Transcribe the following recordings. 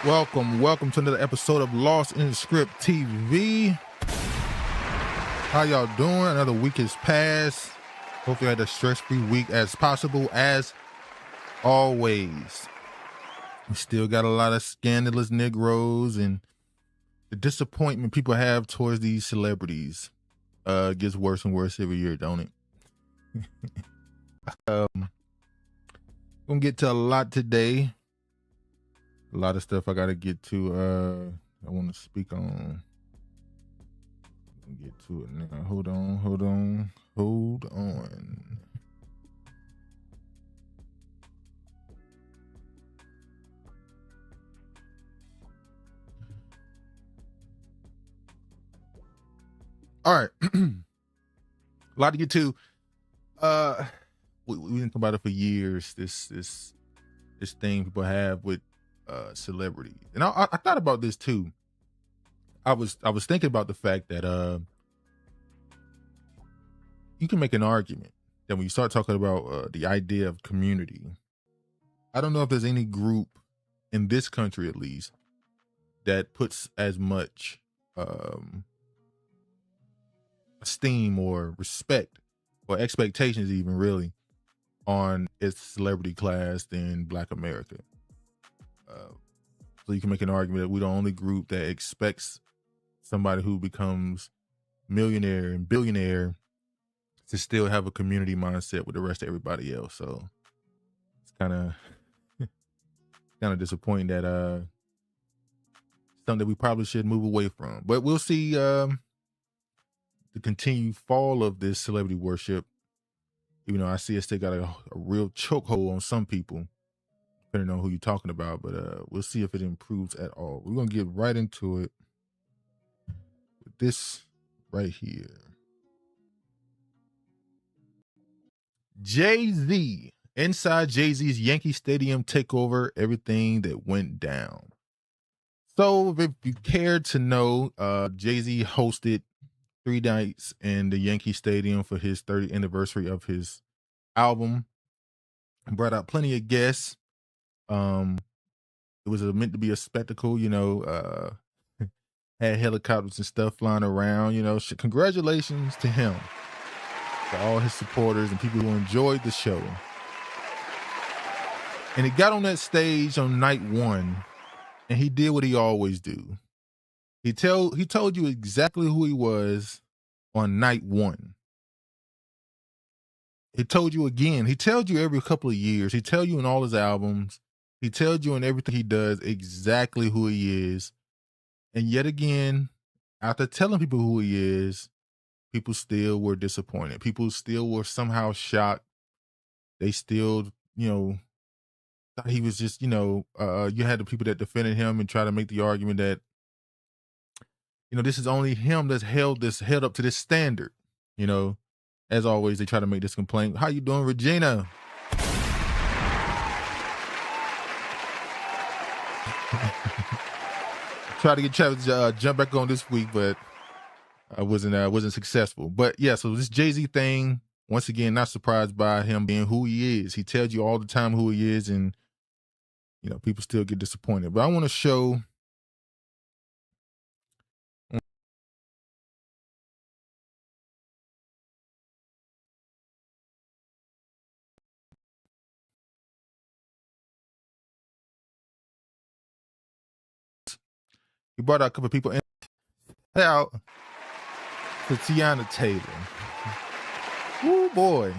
Welcome to another episode of Lost in the Script TV. How y'all doing? Another week has passed. Hopefully you had a stress-free week as possible, as always. We still got a lot of scandalous Negroes, and the disappointment people have towards these celebrities gets worse and worse every year, don't it? Gonna get to a lot today. A lot of stuff I gotta get to. I want to speak on. Get to it now. Hold on. All right. A lot to get to. We've been talking about it for years. This thing people have with celebrities, and I thought about this too. I was thinking about the fact that you can make an argument that when you start talking about the idea of community, I don't know if there's any group in this country, at least, that puts as much esteem or respect or expectations, even really, on its celebrity class than Black America. So you can make an argument that we're the only group that expects somebody who becomes millionaire and billionaire to still have a community mindset with the rest of everybody else. So it's kind of disappointing that something that we probably should move away from. But we'll see the continued fall of this celebrity worship. Even though I see it still got a real chokehold on some people, depending on who you're talking about, but we'll see if it improves at all. We're gonna get right into it with this right here. Jay-Z, inside Jay-Z's Yankee Stadium takeover, everything that went down. So if you care to know, Jay-Z hosted 3 nights in the Yankee Stadium for his 30th anniversary of his album. Brought out plenty of guests. It was meant to be a spectacle, had helicopters and stuff flying around, congratulations to him, to all his supporters and people who enjoyed the show. And he got on that stage on night 1 and he did what he always do. He told you exactly who he was on night 1. He told you again. He tells you every couple of years. He tells you in all his albums. He tells you in everything he does exactly who he is. And yet again, after telling people who he is, people still were disappointed. People still were somehow shocked. They still, thought he was just, you had the people that defended him and try to make the argument that, this is only him that's held up to this standard. As always, they try to make this complaint. How you doing, Regina? Try to get Travis to jump back on this week, but I wasn't successful. But yeah, so this Jay-Z thing, once again, not surprised by him being who he is. He tells you all the time who he is, and people still get disappointed. But I want to show. He brought out a couple of people in. Out to Teyana Taylor. Woo boy.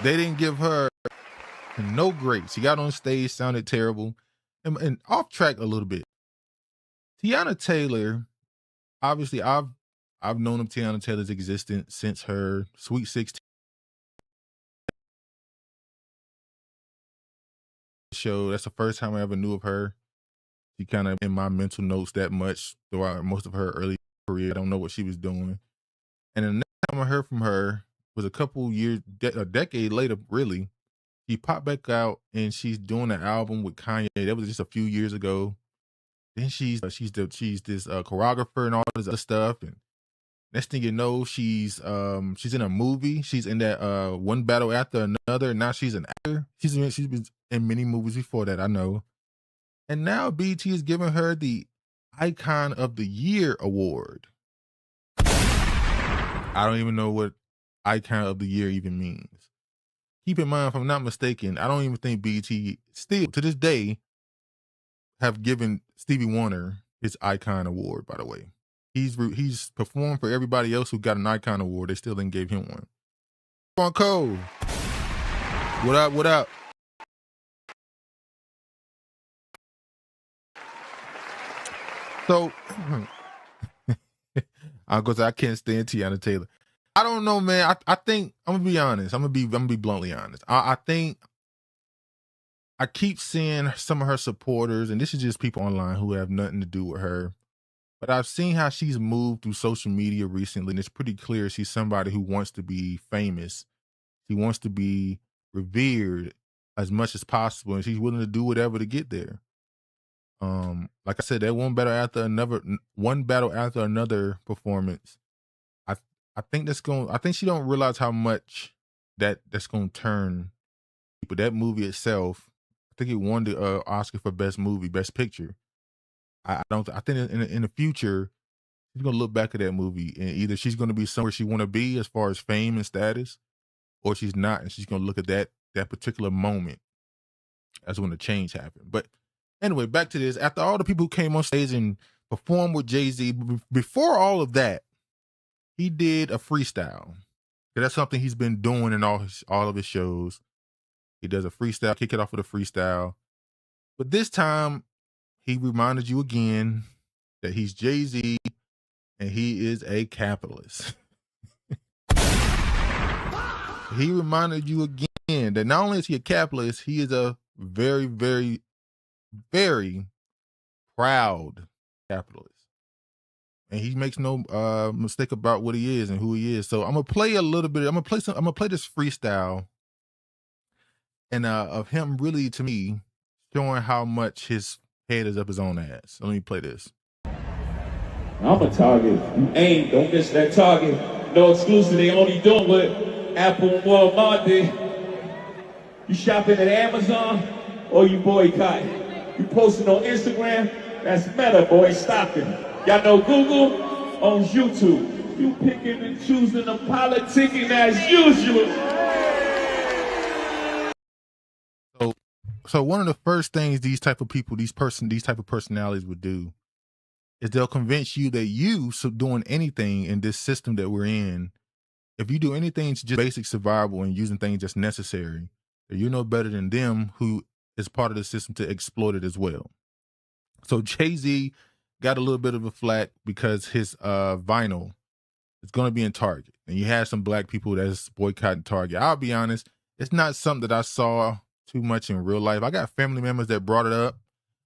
They didn't give her no grace. She got on stage, sounded terrible, and off track a little bit. Teyana Taylor, obviously, I've known of Teyana Taylor's existence since her Sweet 16 show. That's the first time I ever knew of her. She kind of in my mental notes that much throughout most of her early career. I don't know what she was doing. And the next time I heard from her was a couple years, a decade later, really. She popped back out and she's doing an album with Kanye. That was just a few years ago. Then she's this choreographer and all this other stuff. And next thing you know, she's in a movie. She's in that One Battle After Another. And now she's an actor. She's been in many movies before that, I know. And now BET is giving her the Icon of the Year award. I don't even know what Icon of the Year even means. Keep in mind, if I'm not mistaken, I don't even think BET still, to this day, have given Stevie Wonder his Icon Award, by the way. He's performed for everybody else who got an Icon Award. They still didn't give him one. On Cole. What up, what up? So, I can't stand Tiana Taylor. I don't know, man. I think, I'm gonna be honest. I'm gonna be bluntly honest. I think I keep seeing some of her supporters, and this is just people online who have nothing to do with her, but I've seen how she's moved through social media recently, and it's pretty clear she's somebody who wants to be famous. She wants to be revered as much as possible, and she's willing to do whatever to get there. Like I said, that one battle after another performance. I think she don't realize how much that's gonna turn people. That movie itself, I think it won the Oscar for best movie, best picture. I think in the future she's gonna look back at that movie and either she's gonna be somewhere she want to be as far as fame and status, or she's not, and she's gonna look at that particular moment as when the change happened. But anyway, back to this. After all the people who came on stage and performed with Jay-Z, before all of that, he did a freestyle. That's something he's been doing in all of his shows. He does a freestyle, kick it off with a freestyle. But this time, he reminded you again that he's Jay-Z and he is a capitalist. He reminded you again that not only is he a capitalist, he is a very, very, very proud capitalist. And he makes no mistake about what he is and who he is. So I'm gonna play a little bit. I'm gonna play this freestyle, and of him really, to me, showing how much his head is up his own ass. Let me play this. I'm a target. You ain't. Don't miss that target. No exclusive. They only doing what Apple and Walmart did. You shopping at Amazon or you boycott? You posting on Instagram? That's Meta, boy. Stop it. Y'all know Google owns YouTube. You picking and choosing and politicking as usual. So one of the first things these type of people, these type of personalities would do is they'll convince you that you doing anything in this system that we're in, if you do anything to just basic survival and using things that's necessary, that you're no better than them who is part of the system to exploit it as well. So Jay-Z got a little bit of a flack because his vinyl is going to be in Target. And you have some black people that's boycotting Target. I'll be honest, it's not something that I saw too much in real life. I got family members that brought it up,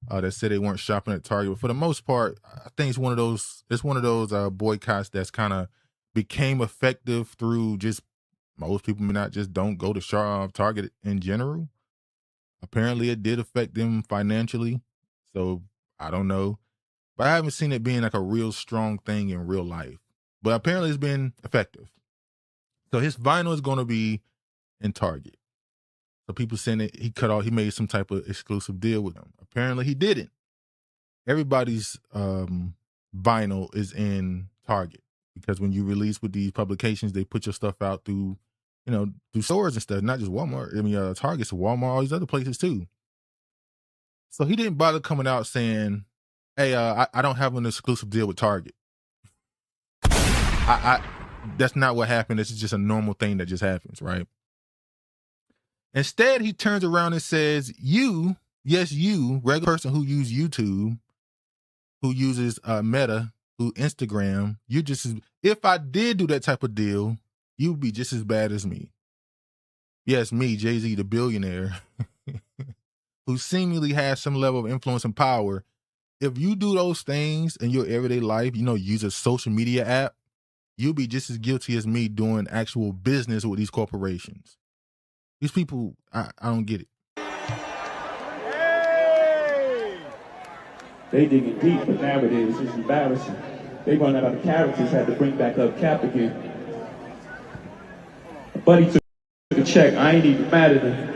that said they weren't shopping at Target. But for the most part, I think it's one of those boycotts that's kind of became effective through just most people may not just don't go to Target in general. Apparently it did affect them financially. So I don't know. But I haven't seen it being like a real strong thing in real life. But apparently it's been effective. So his vinyl is going to be in Target. So people saying that he made some type of exclusive deal with them. Apparently he didn't. Everybody's vinyl is in Target because when you release with these publications, they put your stuff out through stores and stuff, not just Walmart. I mean, Target, Walmart, all these other places too. So he didn't bother coming out saying, hey, I don't have an exclusive deal with Target. That's not what happened. This is just a normal thing that just happens, right? Instead, he turns around and says, you, regular person who uses YouTube, who uses Meta, who Instagram, if I did do that type of deal, you'd be just as bad as me. Yes, me, Jay-Z, the billionaire, who seemingly has some level of influence and power. If you do those things in your everyday life, use a social media app, you'll be just as guilty as me doing actual business with these corporations. These people, I don't get it. Hey! They digging deep, but nowadays it's embarrassing. They run out of characters, had to bring back up Cap again. A buddy took a check, I ain't even mad at him.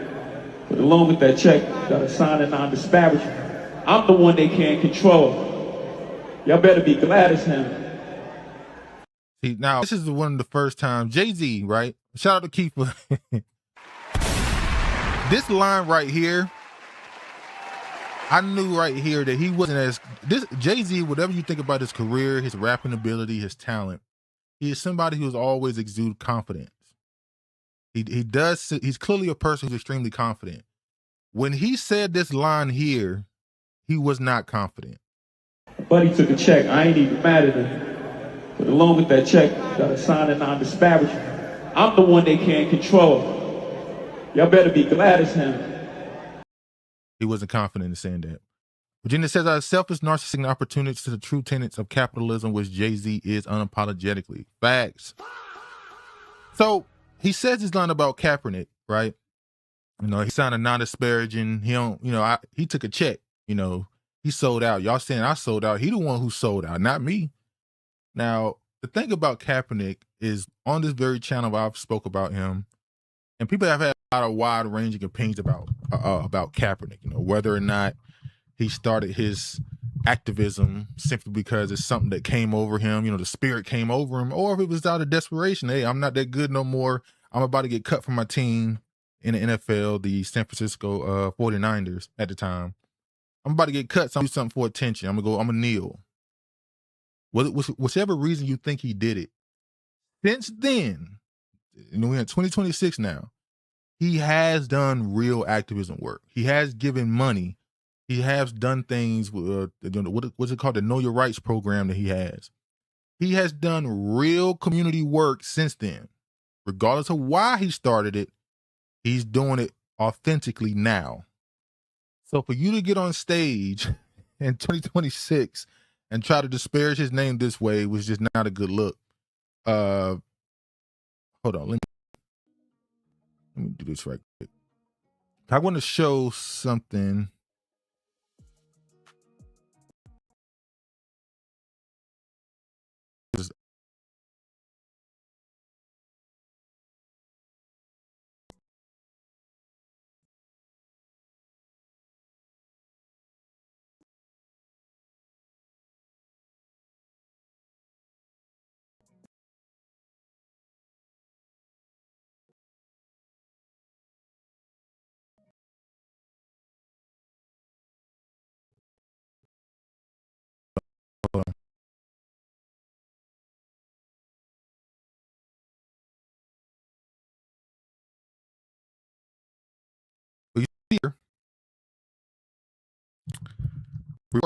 But along with that check, got to sign a non-disparagement. I'm the one they can't control. Y'all better be glad as him. See, now, this is one of the first times, Jay-Z, right? Shout out to Keeper. This line right here, I knew right here that he wasn't as, Jay-Z, whatever you think about his career, his rapping ability, his talent, he is somebody who's always exuded confidence. He's clearly a person who's extremely confident. When he said this line here, he was not confident. Buddy took a check. I ain't even mad at him. But along with that check, got to sign a non-disparagement. I'm the one they can't control. Y'all better be glad as him. He wasn't confident in saying that. Virginia says, our selfish, narcissistic opportunities to the true tenets of capitalism, which Jay-Z is unapologetically. Facts. So he says this line about Kaepernick, right? You know, he signed a non-disparaging. He don't, you know, he took a check. You know, he sold out. Y'all saying I sold out. He the one who sold out, not me. Now, the thing about Kaepernick is, on this very channel, I've spoke about him, and people have had a lot of wide-ranging opinions about Kaepernick. You know, whether or not he started his activism simply because it's something that came over him. You know, the spirit came over him, or if it was out of desperation. Hey, I'm not that good no more. I'm about to get cut from my team in the NFL, the San Francisco 49ers at the time. I'm about to get cut, so I'm gonna do something for attention. I'm gonna kneel. Whichever reason you think he did it. Since then, you know, we're in 2026 now, he has done real activism work. He has given money. He has done things with what's it called, the Know Your Rights program that he has. He has done real community work since then. Regardless of why he started it, he's doing it authentically now. So for you to get on stage in 2026 and try to disparage his name this way was just not a good look. Hold on, let me do this right quick. I want to show something. Here,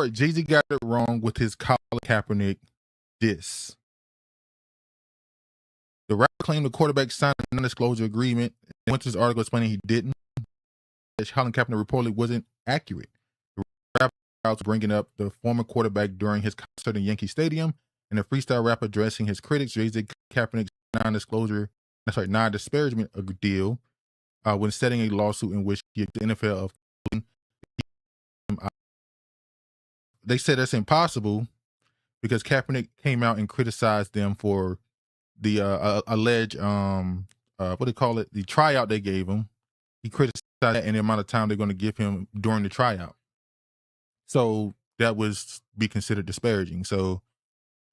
Jay-Z got it wrong with his Colin Kaepernick diss. The rapper claimed the quarterback signed a non-disclosure agreement and went to his article explaining he didn't. Colin Kaepernick reportedly wasn't accurate. The rapper was bringing up the former quarterback during his concert in Yankee Stadium, and the freestyle rapper addressing his critics, Jay-Z Kaepernick's non-disparagement deal when setting a lawsuit in which the NFL of they said that's impossible because Kaepernick came out and criticized them for the alleged what do they call it, the tryout they gave him. He criticized that and the amount of time they're going to give him during the tryout. So that was be considered disparaging. So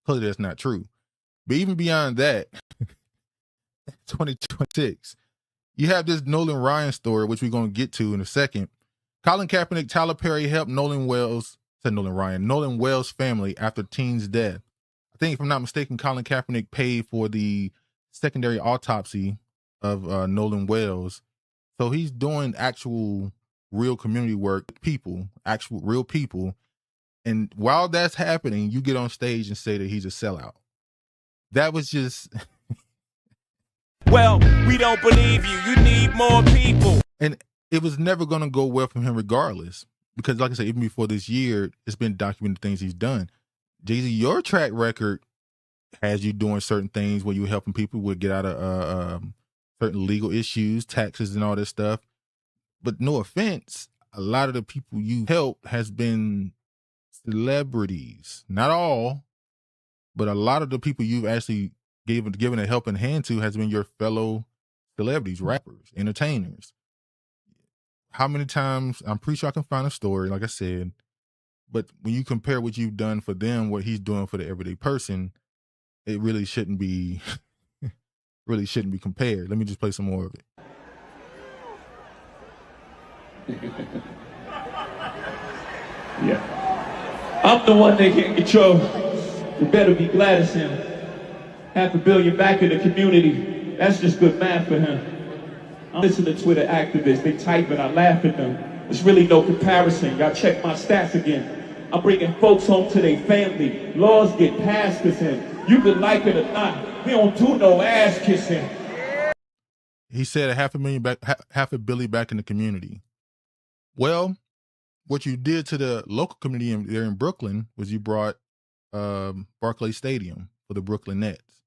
clearly that's not true. But even beyond that, 2026, you have this Nolan Ryan story, which we're going to get to in a second. Colin Kaepernick, Tyler Perry helped Nolan Wells family after teen's death. I think, if I'm not mistaken, Colin Kaepernick paid for the secondary autopsy of Nolan Wells. So he's doing actual real community work, actual real people. And while that's happening, you get on stage and say that he's a sellout. That was just... Well, we don't believe you. You need more people. And it was never going to go well from him regardless. Because like I said, even before this year, it's been documented things he's done. Jay-Z, your track record has you doing certain things where you're helping people with get out of certain legal issues, taxes and all this stuff. But no offense, a lot of the people you helped has been celebrities. Not all, but a lot of the people you've actually given a helping hand to has been your fellow celebrities, rappers, entertainers. How many times, I'm pretty sure I can find a story, like I said, But when you compare what you've done for them, what he's doing for the everyday person, it really shouldn't be compared. Let me just play some more of it. Yeah. I'm the one they can't control. You better be glad it's him. $500 million back in the community. That's just good math for him. I'm listening to Twitter activists. They type and I laugh at them. There's really no comparison. Y'all check my stats again. I'm bringing folks home to their family. Laws get passed because him. You can like it or not. We don't do no ass kissing. He said $500 million back in the community. Well, what you did to the local community there in Brooklyn was you brought Barclays Stadium for the Brooklyn Nets.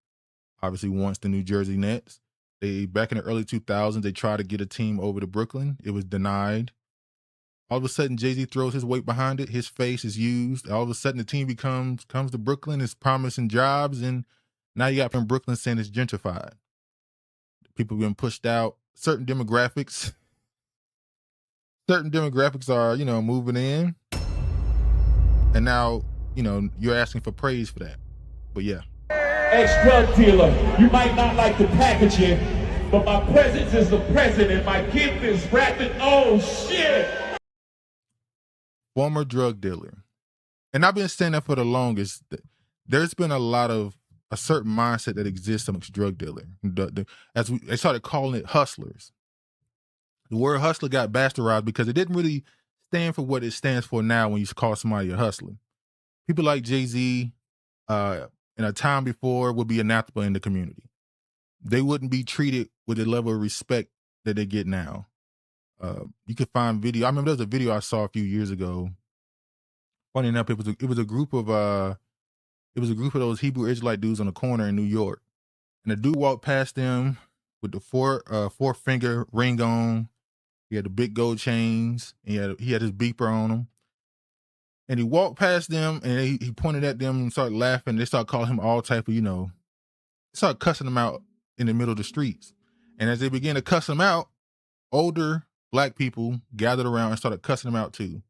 Obviously, once the New Jersey Nets. Back in the early 2000s, they tried to get a team over to Brooklyn. It was denied. All of a sudden, Jay-Z throws his weight behind it. His face is used. All of a sudden, the team comes to Brooklyn, is promising jobs, and now you got from Brooklyn saying it's gentrified. People being pushed out. Certain demographics are, moving in. And now, you're asking for praise for that. But yeah. Ex-drug dealer, you might not like the packaging, but my presence is the president. My gift is rapping. Oh, shit. Former drug dealer. And I've been saying that for the longest. There's been a certain mindset that exists amongst drug dealers. They started calling it hustlers. The word hustler got bastardized because it didn't really stand for what it stands for now when you call somebody a hustler. People like Jay-Z, in a time before, would be anathema in the community. They wouldn't be treated with the level of respect that they get now. You could find video. I remember there was a video I saw a few years ago. Funny enough, it was a group of those Hebrew Israelite dudes on the corner in New York, and the dude walked past them with the four finger ring on. He had the big gold chains. He had his beeper on him. And he walked past them and he pointed at them and started laughing. They started calling him all type of, started cussing him out in the middle of the streets. And as they began to cuss him out, older black people gathered around and started cussing him out too.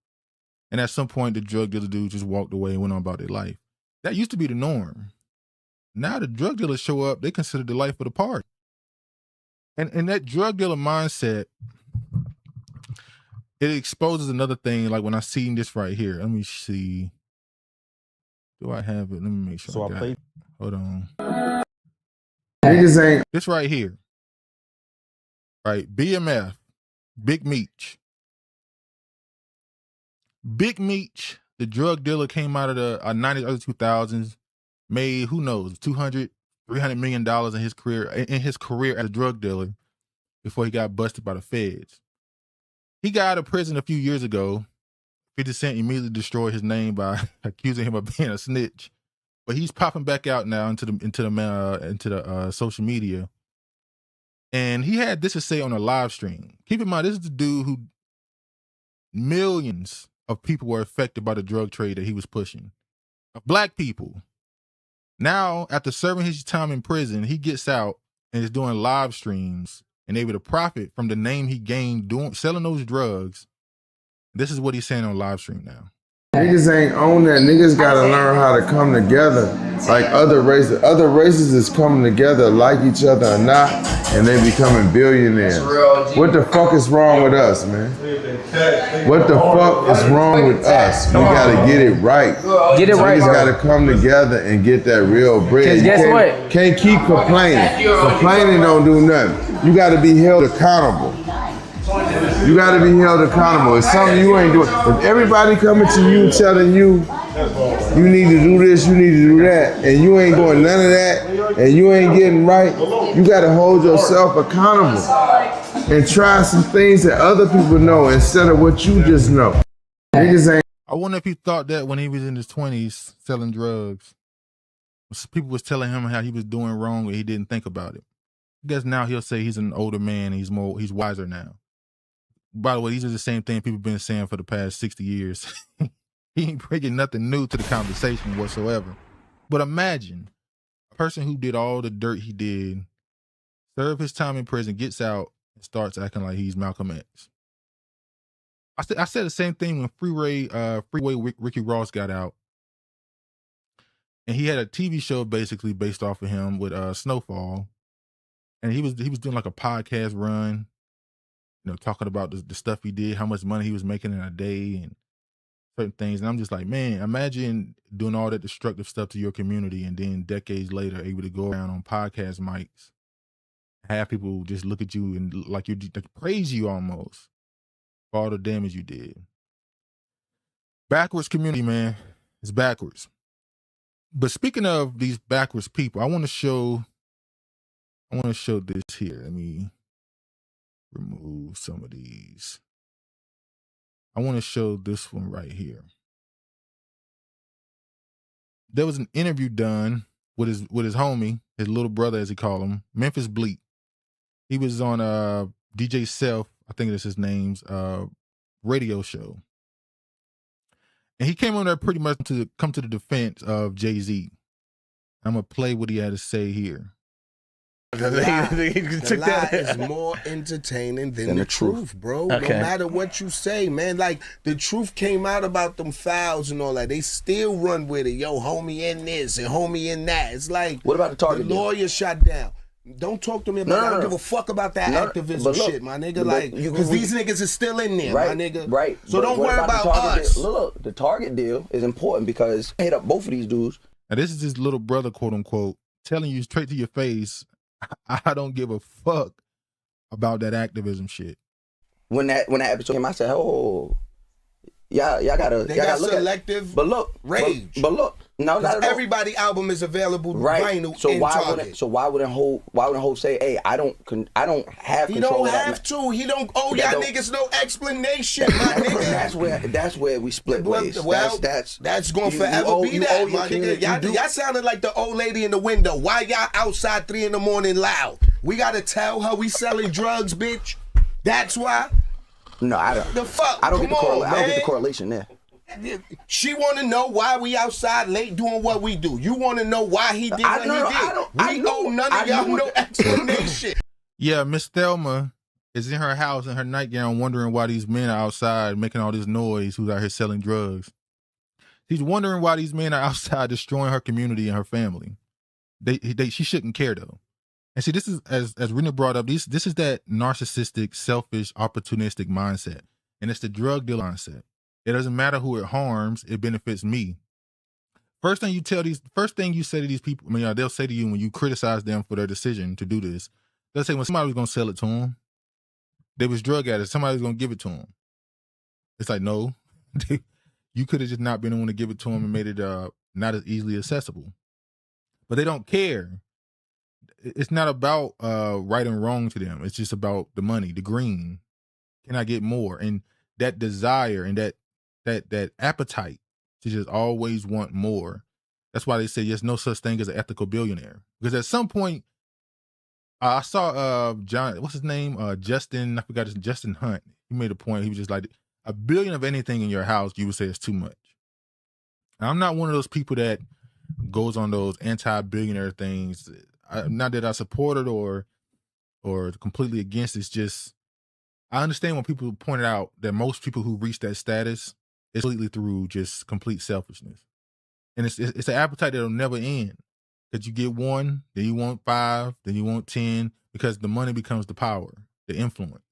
And at some point, the drug dealer dude just walked away and went on about their life. That used to be the norm. Now the drug dealers show up, they consider the life of the party. And that drug dealer mindset, it exposes another thing. Like when I seen this right here, let me see. Do I have it? Let me make sure. So I got it. Hold on. Niggas ain't. This right here. Right. BMF. Big Meech. Big Meech, the drug dealer, came out of the 90s, early 2000s, made, who knows, $200, $300 million in his career as a drug dealer before he got busted by the feds. He got out of prison a few years ago. 50 Cent immediately destroyed his name by accusing him of being a snitch. But he's popping back out now into the social media. And he had this to say on a live stream. Keep in mind, this is the dude who millions of people were affected by the drug trade that he was pushing. Black people. Now, after serving his time in prison, he gets out and is doing live streams and able to profit from the name he gained selling those drugs. This is what he's saying on live stream now. Niggas ain't on that. Niggas gotta learn how to come together like other races. Other races is coming together like each other or not, and they becoming billionaires. What the fuck is wrong with us, man? What the fuck is wrong with us? We gotta get it right. Get it right, Niggas bro. gotta come together and get that real bread. Cause guess what? Can't keep complaining. Complaining don't do nothing. You gotta be held accountable. You got to be held accountable. It's something you ain't doing. If everybody coming to you telling you, you need to do this, you need to do that, and you ain't doing none of that, and you ain't getting right, you got to hold yourself accountable and try some things that other people know instead of what you just know. Niggas ain't. I wonder if he thought that when he was in his 20s selling drugs. People was telling him how he was doing wrong and he didn't think about it. I guess now he'll say he's an older man and he's wiser now. By the way, these are the same thing people have been saying for the past 60 years. He ain't bringing nothing new to the conversation whatsoever. But imagine a person who did all the dirt he did, served his time in prison, gets out, and starts acting like he's Malcolm X. I said the same thing when Freeway Ricky Ross got out. And he had a TV show basically based off of him with Snowfall. And he was doing like a podcast run, talking about the stuff he did, how much money he was making in a day and certain things. And I'm just like, man, imagine doing all that destructive stuff to your community and then decades later able to go around on podcast mics, have people just look at you and like praise you almost for all the damage you did. Backwards community, man. It's backwards. But speaking of these backwards people, I want to show this here. Let me remove some of these. I want to show this one right here. There was an interview done with his homie, his little brother, as he called him, Memphis Bleek. He was on DJ Self, I think that's his name's radio show. And he came on there pretty much to come to the defense of Jay-Z. I'm going to play what he had to say here. The lie is more entertaining than the truth, bro. Okay. No matter what you say, man. Like, the truth came out about them fouls and all that. They still run with it. Yo, homie in this and homie in that. It's like, what about the target? The lawyer shot down. Don't talk to me about that. I don't give a fuck about that activism shit, my nigga. Like, because these niggas is still in there, my nigga. Right. So don't worry about us. Look, the target deal is important because I hit up both of these dudes. Now, this is his little brother, quote unquote, telling you straight to your face, I don't give a fuck about that activism shit. When that episode came, I said, "Oh, y'all gotta look Selective at." But look, Rage. But look, no, not at all. Everybody album is available vinyl. So in Target. why wouldn't Hov say, "Hey, I don't have he control." He don't have to. He don't owe y'all niggas no explanation, my nigga. That's where we split ways. Well, that's gonna forever be that, my nigga. Y'all sounded like the old lady in the window. Why y'all outside 3 a.m. loud? We gotta tell her we selling drugs, bitch. That's why. No, I don't. The fuck? I don't get the correlation there. She want to know why we outside late doing what we do. You want to know why he did what he did. We owe none of y'all no explanation. Yeah, Miss Thelma is in her house in her nightgown wondering why these men are outside making all this noise who's out here selling drugs. She's wondering why these men are outside destroying her community and her family. She shouldn't care, though. And see, this is, as Rena brought up, this is that narcissistic, selfish, opportunistic mindset. And it's the drug dealer mindset. It doesn't matter who it harms, it benefits me. First thing you say to these people, they'll say to you when you criticize them for their decision to do this, they'll say when somebody was going to sell it to them, they was drug addicts, somebody was going to give it to them. It's like, no, you could have just not been the one to give it to them and made it not as easily accessible. But they don't care. It's not about right and wrong to them. It's just about the money, the green. Can I get more? And that desire and that appetite to just always want more. That's why they say there's no such thing as an ethical billionaire. Because at some point, I saw John, what's his name? Justin Hunt. He made a point. He was just like, $1 billion of anything in your house, you would say is too much. And I'm not one of those people that goes on those anti-billionaire things. Not that I support it or completely against it. It's just, I understand when people point out that most people who reach that status is completely through just complete selfishness. And it's an appetite that'll never end. Because you get 1, then you want 5, then you want 10, because the money becomes the power, the influence.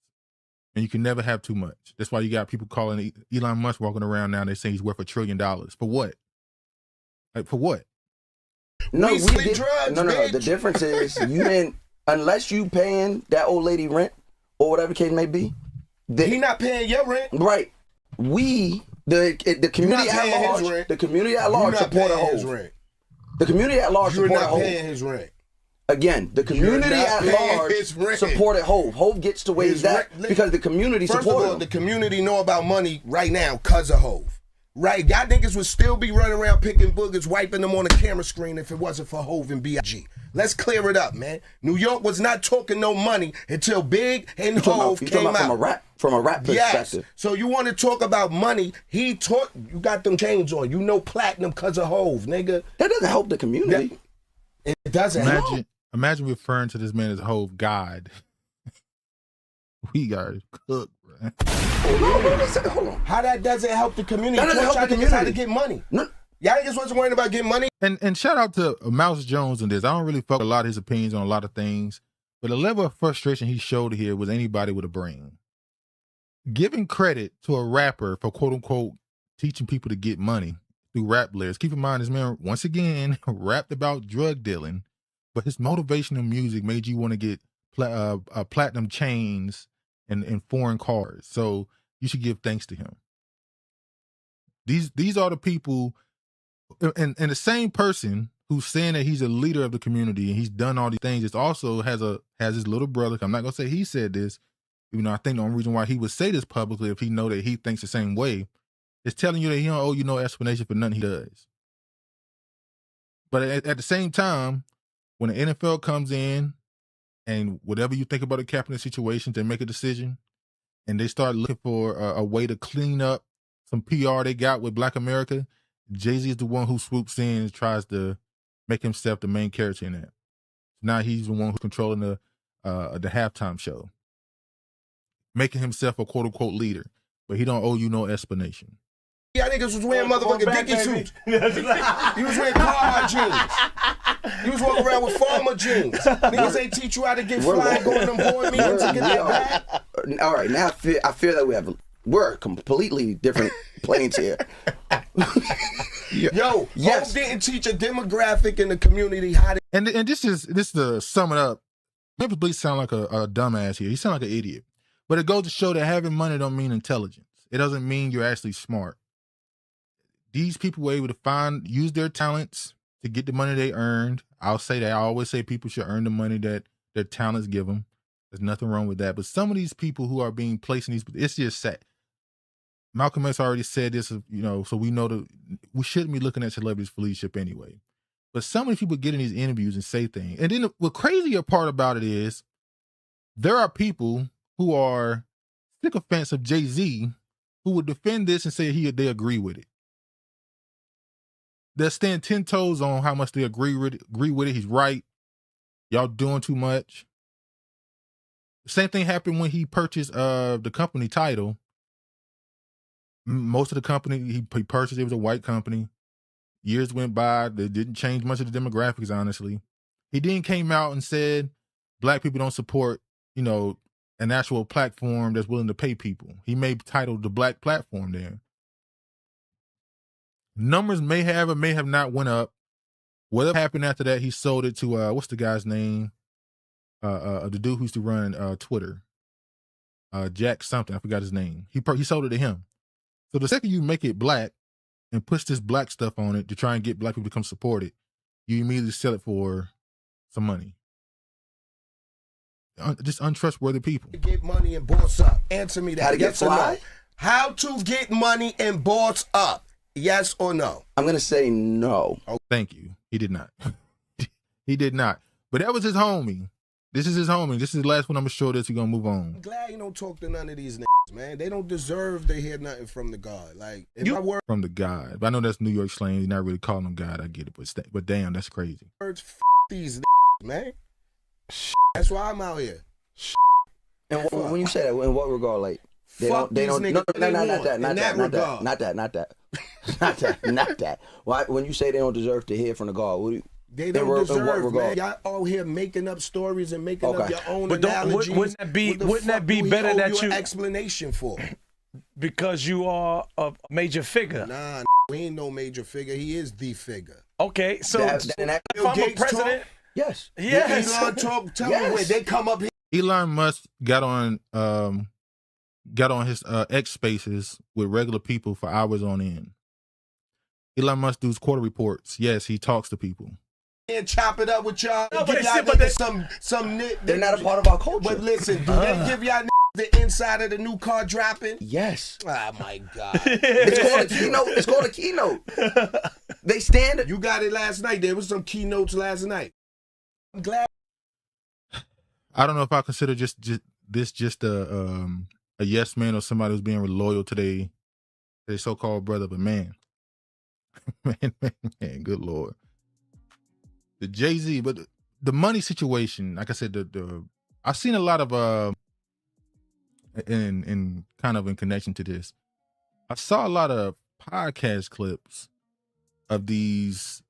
And you can never have too much. That's why you got people calling Elon Musk walking around now, they say he's worth $1 trillion. For what? Like, for what? No, the difference is you didn't, unless you paying that old lady rent or whatever case may be. He not paying your rent. Right. The community at large, the community at large support Hov. The community at large supported Hov. You're not paying his rent. Again, the community at large supported Hov. Hov gets to where he's at because the community supported him. First of all, the community know about money right now because of Hov. Right, y'all niggas would still be running around picking boogers, wiping them on the camera screen if it wasn't for Hov and B.I.G. Let's clear it up, man. New York was not talking no money until Big and Hov came out. From a rap perspective. Yes. So you want to talk about money? You got them chains on. You know platinum because of Hov, nigga. That doesn't help the community. It doesn't help. Imagine referring to this man as Hov God. We got cooked, bro. man. Hold on. How that doesn't help the community? That doesn't help the community. How to get money. No. Y'all niggas wasn't worrying about getting money. And shout out to Mouse Jones in this. I don't really fuck with a lot of his opinions on a lot of things, but the level of frustration he showed here was anybody with a brain. Giving credit to a rapper for quote unquote teaching people to get money through rap lyrics. Keep in mind, this man once again rapped about drug dealing, but his motivational music made you want to get platinum chains and foreign cars. So you should give thanks to him. These are the people. And the same person who's saying that he's a leader of the community and he's done all these things, is also has his little brother. I'm not gonna say he said this, even though I think the only reason why he would say this publicly, if he know that he thinks the same way, is telling you that he don't owe you no explanation for nothing he does. But at the same time, when the NFL comes in and whatever you think about the Kaepernick situation, they make a decision and they start looking for a way to clean up some PR they got with Black America, Jay-Z is the one who swoops in and tries to make himself the main character in that. Now he's the one who's controlling the halftime show, making himself a quote unquote leader, but he don't owe you no explanation. Y'all niggas was wearing motherfucking Dickie suits. You was wearing Carhartt jeans. You was walking around with farmer jeans. Niggas ain't teach you how to get fly, go to them board meetings and get that back. All right, now I feel that we're completely different planes here. Yo, yes. Hov didn't teach a demographic in the community how to. And this to sum it up. Memphis Bleek sound like a dumbass here. He sound like an idiot. But it goes to show that having money don't mean intelligence. It doesn't mean you're actually smart. These people were able to use their talents to get the money they earned. I'll say that. I always say people should earn the money that their talents give them. There's nothing wrong with that. But some of these people who are being placed in these, it's just sad. Malcolm X already said this, so we know that we shouldn't be looking at celebrities for leadership anyway. But some of these people get in these interviews and say things. And then the crazier part about it is there are people who are sycophants of Jay-Z who would defend this and say they agree with it. They'll stand 10 toes on how much they agree with it. He's right. Y'all doing too much. The same thing happened when he purchased the company Tidal. Most of the company he purchased, it was a white company. Years went by, they didn't change much of the demographics, honestly. He then came out and said Black people don't support, an actual platform that's willing to pay people. He made Tidal the Black platform there. Numbers may have or may have not went up. Whatever happened after that, he sold it to, what's the guy's name? The dude who used to run Twitter. Jack something, I forgot his name. He sold it to him. So the second you make it Black and push this Black stuff on it to try and get Black people to come support it, you immediately sell it for some money. Just untrustworthy people. Get money and boss up. Answer me that. How to get fly? No? How to get money and boss up? Yes or no? I'm going to say no. Oh, thank you. He did not. He did not. But that was his homie. This is his homie. This is the last one I'm going to show this. We're going to move on. I'm glad you don't talk to none of these niggas, man. They don't deserve to hear nothing from the God. Like, if I were from the God. But I know that's New York slang. You're not really calling them God. I get it. But damn, that's crazy. Words, these niggas, man. That's why I'm out here. And when you say that, in what regard? Like, they don't, not that. Why, when you say they don't deserve to hear from the God, they don't deserve, man. Y'all all here making up stories and making up your own analogies. Wouldn't that be better that you explanation for? Because you are a major figure. Nah, he ain't no major figure. He is the figure. Okay, so if I'm a president, yes. Elon talk. Tell me when they come up here. Elon Musk got on his X Spaces with regular people for hours on end. Elon Musk does quarter reports. Yes, he talks to people. And chop it up with y'all. No, give y'all some they're not a part of our culture. But listen, do they give y'all the inside of the new car dropping? Yes. Oh my God. It's called a keynote. They stand. You got it last night. There was some keynotes last night. I'm glad. I don't know if I consider just a yes man or somebody who's being loyal to their so-called brother, but man, good Lord. The Jay-Z, but the money situation, like I said, I've seen a lot of, in kind of in connection to this. I saw a lot of podcast clips of these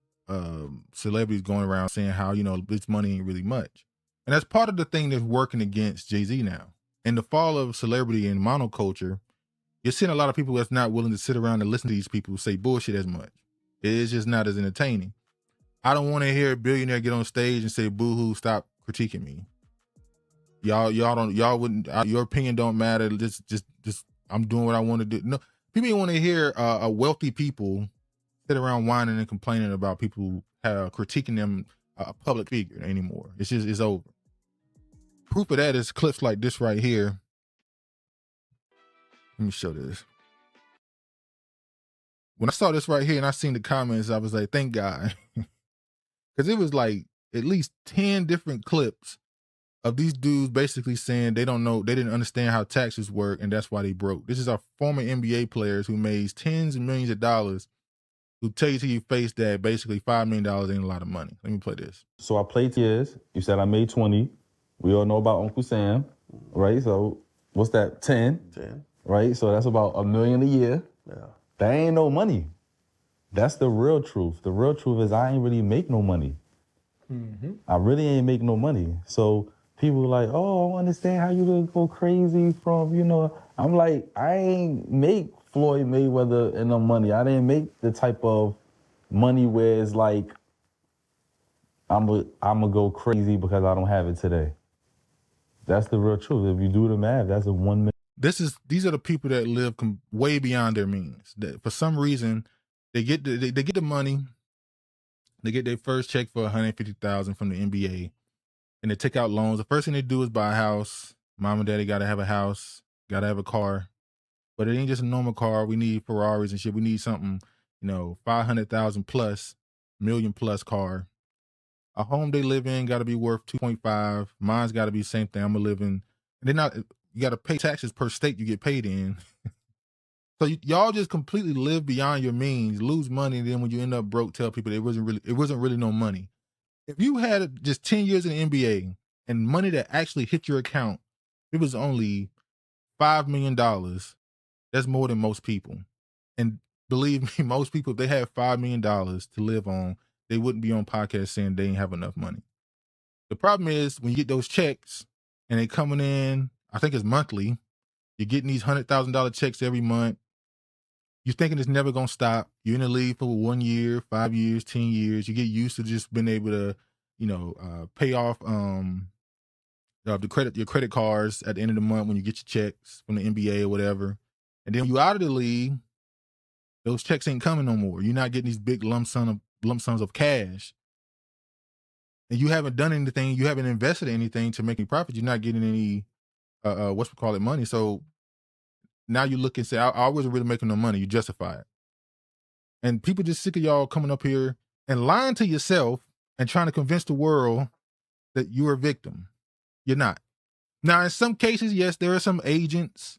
celebrities going around saying how, this money ain't really much. And that's part of the thing that's working against Jay-Z now. In the fall of celebrity and monoculture, you're seeing a lot of people that's not willing to sit around and listen to these people say bullshit as much. It's just not as entertaining. I don't want to hear a billionaire get on stage and say, boo-hoo, stop critiquing me. Y'all wouldn't, your opinion don't matter. Just I'm doing what I want to do. No, people don't want to hear a wealthy people sit around whining and complaining about people critiquing them, a public figure anymore. It's over. Proof of that is clips like this right here. Let me show this. When I saw this right here and I seen the comments, I was like, thank God. Because it was like at least 10 different clips of these dudes basically saying they didn't understand how taxes work and that's why they broke. This is our former NBA players who made tens of millions of dollars who tell you to your face that basically $5 million ain't a lot of money. Let me play this. So I played years. You said I made 20. We all know about Uncle Sam, right? So what's that, 10? 10. Right? So that's about $1 million a year. Yeah. That ain't no money. That's the real truth. The real truth is I ain't really make no money. Mm-hmm. I really ain't make no money. So people are like, oh, I don't understand how you go crazy from, I'm like, I ain't make Floyd Mayweather and no money. I didn't make the type of money where it's like, I'm gonna go crazy because I don't have it today. That's the real truth. If you do the math, that's a 1 million. These are the people that live way beyond their means. That for some reason, they get the money, they get their first check for $150,000 from the NBA, and they take out loans. The first thing they do is buy a house. Mom and daddy got to have a house, got to have a car, but it ain't just a normal car. We need Ferraris and shit. We need something, $500,000 plus, million plus car. A home they live in got to be worth 2.5. Mine's got to be the same thing. I'm gonna live in. You got to pay taxes per state you get paid in. So y'all just completely live beyond your means, lose money, and then when you end up broke, tell people it wasn't really no money. If you had just 10 years in the NBA and money that actually hit your account, it was only $5 million. That's more than most people. And believe me, most people, if they had $5 million to live on, they wouldn't be on podcasts saying they ain't have enough money. The problem is when you get those checks and they coming in, I think it's monthly, you're getting these $100,000 checks every month. You're thinking it's never going to stop. You're in the league for 1 year, 5 years, 10 years. You get used to just being able to, pay off your credit cards at the end of the month when you get your checks from the NBA or whatever. And then when you out of the league, those checks ain't coming no more. You're not getting these big lump sums of cash. And you haven't done anything. You haven't invested in anything to make any profit. You're not getting any, money. So now you look and say, I wasn't really making no money. You justify it. And people just sick of y'all coming up here and lying to yourself and trying to convince the world that you're a victim. You're not. Now, in some cases, yes, there are some agents.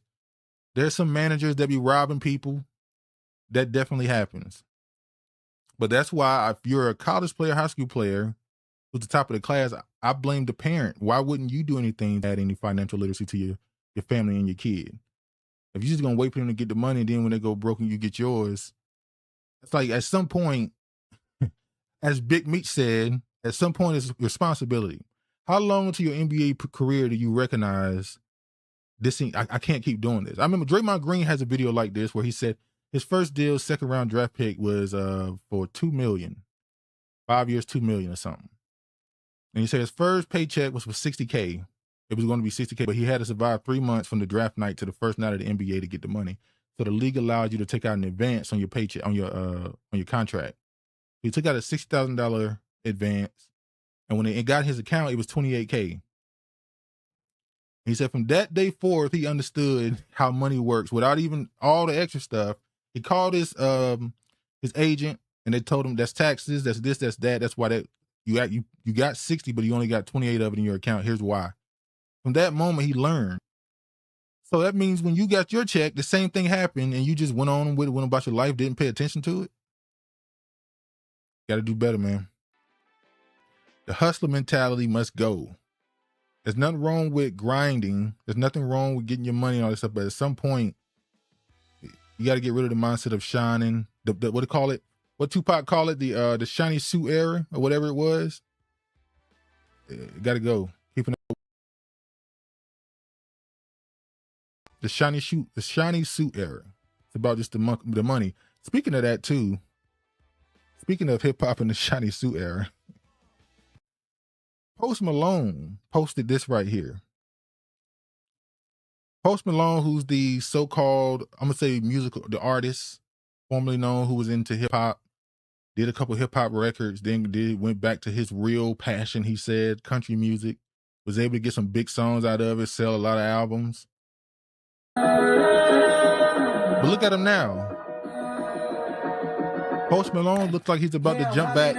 There's some managers that be robbing people. That definitely happens. But that's why if you're a college player, high school player, who's the top of the class, I blame the parent. Why wouldn't you do anything to add any financial literacy to your family and your kid? If you're just going to wait for them to get the money, and then when they go broke and you get yours, it's like at some point, as Big Meech said, at some point it's responsibility. How long into your NBA career do you recognize this thing? I can't keep doing this. I remember Draymond Green has a video like this where he said his first deal, second round draft pick, was for $2 million. 5 years, $2 million or something. And he said his first paycheck was for $60K. It was going to be $60K, but he had to survive 3 months from the draft night to the first night of the NBA to get the money. So the league allowed you to take out an advance on your paycheck, on your contract. He took out a $60,000 advance, and when it got his account, it was $28K. He said from that day forth, he understood how money works without even all the extra stuff. He called his agent, and they told him that's taxes, that's this, that's that. That's why you got 60, but you only got 28 of it in your account. Here's why. From that moment, he learned. So that means when you got your check, the same thing happened, and you just went on with it, went about your life, didn't pay attention to it. Got to do better, man. The hustler mentality must go. There's nothing wrong with grinding. There's nothing wrong with getting your money and all this stuff. But at some point, you got to get rid of the mindset of shining. What do you call it? What Tupac call it? The shiny suit era or whatever it was. Got to go. Keeping it. The shiny suit era. It's about just the money. Speaking of that too. Speaking of hip hop and the shiny suit era. Post Malone posted this right here. Post Malone, who's the so-called, I'm gonna say the artist, formerly known, who was into hip hop, did a couple hip hop records, then went back to his real passion, he said, country music, was able to get some big songs out of it, sell a lot of albums. But look at him now. Post Malone looks like he's about to jump back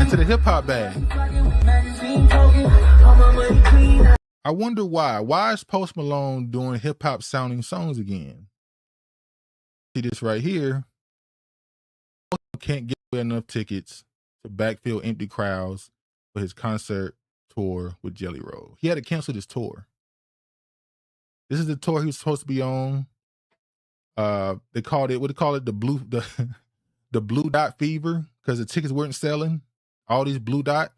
into the hip hop bag. I wonder why. Why is Post Malone doing hip hop sounding songs again? See this right here. Can't get enough tickets to backfill empty crowds for his concert tour with Jelly Roll. He had to cancel this tour. This is the tour he was supposed to be on. They called it, the blue dot fever, because the tickets weren't selling. All these blue dot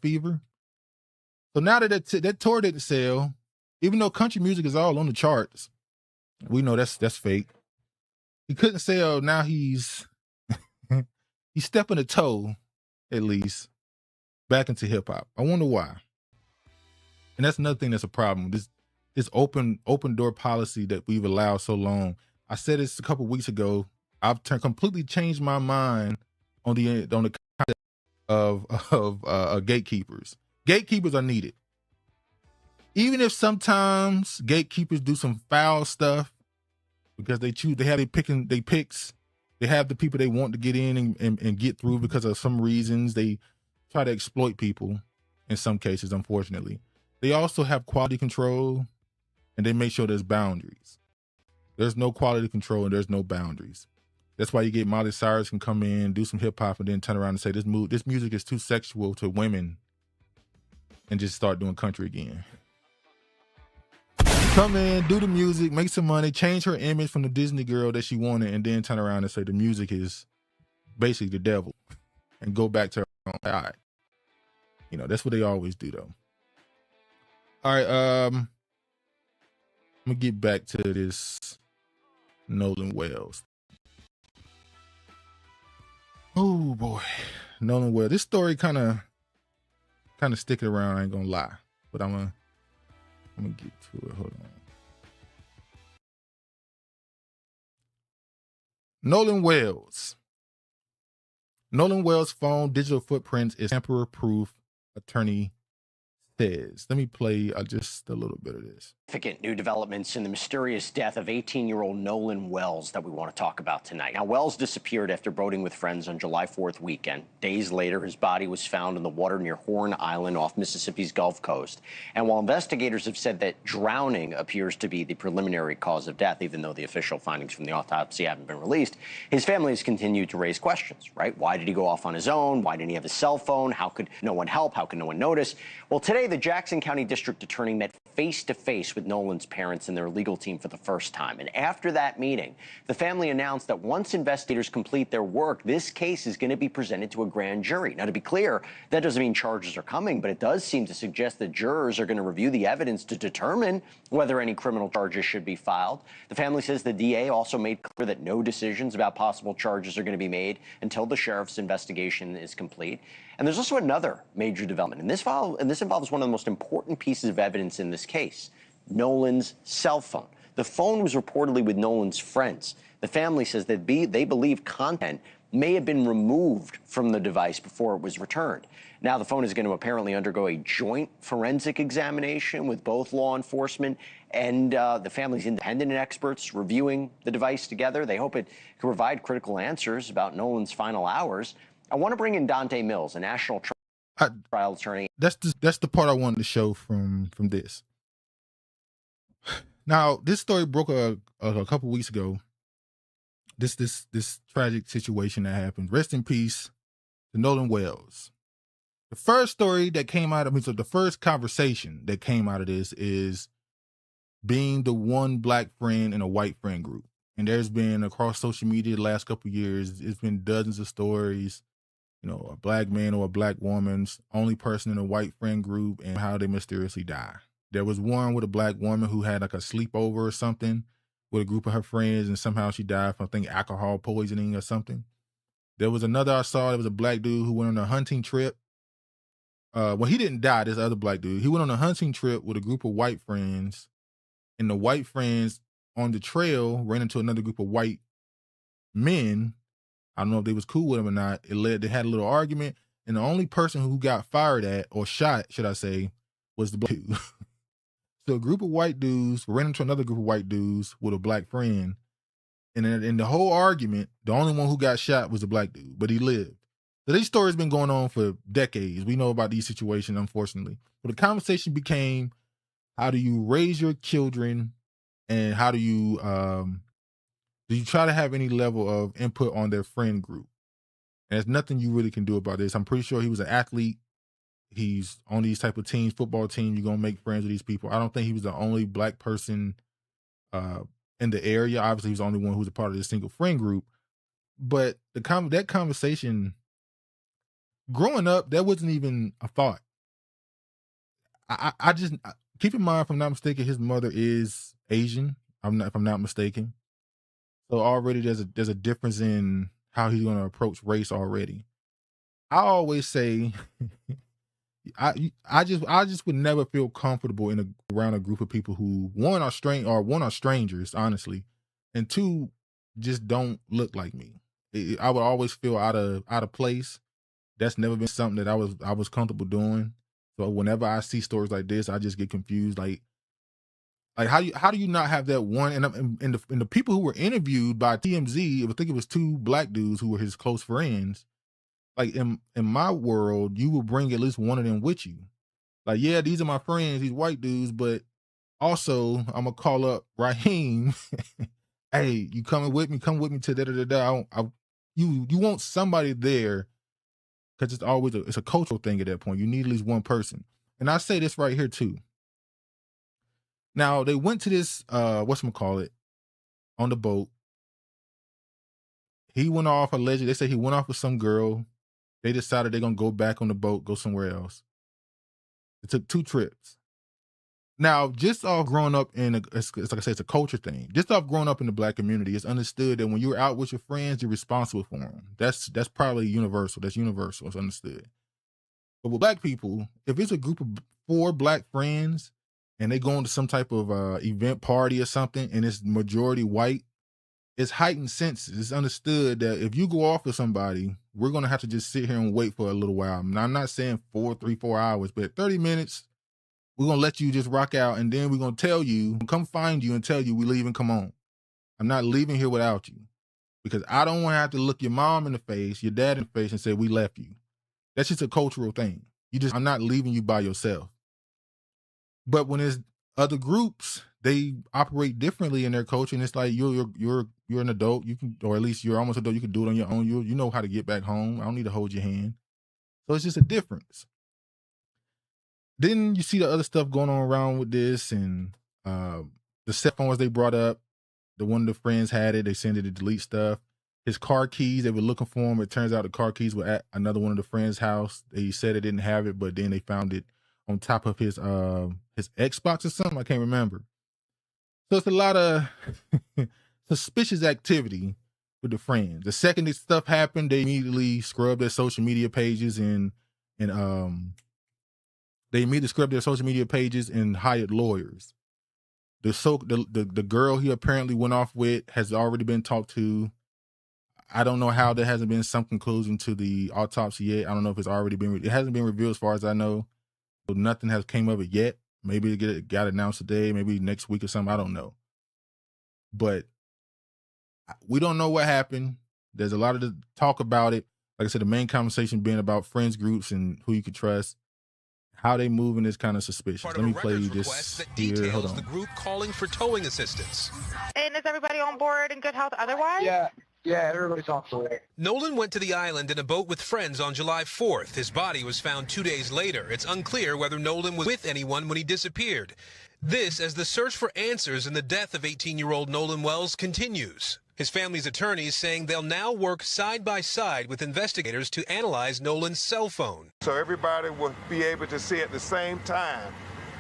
fever. So now that tour didn't sell, even though country music is all on the charts, we know that's fake. He couldn't sell. Now he's stepping a toe, at least, back into hip hop. I wonder why. And that's another thing that's a problem. This open door policy that we've allowed so long. I said this a couple weeks ago. I've completely changed my mind on the concept of gatekeepers. Gatekeepers are needed. Even if sometimes gatekeepers do some foul stuff because they have they picks. They have the people they want to get in and get through because of some reasons. They try to exploit people in some cases, unfortunately. They also have quality control and they make sure there's boundaries. There's no quality control and there's no boundaries. That's why you get Miley Cyrus can come in, do some hip hop, and then turn around and say this music is too sexual to women, and just start doing country again. Come in, do the music, make some money, change her image from the Disney girl that she wanted, and then turn around and say the music is basically the devil, and go back to her own. All right. You know, that's what they always do, though. All right, I'm gonna get back to this Nolan Wells. Oh boy, Nolan Wells. This story kind of sticking around. I ain't gonna lie, but I'm gonna get to it. Hold on. Nolan Wells. Nolan Wells' phone digital footprints is tamper-proof, attorney says. Let me play just a little bit of this. Significant new developments in the mysterious death of 18-year-old Nolan Wells that we want to talk about tonight. Now, Wells disappeared after boating with friends on July 4th weekend. Days later, his body was found in the water near Horn Island off Mississippi's Gulf Coast. And while investigators have said that drowning appears to be the preliminary cause of death, even though the official findings from the autopsy haven't been released, his family has continued to raise questions, right? Why did he go off on his own? Why didn't he have a cell phone? How could no one help? How could no one notice? Well, today, the Jackson County District Attorney met face-to-face with Nolan's parents and their legal team for the first time. And after that meeting, the family announced that once investigators complete their work, this case is going to be presented to a grand jury. Now, to be clear, that doesn't mean charges are coming, but it does seem to suggest that jurors are going to review the evidence to determine whether any criminal charges should be filed. The family says the DA also made clear that no decisions about possible charges are going to be made until the sheriff's investigation is complete. And there's also another major development, and this involves one of the most important pieces of evidence in this case, Nolan's cell phone. The phone was reportedly with Nolan's friends. The family says that they believe content may have been removed from the device before it was returned. Now the phone is going to apparently undergo a joint forensic examination with both law enforcement and the family's independent experts reviewing the device together. They hope it can provide critical answers about Nolan's final hours. I want to bring in Dante Mills, a national trial attorney. That's the part I wanted to show from this. Now, this story broke a couple weeks ago. This tragic situation that happened. Rest in peace to Nolan Wells. The first story that came out of so the first conversation that came out of this is being the one black friend in a white friend group. And there's been across social media the last couple of years, it's been dozens of stories, you know, a black man or a black woman's only person in a white friend group and how they mysteriously die. There was one with a black woman who had like a sleepover or something with a group of her friends and somehow she died from, I think, alcohol poisoning or something. There was another I saw, there was a black dude who went on a hunting trip. Well, he didn't die, this other black dude. He went on a hunting trip with a group of white friends, and the white friends on the trail ran into another group of white men. I don't know if they was cool with him or not. They had a little argument, and the only person who got fired at, or shot, should I say, was the black dude. So a group of white dudes ran into another group of white dudes with a black friend, and in the whole argument, the only one who got shot was the black dude, but he lived. So these stories been going on for decades. We know about these situations, unfortunately. But the conversation became, how do you raise your children, and how do you try to have any level of input on their friend group? And there's nothing you really can do about this. I'm pretty sure he was an athlete. He's on these type of teams, football team. You're going to make friends with these people. I don't think he was the only black person in the area. Obviously, he was the only one who was a part of this single friend group. But that conversation, growing up, that wasn't even a thought. I just keep in mind, if I'm not mistaken, his mother is Asian. If I'm not mistaken. So already there's a difference in how he's going to approach race already. I always say, I just would never feel comfortable around a group of people who one are strangers, honestly, and two just don't look like me. I would always feel out of place. That's never been something that I was comfortable doing. So whenever I see stories like this, I just get confused. Like how do you not have that one? And the people who were interviewed by TMZ, I think it was two black dudes who were his close friends. Like in my world, you will bring at least one of them with you. Like, yeah, these are my friends, these white dudes, but also I'm gonna call up Raheem. Hey, you coming with me? Come with me to da. You want somebody there, because it's a cultural thing at that point. You need at least one person. And I say this right here too. Now they went to this whatchamacallit on the boat. He went off allegedly. They say he went off with some girl. They decided they're going to go back on the boat, go somewhere else. It took 2 trips. Now, just off growing up it's like I said, it's a culture thing. Just off growing up in the black community, it's understood that when you're out with your friends, you're responsible for them. That's probably universal. That's universal. It's understood. But with black people, if it's a group of 4 black friends and they go into some type of event party or something and it's majority white, it's heightened senses. It's understood that if you go off with somebody, we're going to have to just sit here and wait for a little while. Now, I'm not saying 4 hours, but 30 minutes, we're going to let you just rock out. And then we're going to tell you, come find you and tell you we leave and come on. I'm not leaving here without you, because I don't want to have to look your mom in the face, your dad in the face and say, we left you. That's just a cultural thing. I'm not leaving you by yourself. But when there's other groups, they operate differently in their culture, and it's like you're an adult, you can, or at least you're almost adult, you can do it on your own. You know how to get back home. I don't need to hold your hand. So it's just a difference. Then you see the other stuff going on around with this, and the cell phones they brought up. The one of the friends had it. They sent it to delete stuff. His car keys, they were looking for him. It turns out the car keys were at another one of the friends' house. They said they didn't have it, but then they found it on top of his Xbox or something. I can't remember. So it's a lot of suspicious activity with the friends. The second this stuff happened, they immediately scrubbed their social media pages and hired lawyers. The girl he apparently went off with has already been talked to. I don't know how there hasn't been some conclusion to the autopsy yet. I don't know if it's already been. It hasn't been revealed as far as I know. So nothing has came of it yet. Maybe it got announced today, maybe next week or something. I don't know. But we don't know what happened. There's a lot of talk about it. Like I said, the main conversation being about friends groups and who you could trust. How they moving is kind of suspicious. Let me play this here. Hold on. The group calling for towing assistance. And is everybody on board in good health otherwise? Yeah. Yeah, everybody talks away. Nolan went to the island in a boat with friends on July 4th. His body was found 2 days later. It's unclear whether Nolan was with anyone when he disappeared. This as the search for answers in the death of 18-year-old Nolan Wells continues. His family's attorneys saying they'll now work side by side with investigators to analyze Nolan's cell phone. So everybody will be able to see at the same time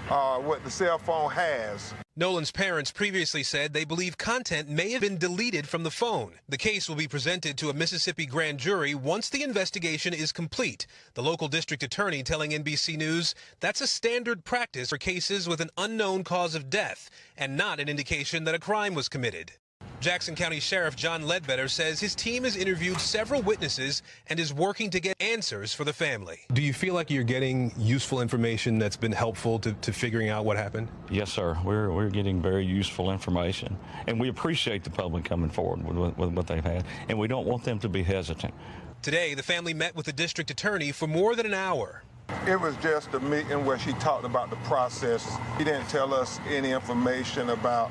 what the cell phone has. Nolan's parents previously said they believe content may have been deleted from the phone. The case will be presented to a Mississippi grand jury once the investigation is complete. The local district attorney telling NBC News that's a standard practice for cases with an unknown cause of death and not an indication that a crime was committed. Jackson County Sheriff John Ledbetter says his team has interviewed several witnesses and is working to get answers for the family. Do you feel like you're getting useful information that's been helpful to figuring out what happened? Yes, sir. We're getting very useful information, and we appreciate the public coming forward with what they've had, and we don't want them to be hesitant. Today, the family met with the district attorney for more than an hour. It was just a meeting where she talked about the process. She didn't tell us any information about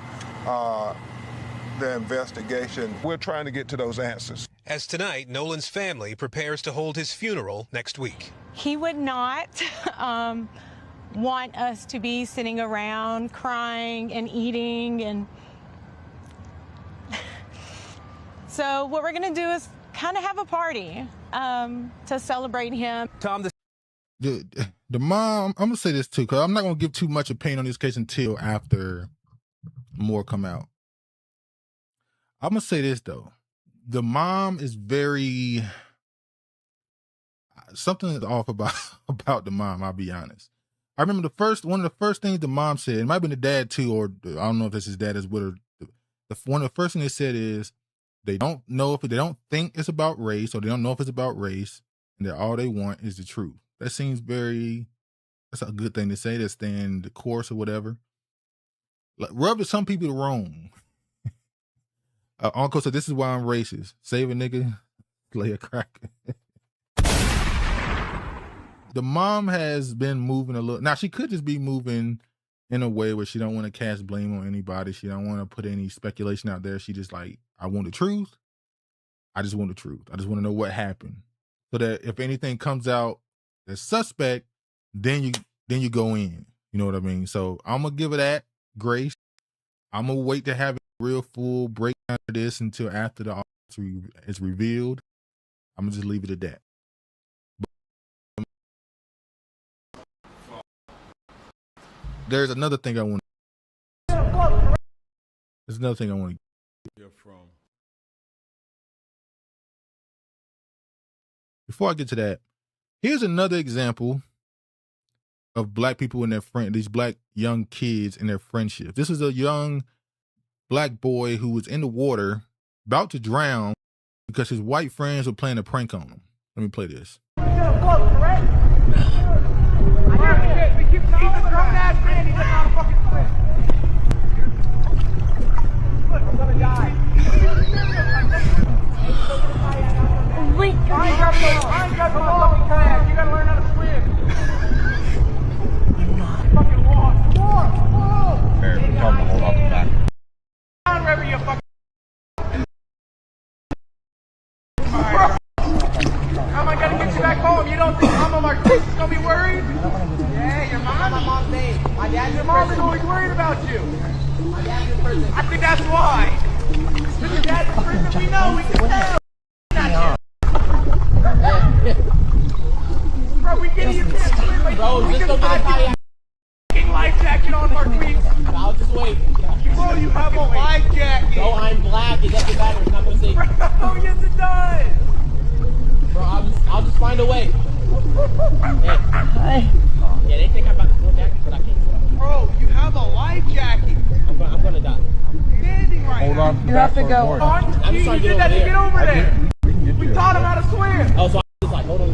the investigation. We're trying to get to those answers. As tonight, Nolan's family prepares to hold his funeral next week. He would not want us to be sitting around crying and eating, and so what we're going to do is kind of have a party to celebrate him. Tom, the mom, I'm going to say this too, because I'm not going to give too much opinion on this case until after more come out. I'm going to say this, though. The mom is very... Something is off about the mom, I'll be honest. I remember one of the first things the mom said, it might have been the dad too, or I don't know if it's his dad as well. One of the first things they said is they don't think it's about race, or they don't know if it's about race, and that all they want is the truth. That seems that's a good thing to say, to stand the course or whatever. Like, rub some people wrong. Uncle said, this is why I'm racist. Save a nigga, lay a cracker. The mom has been moving a little. Now, she could just be moving in a way where she don't want to cast blame on anybody. She don't want to put any speculation out there. She just like, I want the truth. I just want the truth. I just want to know what happened. So that if anything comes out that's suspect, then you go in. You know what I mean? So I'm going to give it that grace. I'm going to wait to have a real full breakdown of this until after the office is revealed. I'm going to just leave it at that. There's another thing I want to hear from. Before I get to that, here's another example of black people and these black young kids and their friendship. This is a young black boy who was in the water about to drown because his white friends were playing a prank on him. Let me play this. How am I gonna get you back home? You don't think I'm a Marxist is gonna be worried? Yeah, your mom. My mom's name. My dad's your mom is always worried about you. My dad's in prison. I think that's why. Because your dad's in prison, we know, we can tell. Bro, we get you can't swim, but bro, just go get a life jacket on, Marquise. I'll just wait. Bro, you have a life jacket. Bro, I'm black. It doesn't matter. It's not gonna save me. Oh, yes, it does. Bro, I'll just find a way. Hey. Yeah, they think I'm about to pull jacket, but I can't. Bro, you have a life jacket. I'm gonna die. Standing right Hold on. You have to go. I'm just trying to get over there. We taught him how to swim. Oh, so I'm just like, hold on.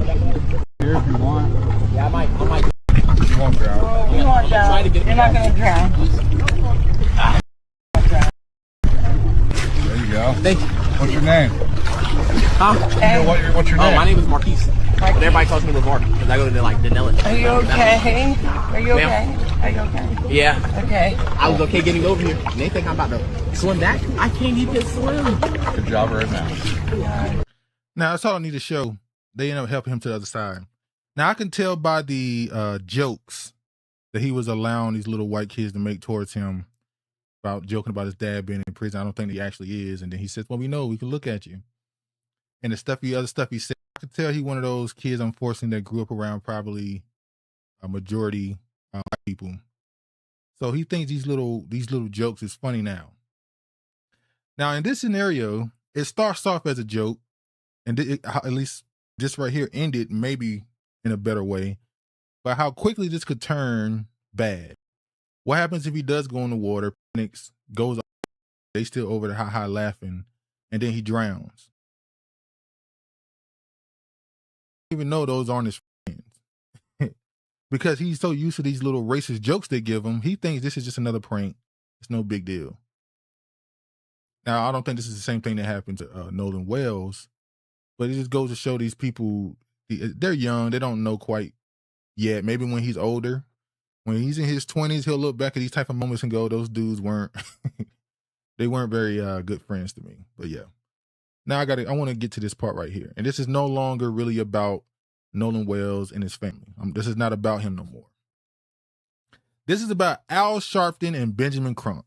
Here if you want. Yeah, I might. You won't drown. You won't drown. You're not gonna drown. There you go. Thank you. What's your name? Huh? What's your name? Oh, my name is Marquise. But everybody calls me LeVar because I go to the Denellen. Are you okay? Are you okay? Are you okay? Yeah. Okay. I was okay getting over here. And they think I'm about to swim back. I can't even swim. Good job right now. Now, that's all I need to show. They end up helping him to the other side. Now, I can tell by the jokes that he was allowing these little white kids to make towards him about joking about his dad being in prison. I don't think he actually is. And then he says, well, we know, we can look at you. And the other stuff he said, I could tell he one of those kids, unfortunately, that grew up around probably a majority white people. So he thinks these little jokes is funny now. Now, in this scenario, it starts off as a joke, and at least this right here ended maybe in a better way, but how quickly this could turn bad. What happens if he does go in the water, panics, goes off, they still over there high laughing, and then he drowns? Even know those aren't his friends. Because he's so used to these little racist jokes they give him, he thinks this is just another prank. It's no big deal. Now, I don't think this is the same thing that happened to Nolan Wells, but it just goes to show these people, they're young, they don't know quite yet. Maybe when he's older, when he's in his 20s, he'll look back at these type of moments and go, those dudes weren't, they weren't very good friends to me. But yeah. Now I want to get to this part right here. And this is no longer really about Nolan Wells and his family. This is not about him no more. This is about Al Sharpton and Benjamin Crump.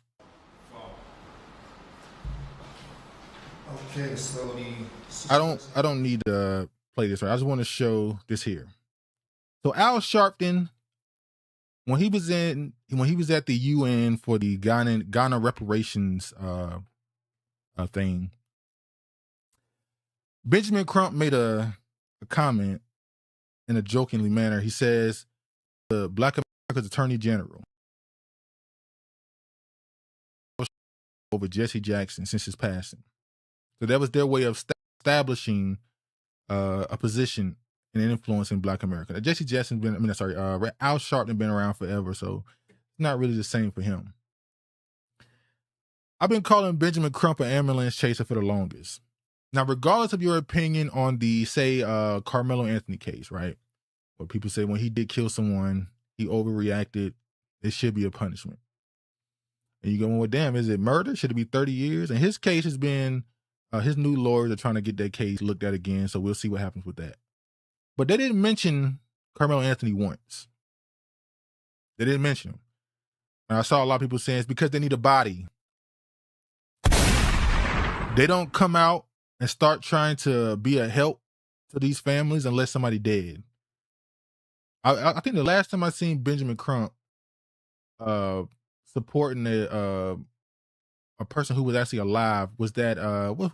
Okay, so I don't need to play this right. I just want to show this here. So Al Sharpton, when he was at the UN for the Ghana reparations thing, Benjamin Crump made a comment in a jokingly manner. He says, the Black America's Attorney General over Jesse Jackson since his passing. So that was their way of establishing a position and influence in Black America. Now, Jesse Jackson's been, Al Sharpton been around forever, so it's not really the same for him. I've been calling Benjamin Crump an ambulance chaser for the longest. Now, regardless of your opinion on the, say, Carmelo Anthony case, right? Where people say when he did kill someone, he overreacted, it should be a punishment. And you go, well, damn, is it murder? Should it be 30 years? And his case has been, his new lawyers are trying to get that case looked at again, so we'll see what happens with that. But they didn't mention Carmelo Anthony once. They didn't mention him. And I saw a lot of people saying it's because they need a body. They don't come out and start trying to be a help to these families unless somebody dead. I think the last time I seen Benjamin Crump supporting a person who was actually alive was that what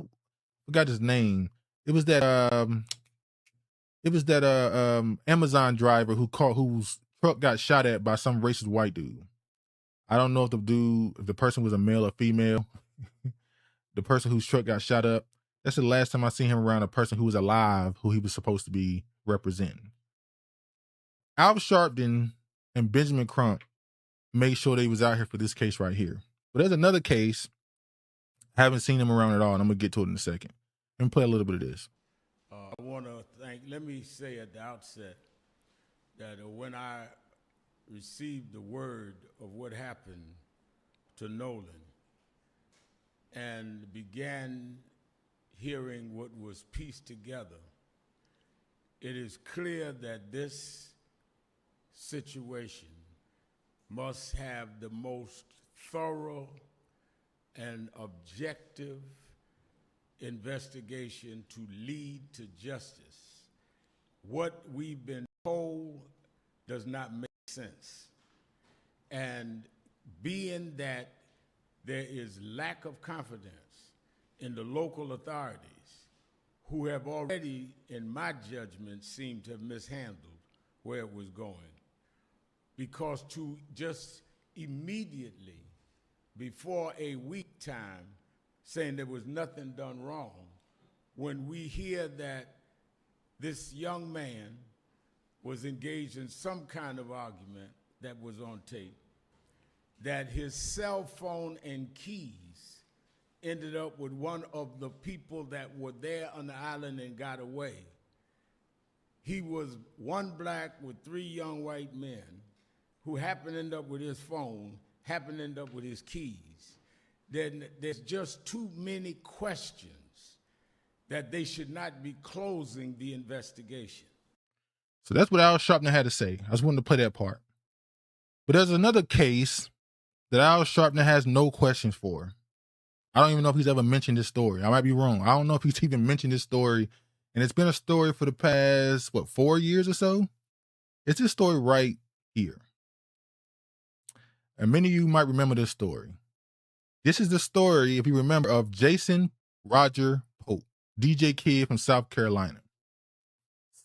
forgot his name. It was that Amazon driver whose truck got shot at by some racist white dude. I don't know if the person was a male or female. The person whose truck got shot up. That's the last time I seen him around a person who was alive, who he was supposed to be representing. Al Sharpton and Benjamin Crump made sure they was out here for this case right here. But there's another case, I haven't seen him around at all, and I'm going to get to it in a second. Let me play a little bit of this. I want to let me say at the outset that when I received the word of what happened to Nolan and began hearing what was pieced together, it is clear that this situation must have the most thorough and objective investigation to lead to justice. What we've been told does not make sense. And being that there is lack of confidence in the local authorities, who have already, in my judgment, seemed to have mishandled where it was going. Because to just immediately, before a week time, saying there was nothing done wrong, when we hear that this young man was engaged in some kind of argument that was on tape, that his cell phone and keys ended up with one of the people that were there on the island and got away. He was one black with 3 young white men who happened to end up with his phone, happened to end up with his keys, then there's just too many questions that they should not be closing the investigation. So that's what Al Sharpton had to say. I just wanted to play that part. But there's another case that Al Sharpton has no questions for. I don't even know if he's ever mentioned this story. I might be wrong. I don't know if he's even mentioned this story. And it's been a story for the past, 4 years or so? It's this story right here. And many of you might remember this story. This is the story, if you remember, of Jason Roger Pope, DJ Kid from South Carolina.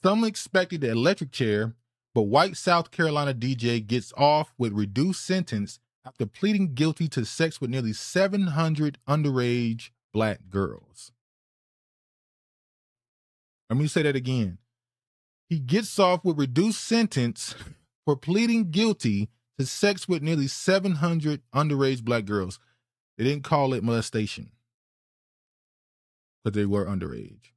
Some expected the electric chair, but white South Carolina DJ gets off with reduced sentence after pleading guilty to sex with nearly 700 underage black girls. Let me say that again. He gets off with reduced sentence for pleading guilty to sex with nearly 700 underage black girls. They didn't call it molestation because they were underage.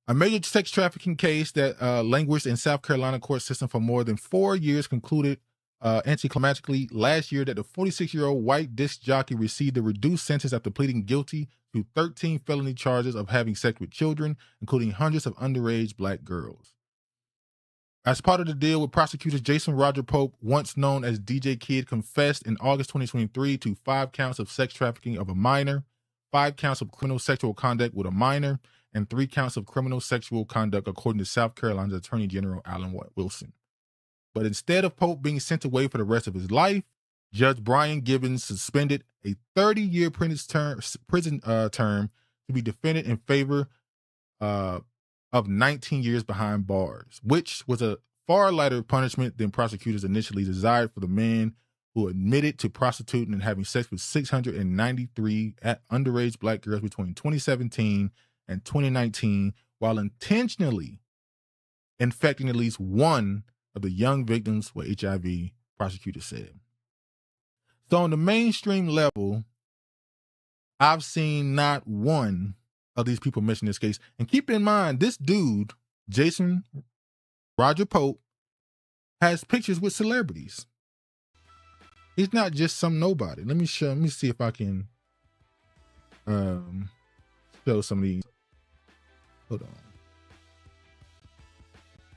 A major sex trafficking case that languished in South Carolina court system for more than 4 years concluded anticlimactically last year that the 46-year-old white disc jockey received a reduced sentence after pleading guilty to 13 felony charges of having sex with children, including hundreds of underage black girls. As part of the deal with prosecutors, Jason Roger Pope, once known as DJ Kid, confessed in August 2023 to 5 counts of sex trafficking of a minor, 5 counts of criminal sexual conduct with a minor, and 3 counts of criminal sexual conduct, according to South Carolina's Attorney General Alan Wilson. But instead of Pope being sent away for the rest of his life, Judge Brian Gibbons suspended a 30-year prison term to be defended in favor of 19 years behind bars, which was a far lighter punishment than prosecutors initially desired for the man who admitted to prostituting and having sex with 693 underage black girls between 2017 and 2019, while intentionally infecting at least one of the young victims with HIV, prosecutors said. So on the mainstream level, I've seen not one of these people mention this case. And keep in mind, this dude, Jason Roger Pope, has pictures with celebrities. He's not just some nobody. Let me see if I can show some of these. Hold on.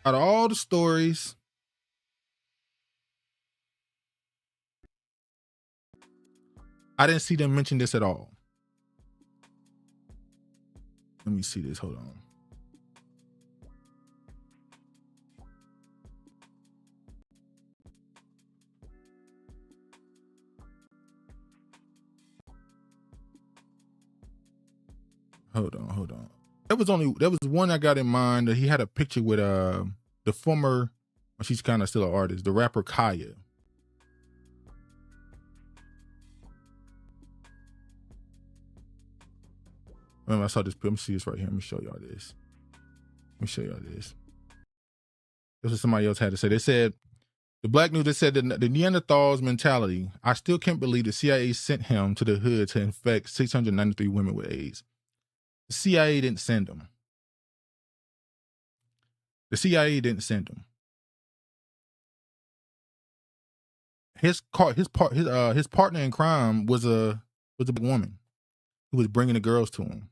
Out of all the stories, I didn't see them mention this at all. Let me see this. Hold on. Hold on. There was one I got in mind that he had a picture with the former, well, she's kind of still an artist, the rapper Kaya. Remember, I saw this. Let me see this right here. Let me show y'all this. This is what somebody else had to say. They said, the Black News, they said the Neanderthals mentality. I still can't believe the CIA sent him to the hood to infect 693 women with AIDS. The CIA didn't send him. His partner in crime was a woman who was bringing the girls to him.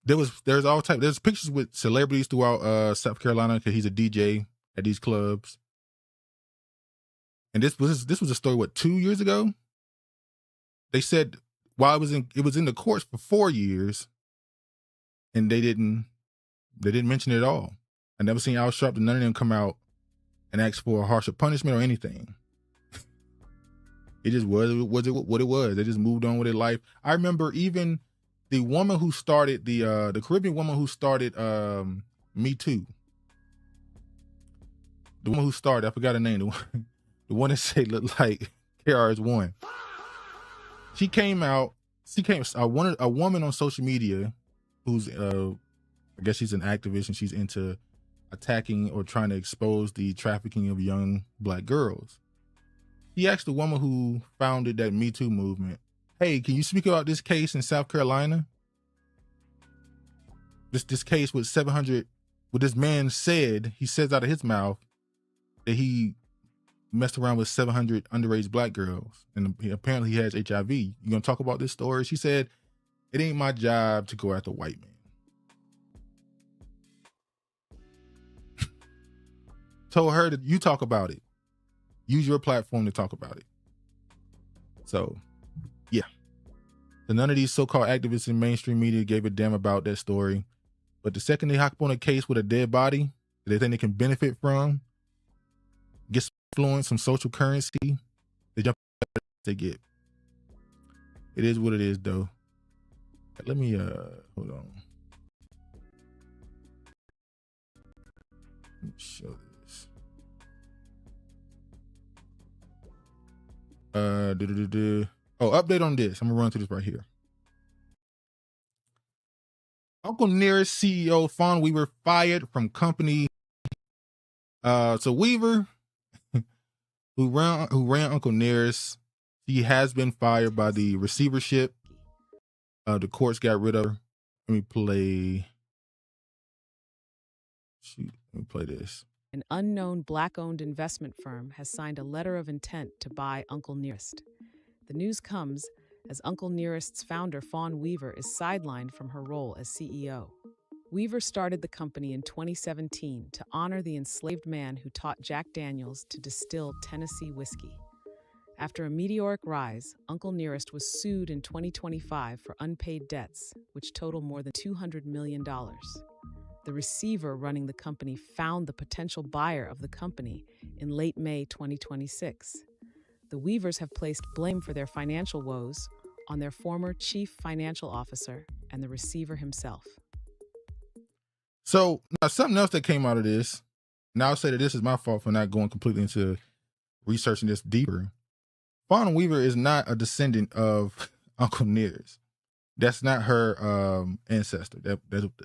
There's pictures with celebrities throughout South Carolina because he's a DJ at these clubs. And this was a story 2 years ago. They said while it was in the courts for 4 years, and they didn't mention it at all. I never seen Al Sharpton, none of them come out and ask for a harsher punishment or anything. It just was what it was. They just moved on with their life. I remember even the woman who started the Caribbean woman who started Me Too. The woman who started, I forgot her name. The one that said looked like KRS-One. She came out. A woman on social media who's I guess she's an activist and she's into attacking or trying to expose the trafficking of young black girls. He asked the woman who founded that Me Too movement, hey, can you speak about this case in South Carolina? This case with 700, what this man said, he says out of his mouth, that he messed around with 700 underage black girls, and apparently he has HIV. You gonna talk about this story? She said, "It ain't my job to go after white men." Told her that you talk about it. Use your platform to talk about it. So, yeah. So none of these so-called activists in mainstream media gave a damn about that story. But the second they hop on a case with a dead body that they think they can benefit from, get some influence, some social currency, they jump they get. It is what it is, though. Let me hold on. Let me show this. Oh, update on this. I'm gonna run through this right here. Uncle Nearest CEO Fawn Weaver fired from company. So Weaver, who ran Uncle Nearest, he has been fired by the receivership. The courts got rid of her. Let me play this. An unknown black-owned investment firm has signed a letter of intent to buy Uncle Nearest. The news comes as Uncle Nearest's founder, Fawn Weaver, is sidelined from her role as CEO. Weaver started the company in 2017 to honor the enslaved man who taught Jack Daniels to distill Tennessee whiskey. After a meteoric rise, Uncle Nearest was sued in 2025 for unpaid debts, which total more than $200 million. The receiver running the company found the potential buyer of the company in late May 2026. The Weavers have placed blame for their financial woes on their former chief financial officer and the receiver himself. So now something else that came out of this, and I'll say that this is my fault for not going completely into researching this deeper. Fawn Weaver is not a descendant of Uncle Nearest. That's not her ancestor.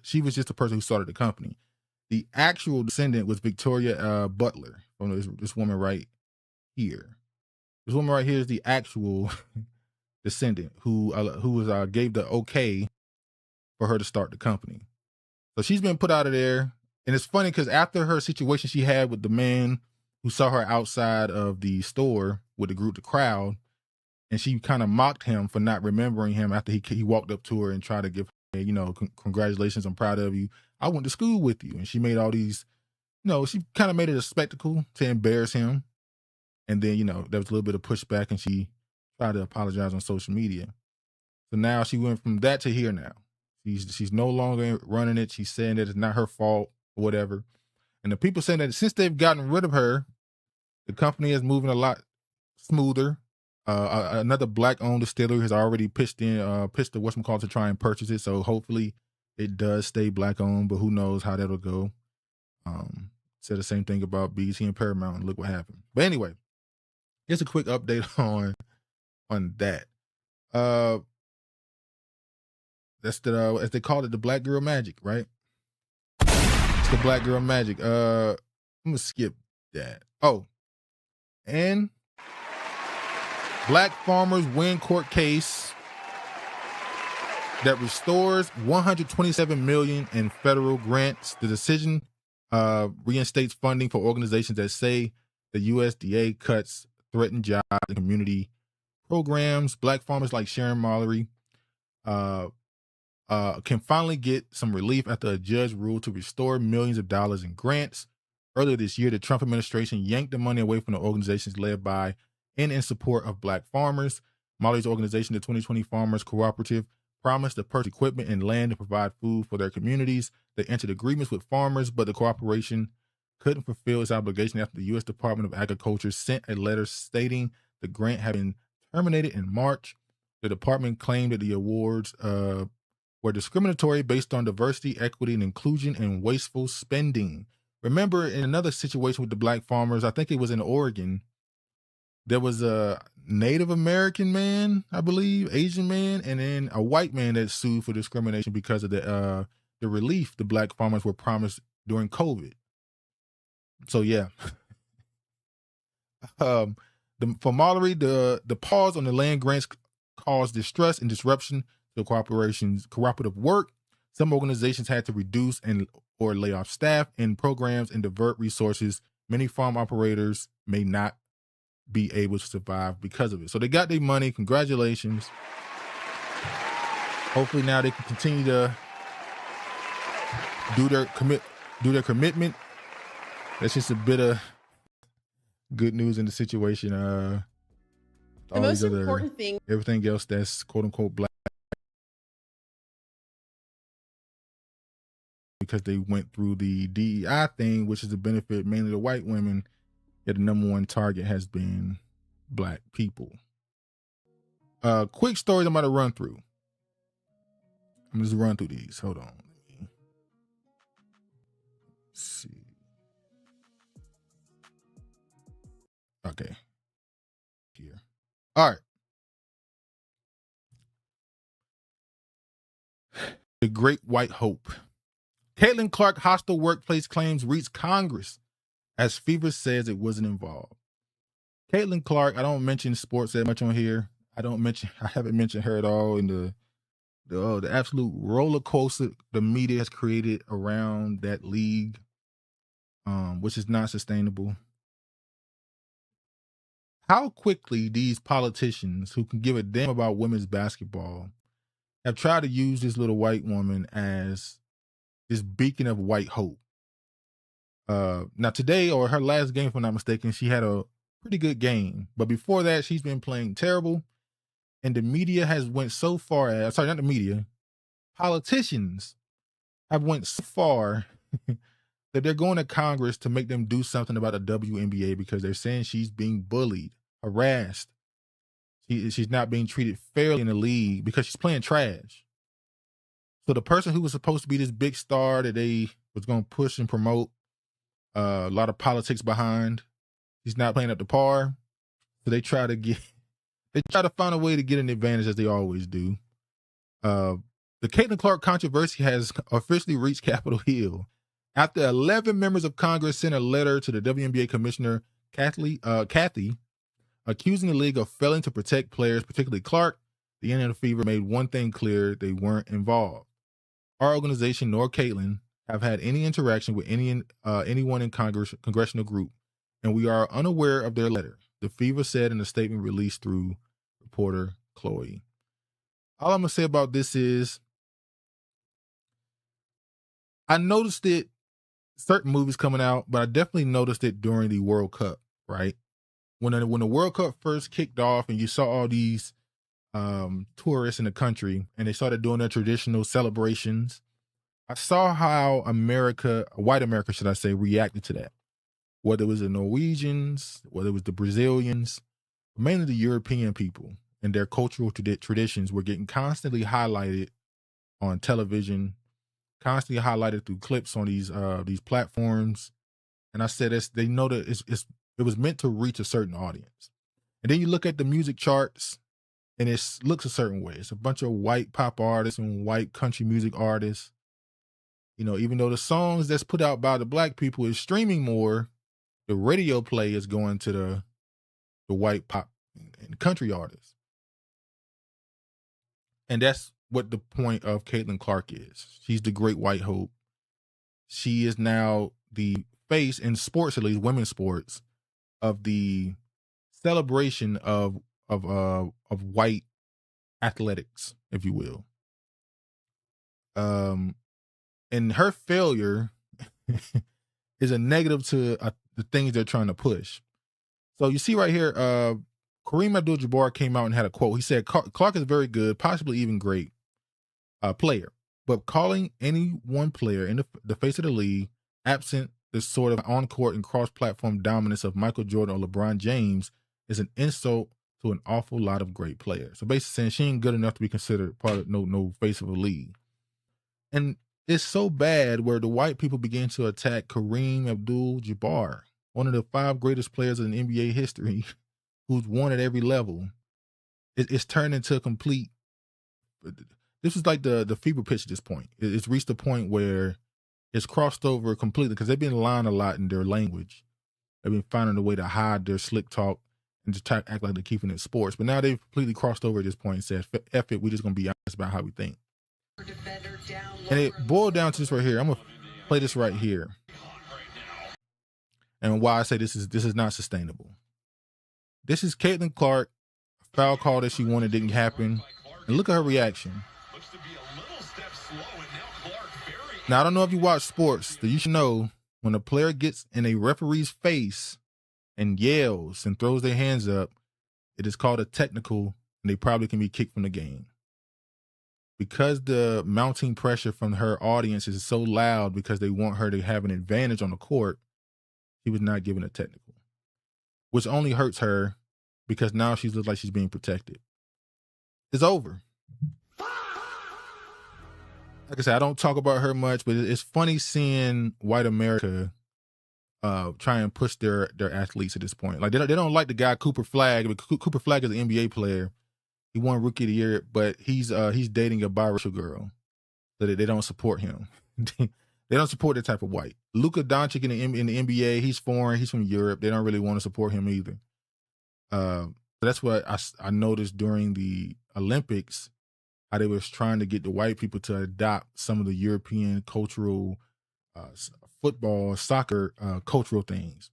She was just the person who started the company. The actual descendant was Victoria Butler, from this woman right here. This woman right here is the actual descendant who gave the okay for her to start the company. So she's been put out of there. And it's funny because after her situation she had with the man who saw her outside of the store with the crowd, and she kind of mocked him for not remembering him after he walked up to her and tried to give her, congratulations, I'm proud of you. I went to school with you. And she made all these, she kind of made it a spectacle to embarrass him. And then, there was a little bit of pushback and she tried to apologize on social media. So now she went from that to here now. She's no longer running it. She's saying that it's not her fault or whatever. And the people saying that since they've gotten rid of her, the company is moving a lot smoother. Another black-owned distillery has already pitched the whatchamacallit to try and purchase it. So hopefully it does stay black-owned, but who knows how that'll go. Said the same thing about BT and Paramount, and look what happened. But anyway, just a quick update on that. That's as they call it, the Black Girl Magic, right? It's the Black Girl Magic. I'm gonna skip that. Oh, and Black farmers win court case that restores $127 million in federal grants. The decision reinstates funding for organizations that say the USDA cuts threaten jobs and community programs. Black farmers like Sharon Mallory can finally get some relief after a judge ruled to restore millions of dollars in grants. Earlier this year, the Trump administration yanked the money away from the organizations led by and in support of Black farmers. Mallory's organization, the 2020 Farmers Cooperative, promised to purchase equipment and land to provide food for their communities. They entered agreements with farmers, but the cooperation couldn't fulfill its obligation after the U.S. Department of Agriculture sent a letter stating the grant had been terminated in March. The department claimed that the awards were discriminatory based on diversity, equity, and inclusion, and wasteful spending. Remember, in another situation with the Black farmers, I think it was in Oregon, there was a Native American man, I believe, Asian man, and then a white man that sued for discrimination because of the relief the Black farmers were promised during COVID. So yeah. For Mallory, the pause on the land grants caused distress and disruption to cooperative work. Some organizations had to reduce or lay off staff and programs and divert resources, many farm operators may not be able to survive because of it. So they got their money. Congratulations. Hopefully now they can continue to do their commitment. That's just a bit of good news in the situation. The most important thing, everything else that's quote unquote black, because they went through the DEI thing, which is to benefit mainly the white women, yet the number one target has been black people. Quick stories I'm about to run through. I'm just run through these. Hold on. Let's see. Okay. Here. All right. The Great White Hope. Caitlin Clark hostile workplace claims reached Congress as Fever says it wasn't involved. Caitlin Clark, I don't mention sports that much on here. I haven't mentioned her at all in the absolute roller coaster the media has created around that league, which is not sustainable. How quickly these politicians who can give a damn about women's basketball have tried to use this little white woman as this beacon of white hope. Now today, or her last game, if I'm not mistaken, she had a pretty good game. But before that, she's been playing terrible. And the media has went so far as, sorry, not the media, politicians have went so far that they're going to Congress to make them do something about the WNBA because they're saying she's being bullied, harassed. She's not being treated fairly in the league because she's playing trash. So the person who was supposed to be this big star that they was going to push and promote a lot of politics behind, he's not playing up to par. So they try to find a way to get an advantage, as they always do. The Caitlin Clark controversy has officially reached Capitol Hill after 11 members of Congress sent a letter to the WNBA commissioner, Kathy, accusing the league of failing to protect players, particularly Clark. The NFL Fever made one thing clear: they weren't involved. Our organization nor Caitlin have had any interaction with anyone in congressional group, and we are unaware of their letter, the Fever said in a statement released through reporter Chloe. All I'm going to say about this is I noticed it, certain movies coming out, but I definitely noticed it during the World Cup, right? When the World Cup first kicked off and you saw all these tourists in the country and they started doing their traditional celebrations, I saw how white America, should I say, reacted to that. Whether it was the Norwegians, whether it was the Brazilians, mainly the European people and their cultural traditions were getting constantly highlighted on television, constantly highlighted through clips on these platforms. And I said, they know that it was meant to reach a certain audience. And then you look at the music charts and it looks a certain way. It's a bunch of white pop artists and white country music artists. You know, even though the songs that's put out by the black people is streaming more, the radio play is going to the white pop and country artists. And that's what the point of Caitlin Clark is. She's the great white hope. She is now the face in sports, at least women's sports, of the celebration of white athletics, if you will. And her failure is a negative to the things they're trying to push. So you see right here, Kareem Abdul-Jabbar came out and had a quote. He said, Clark is very good, possibly even great player, but calling any one player in the face of the league, absent the sort of on-court and cross-platform dominance of Michael Jordan or LeBron James, is an insult to an awful lot of great players. So basically saying she ain't good enough to be considered part of no face of a league. And it's so bad where the white people begin to attack Kareem Abdul-Jabbar, one of the 5 greatest players in NBA history, who's won at every level. It's turned into a complete. This is like the fever pitch at this point. It's reached a point where it's crossed over completely because they've been lying a lot in their language. They've been finding a way to hide their slick talk and just try to act like they're keeping it sports. But now they've completely crossed over at this point and said, F it, we're just going to be honest about how we think. And it boiled down to this right here. I'm going to play this right here. and why I say this is not sustainable. This is Caitlin Clark, a foul call that she wanted didn't happen, and look at her reaction. Now, I don't know if you watch sports, but you should know when a player gets in a referee's face and yells and throws their hands up, it is called a technical, and they probably can be kicked from the game. Because the mounting pressure from her audience is so loud because they want her to have an advantage on the court, she was not given a technical, which only hurts her because now she looks like she's being protected. It's over. Like I said, I don't talk about her much, but it's funny seeing white America try and push their athletes at this point. Like they don't like the guy Cooper Flagg. But Cooper Flagg is an NBA player. He won Rookie of the Year, but he's dating a biracial girl, so that they don't support him. They don't support that type of white. Luka Doncic in the NBA, he's foreign. He's from Europe. They don't really want to support him either. So that's what I noticed during the Olympics, how they was trying to get the white people to adopt some of the European cultural, football, soccer, cultural things.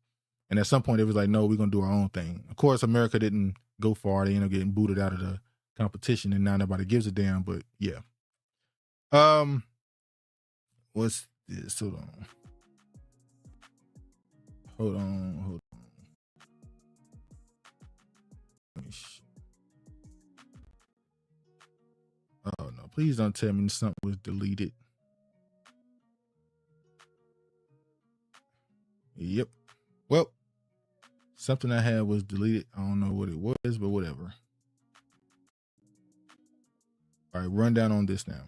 And at some point, it was like, no, we're going to do our own thing. Of course, America didn't go far. They ended up getting booted out of the competition, and now nobody gives a damn, but yeah. What's this? Hold on. Oh no, please don't tell me something was deleted. Yep. Well, something I had was deleted. I don't know what it was, but whatever. All right, rundown on this now.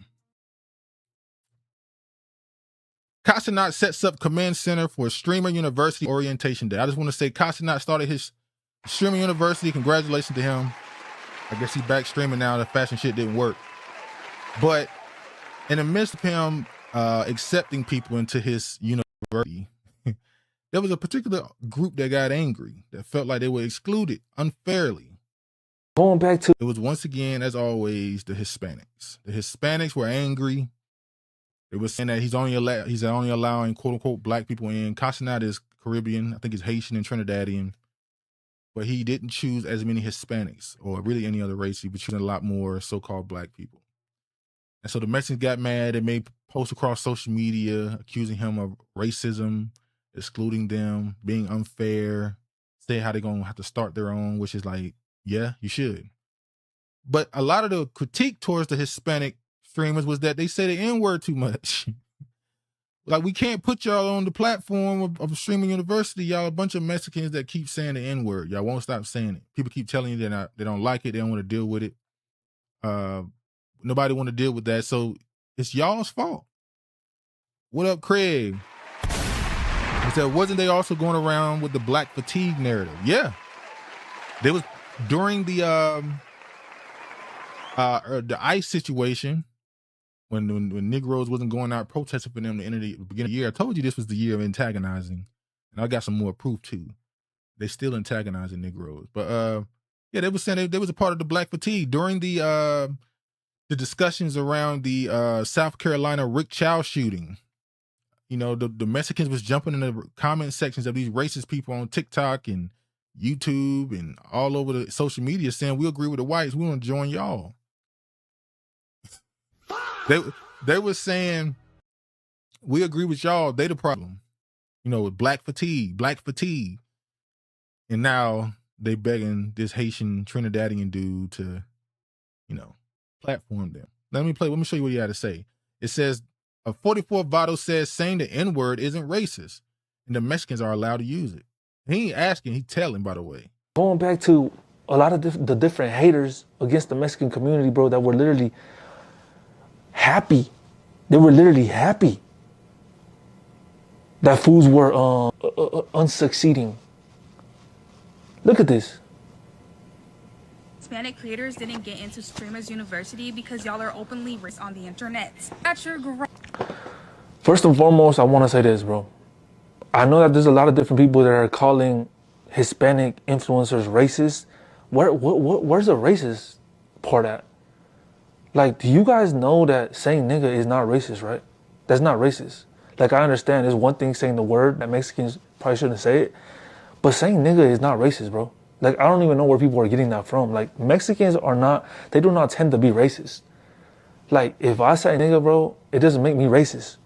Cenat sets up command center for Streamer University Orientation Day. I just want to say Cenat started his Streamer University. Congratulations to him. I guess he's back streaming now. The fashion shit didn't work. But in the midst of him accepting people into his university, there was a particular group that got angry, that felt like they were excluded unfairly. Going back to... It was once again, as always, the Hispanics. The Hispanics were angry. They were saying that he's only allowing quote-unquote black people in. Cenat is Caribbean. I think he's Haitian and Trinidadian. But he didn't choose as many Hispanics or really any other race. He was choosing a lot more so-called black people. And so the Mexicans got mad. They made posts across social media accusing him of racism, excluding them, being unfair, saying how they're going to have to start their own, which is like, yeah, you should. But a lot of the critique towards the Hispanic streamers was that they say the N-word too much. Like, we can't put y'all on the platform of Streaming University. Y'all a bunch of Mexicans that keep saying the N-word. Y'all won't stop saying it. People keep telling you they don't like it. They don't want to deal with it. Nobody want to deal with that. So it's y'all's fault. What up, Craig? He said, wasn't they also going around with the black fatigue narrative? Yeah. There was during the ICE situation, when Negroes wasn't going out protesting for them at the beginning of the year. I told you this was the year of antagonizing, and I got some more proof too. They still antagonizing Negroes, but yeah, they were saying they was a part of the black fatigue during the discussions around the South Carolina Rick Chow shooting. You know, the Mexicans was jumping in the comment sections of these racist people on TikTok and YouTube and all over the social media saying, we agree with the whites. We want to join y'all. They were saying, we agree with y'all. They the problem. You know, with black fatigue. And now they begging this Haitian Trinidadian dude to, you know, platform them. Let me show you what he had to say. It says, a 44 Votto says saying the N-word isn't racist, and the Mexicans are allowed to use it. He ain't asking, he telling, by the way. Going back to a lot of the different haters against the Mexican community, bro, that were literally happy. They were literally happy that fools were unsucceeding. Look at this. Hispanic creators didn't get into Streamers University because y'all are openly racist on the internet. That's your First and foremost, I want to say this, bro. I know that there's a lot of different people that are calling Hispanic influencers racist. Where's the racist part at? Like, do you guys know that saying nigga is not racist, right? That's not racist. Like, I understand there's one thing saying the word that Mexicans Probably shouldn't say it. But saying nigga is not racist, bro. Like, I don't even know where people are getting that from. Like, Mexicans are not, they do not tend to be racist. Like, if I say nigga, bro, it doesn't make me racist.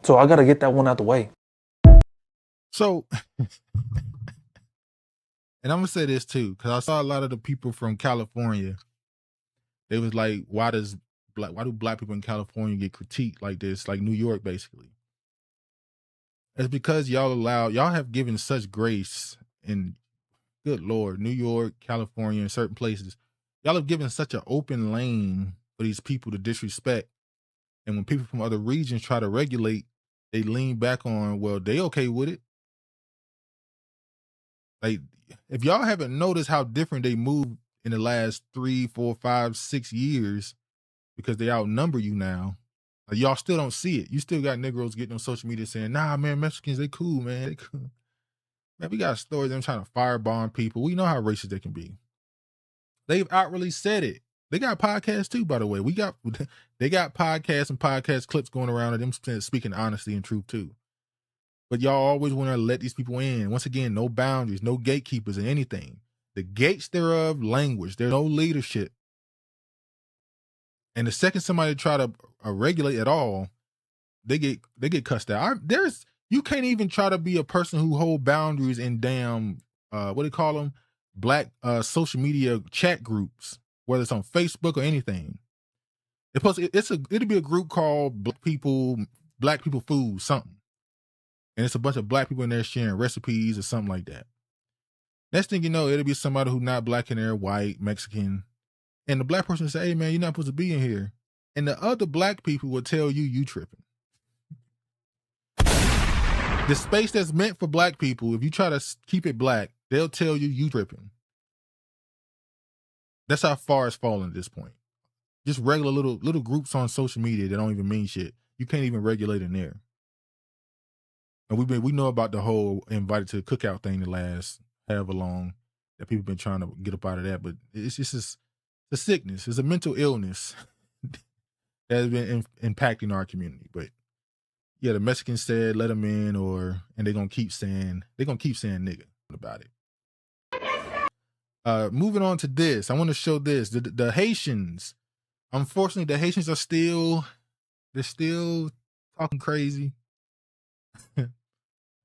So I gotta get that one out the way. So, and I'm gonna say this too, because I saw a lot of the people from California. They was like, why do black people in California get critiqued like this, like New York, basically? It's because y'all have given such grace in, good Lord, New York, California, and certain places. Y'all have given such an open lane for these people to disrespect. And when people from other regions try to regulate, they lean back on, well, they okay with it. Like, if y'all haven't noticed how different they moved in the last 3, 4, 5, 6 years, because they outnumber you now, y'all still don't see it. You still got Negroes getting on social media saying, nah, man, Mexicans, they cool, man. They cool. Man, we got stories of them trying to firebomb people. We know how racist they can be. They've outwardly said it. They got podcasts too, by the way. They got podcasts and podcast clips going around of them speaking honesty and truth too. But y'all always want to let these people in. Once again, no boundaries, no gatekeepers in anything. The gates thereof, language. There's no leadership. And the second somebody try to regulate at all, they get cussed out. You can't even try to be a person who hold boundaries in damn what do you call them? Black social media chat groups, whether it's on Facebook or anything. It'll be a group called Black People Food, something. And it's a bunch of black people in there sharing recipes or something like that. Next thing you know, it'll be somebody who's not black in there, white, Mexican. And the black person will say, hey man, you're not supposed to be in here. And the other black people will tell you tripping. The space that's meant for black people, if you try to keep it black, they'll tell you tripping. That's how far it's fallen at this point. Just regular little groups on social media that don't even mean shit. You can't even regulate in there. And we know about the whole invited to the cookout thing the last however long that people been trying to get up out of that. But it's just a sickness. It's a mental illness that has been impacting our community. But yeah, the Mexicans said let them in, and they're gonna keep saying nigga about it. Moving on to this, I want to show this. The Haitians, unfortunately, the Haitians are still talking crazy.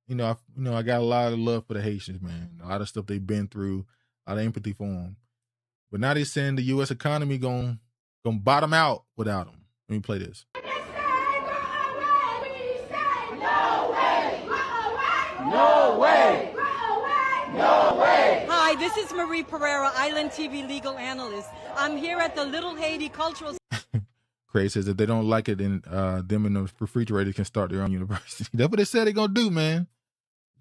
I got a lot of love for the Haitians, man. A lot of stuff they've been through, a lot of empathy for them. But now they're saying the U.S. economy gonna bottom out without them. Let me play this. No way! No way! Hi, this is Marie Pereira, Island TV legal analyst. I'm here at the Little Haiti Cultural Craig says if they don't like it, then them and the refrigerators can start their own university. That's what they said they're going to do, man.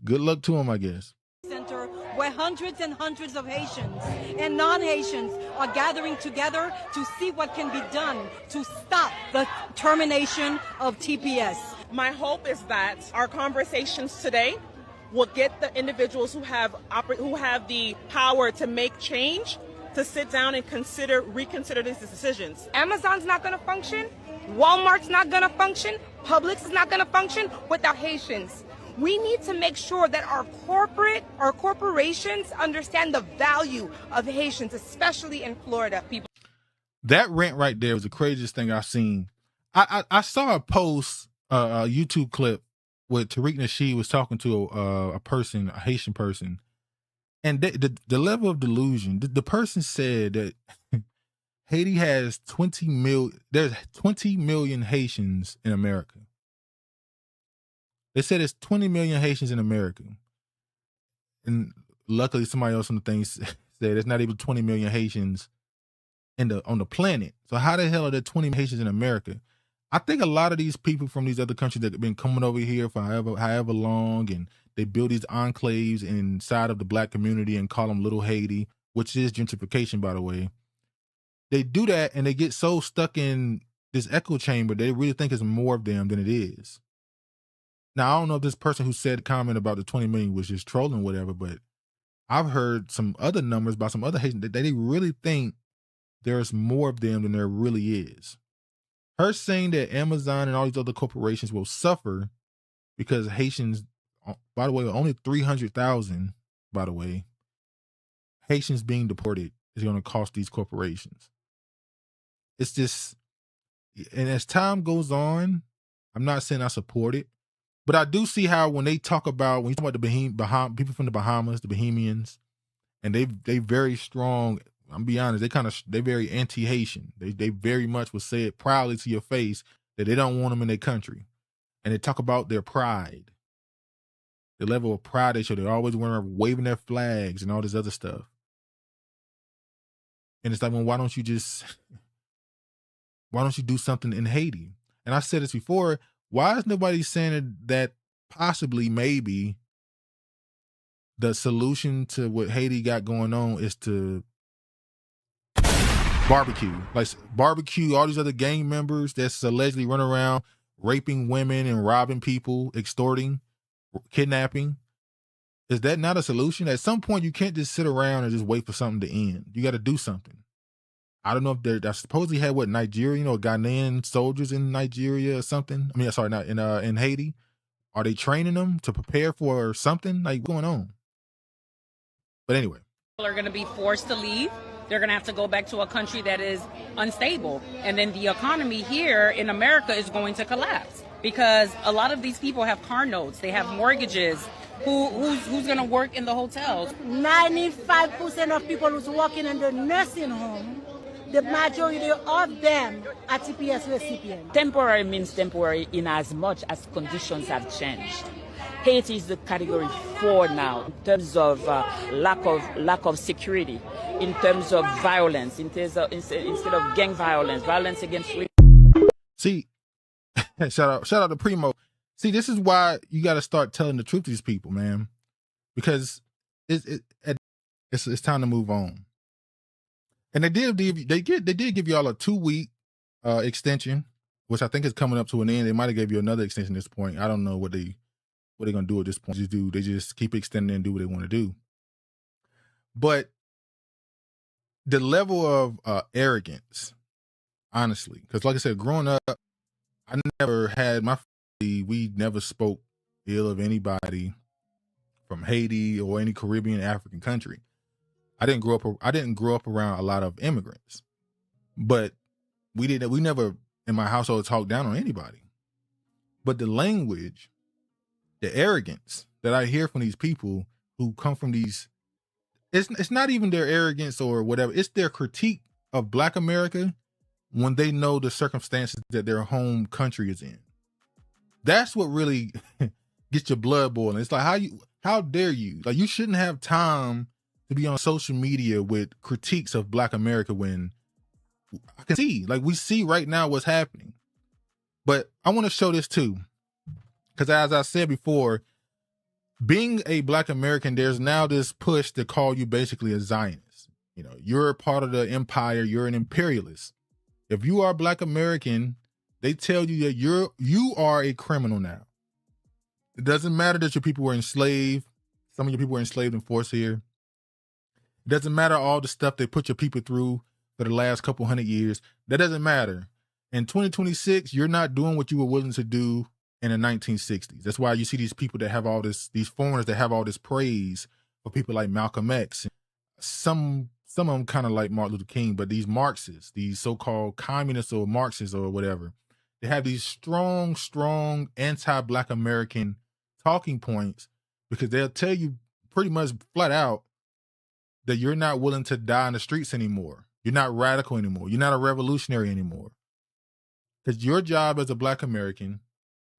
Good luck to them, I guess. Center, where hundreds and hundreds of Haitians and non-Haitians are gathering together to see what can be done to stop the termination of TPS. My hope is that our conversations today will get the individuals who have the power to make change to sit down and reconsider these decisions. Amazon's not going to function. Walmart's not going to function. Publix is not going to function without Haitians. We need to make sure that our corporations understand the value of Haitians, especially in Florida. People. That rant right there was the craziest thing I've seen. I saw a post, a YouTube clip where Tariq Nasheed was talking to a Haitian person. And the level of delusion, the person said that Haiti has 20 million, there's 20 million Haitians in America. They said it's 20 million Haitians in America. And luckily somebody else on the thing said there's not even 20 million Haitians on the planet. So how the hell are there 20 Haitians in America? I think a lot of these people from these other countries that have been coming over here for however long, and they build these enclaves inside of the black community and call them Little Haiti, which is gentrification, by the way. They do that and they get so stuck in this echo chamber, they really think it's more of them than it is. Now, I don't know if this person who said the comment about the 20 million was just trolling or whatever, but I've heard some other numbers by some other Haitians that they really think there's more of them than there really is. Her saying that Amazon and all these other corporations will suffer because Haitians by the way, only 300,000, by the way, Haitians being deported is going to cost these corporations. It's just, and as time goes on, I'm not saying I support it, but I do see how when you talk about the people from the Bahamas, the Bahamians, and they very strong. I'm be honest, they very anti-Haitian. They very much will say it proudly to your face that they don't want them in their country, and they talk about their pride, the level of pride they show. They're always waving their flags and all this other stuff. And it's like, well, why don't you do something in Haiti? And I said this before. Why is nobody saying that possibly, maybe, the solution to what Haiti got going on is to barbecue? Like, barbecue all these other gang members that's allegedly running around raping women and robbing people, extorting, kidnapping. Is that not a solution? At some point, you can't just sit around and just wait for something to end. You got to do something. I don't know if I suppose he had Nigeria, Ghanaian soldiers in Nigeria or something. I mean, sorry, not in Haiti. Are they training them to prepare for something? Like, what's going on? But anyway. People are going to be forced to leave. They're going to have to go back to a country that is unstable. And then the economy here in America is going to collapse because a lot of these people have car notes. They have mortgages. Who's going to work in the hotels? 95% of people who's working in the nursing home, the majority of them are TPS recipients. Temporary means temporary in as much as conditions have changed. Haiti is the category 4 now in terms of lack of security, in terms of violence, instead of gang violence against women. See, shout out to Primo. See, this is why you got to start telling the truth to these people, man, because it's time to move on. And they did give y'all a 2-week extension, which I think is coming up to an end. They might have gave you another extension at this point. I don't know what they're gonna do at this point. They just keep extending and do what they want to do. But the level of arrogance, honestly, because like I said, growing up, I never had we never spoke ill of anybody from Haiti or any Caribbean, African country. I didn't grow up around a lot of immigrants, but we never in my household talked down on anybody. But the language, the arrogance that I hear from these people who come from these, it's not even their arrogance or whatever. It's their critique of Black America when they know the circumstances that their home country is in. That's what really gets your blood boiling. It's like, how dare you? Like, you shouldn't have time to be on social media with critiques of Black America when I can see, like, we see right now what's happening. But I want to show this too, because as I said before, being a Black American, there's now this push to call you basically a Zionist. You're a part of the empire. You're an imperialist. If you are Black American, they tell you that you are a criminal now. It doesn't matter that your people were enslaved. Some of your people were enslaved and forced here. It doesn't matter all the stuff they put your people through for the last couple 100 years. That doesn't matter. In 2026, you're not doing what you were willing to do in the 1960s. That's why you see these people that have all this, these foreigners that have all this praise for people like Malcolm X. Some of them kind of like Martin Luther King, but these Marxists, these so-called communists or Marxists or whatever, they have these strong anti-Black American talking points because they'll tell you pretty much flat out that you're not willing to die in the streets anymore. You're not radical anymore. You're not a revolutionary anymore. Because your job as a Black American,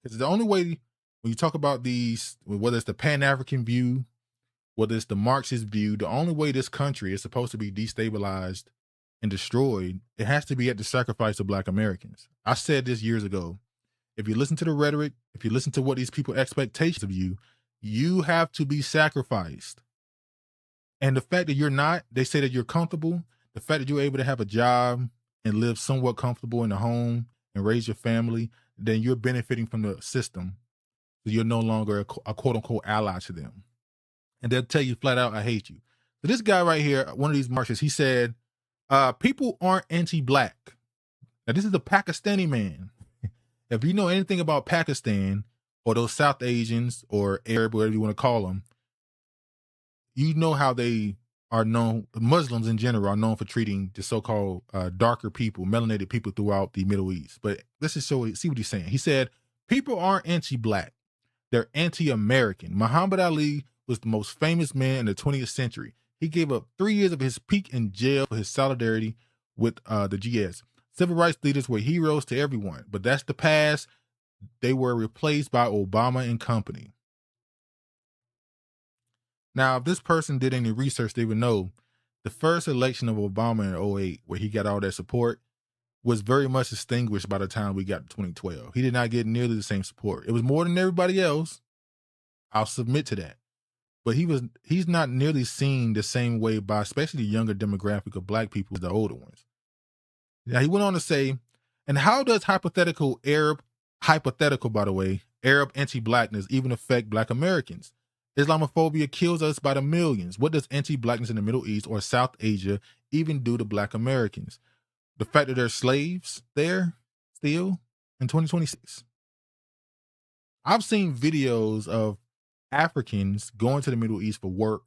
because the only way, when you talk about these, whether it's the Pan-African view, whether it's the Marxist view, the only way this country is supposed to be destabilized and destroyed, it has to be at the sacrifice of Black Americans. I said this years ago. If you listen to the rhetoric, if you listen to what these people expectations of you, you have to be sacrificed. And the fact that you're not, they say that you're comfortable, the fact that you're able to have a job and live somewhat comfortable in a home and raise your family, then you're benefiting from the system. So you're no longer a quote unquote ally to them. And they'll tell you flat out, I hate you. So this guy right here, one of these Marxists, he said, people aren't anti-Black. Now this is a Pakistani man. If you know anything about Pakistan or those South Asians or Arab, whatever you want to call them, you know how they are known, Muslims in general are known for treating the so-called darker people, melanated people throughout the Middle East. But let's just see what he's saying. He said, people aren't anti-black. They're anti-American. Muhammad Ali was the most famous man in the 20th century. He gave up 3 years of his peak in jail for his solidarity with the GS. Civil rights leaders were heroes to everyone, but that's the past. They were replaced by Obama and company. Now, if this person did any research, they would know the first election of Obama in 2008, where he got all that support, was very much extinguished by the time we got to 2012. He did not get nearly the same support. It was more than everybody else. I'll submit to that. But he's not nearly seen the same way by especially the younger demographic of black people as the older ones. Now, he went on to say, and how does hypothetical, by the way, Arab anti-blackness even affect black Americans? Islamophobia kills us by the millions. What does anti-blackness in the Middle East or South Asia even do to black Americans? The fact that they're slaves there still in 2026. I've seen videos of Africans going to the Middle East for work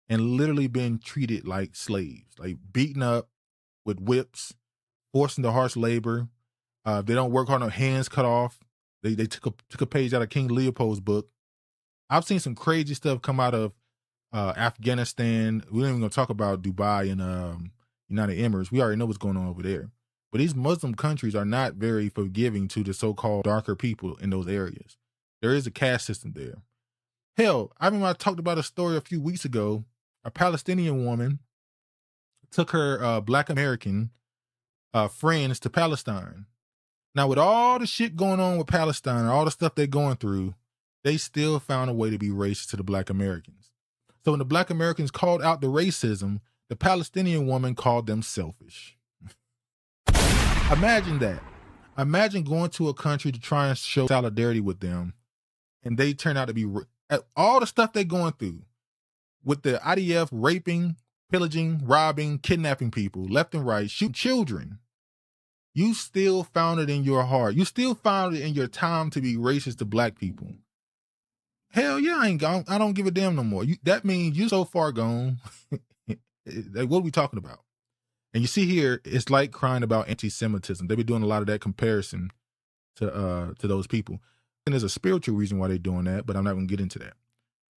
and literally being treated like slaves, like beaten up with whips, forced into harsh labor. They don't work hard, no hands cut off. They took a page out of King Leopold's book. I've seen some crazy stuff come out of Afghanistan. We ain't even gonna talk about Dubai and United Emirates. We already know what's going on over there. But these Muslim countries are not very forgiving to the so-called darker people in those areas. There is a caste system there. Hell, I remember I talked about a story a few weeks ago. A Palestinian woman took her black American friends to Palestine. Now, with all the shit going on with Palestine and all the stuff they're going through, they still found a way to be racist to the black Americans. So when the black Americans called out the racism, the Palestinian woman called them selfish. Imagine that. Imagine going to a country to try and show solidarity with them, and they turn out to be all the stuff they're going through with the IDF raping, pillaging, robbing, kidnapping people left and right, shooting children. You still found it in your heart. You still found it in your time to be racist to black people. Hell yeah, I don't give a damn no more. That means you so far gone. Like, what are we talking about? And you see here, it's like crying about anti-Semitism. They be doing a lot of that comparison to those people. And there's a spiritual reason why they're doing that, but I'm not going to get into that.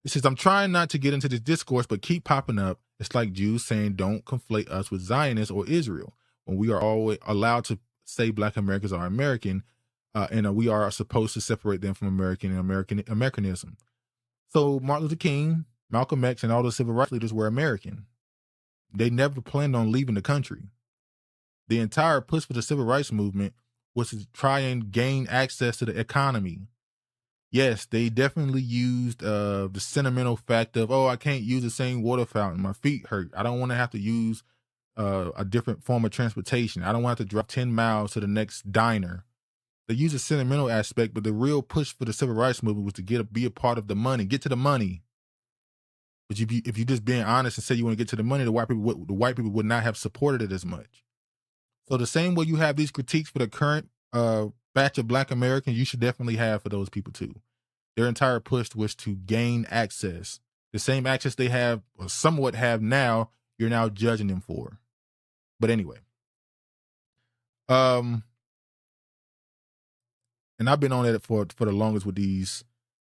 It says, I'm trying not to get into this discourse, but keep popping up. It's like Jews saying, don't conflate us with Zionists or Israel, when we are always allowed to say black Americans are American, and we are supposed to separate them from Americanism. So Martin Luther King, Malcolm X, and all the civil rights leaders were American. They never planned on leaving the country. The entire push for the civil rights movement was to try and gain access to the economy. Yes, they definitely used the sentimental fact of, I can't use the same water fountain. My feet hurt. I don't want to have to use a different form of transportation. I don't want to have to drive 10 miles to the next diner. They use a sentimental aspect, but the real push for the civil rights movement was to be a part of the money, get to the money. But if you just being honest and say you want to get to the money, the white people would not have supported it as much. So the same way you have these critiques for the current batch of black Americans, you should definitely have for those people too. Their entire push was to gain access. The same access they have or somewhat have now, you're now judging them for. But anyway. And I've been on it for the longest with these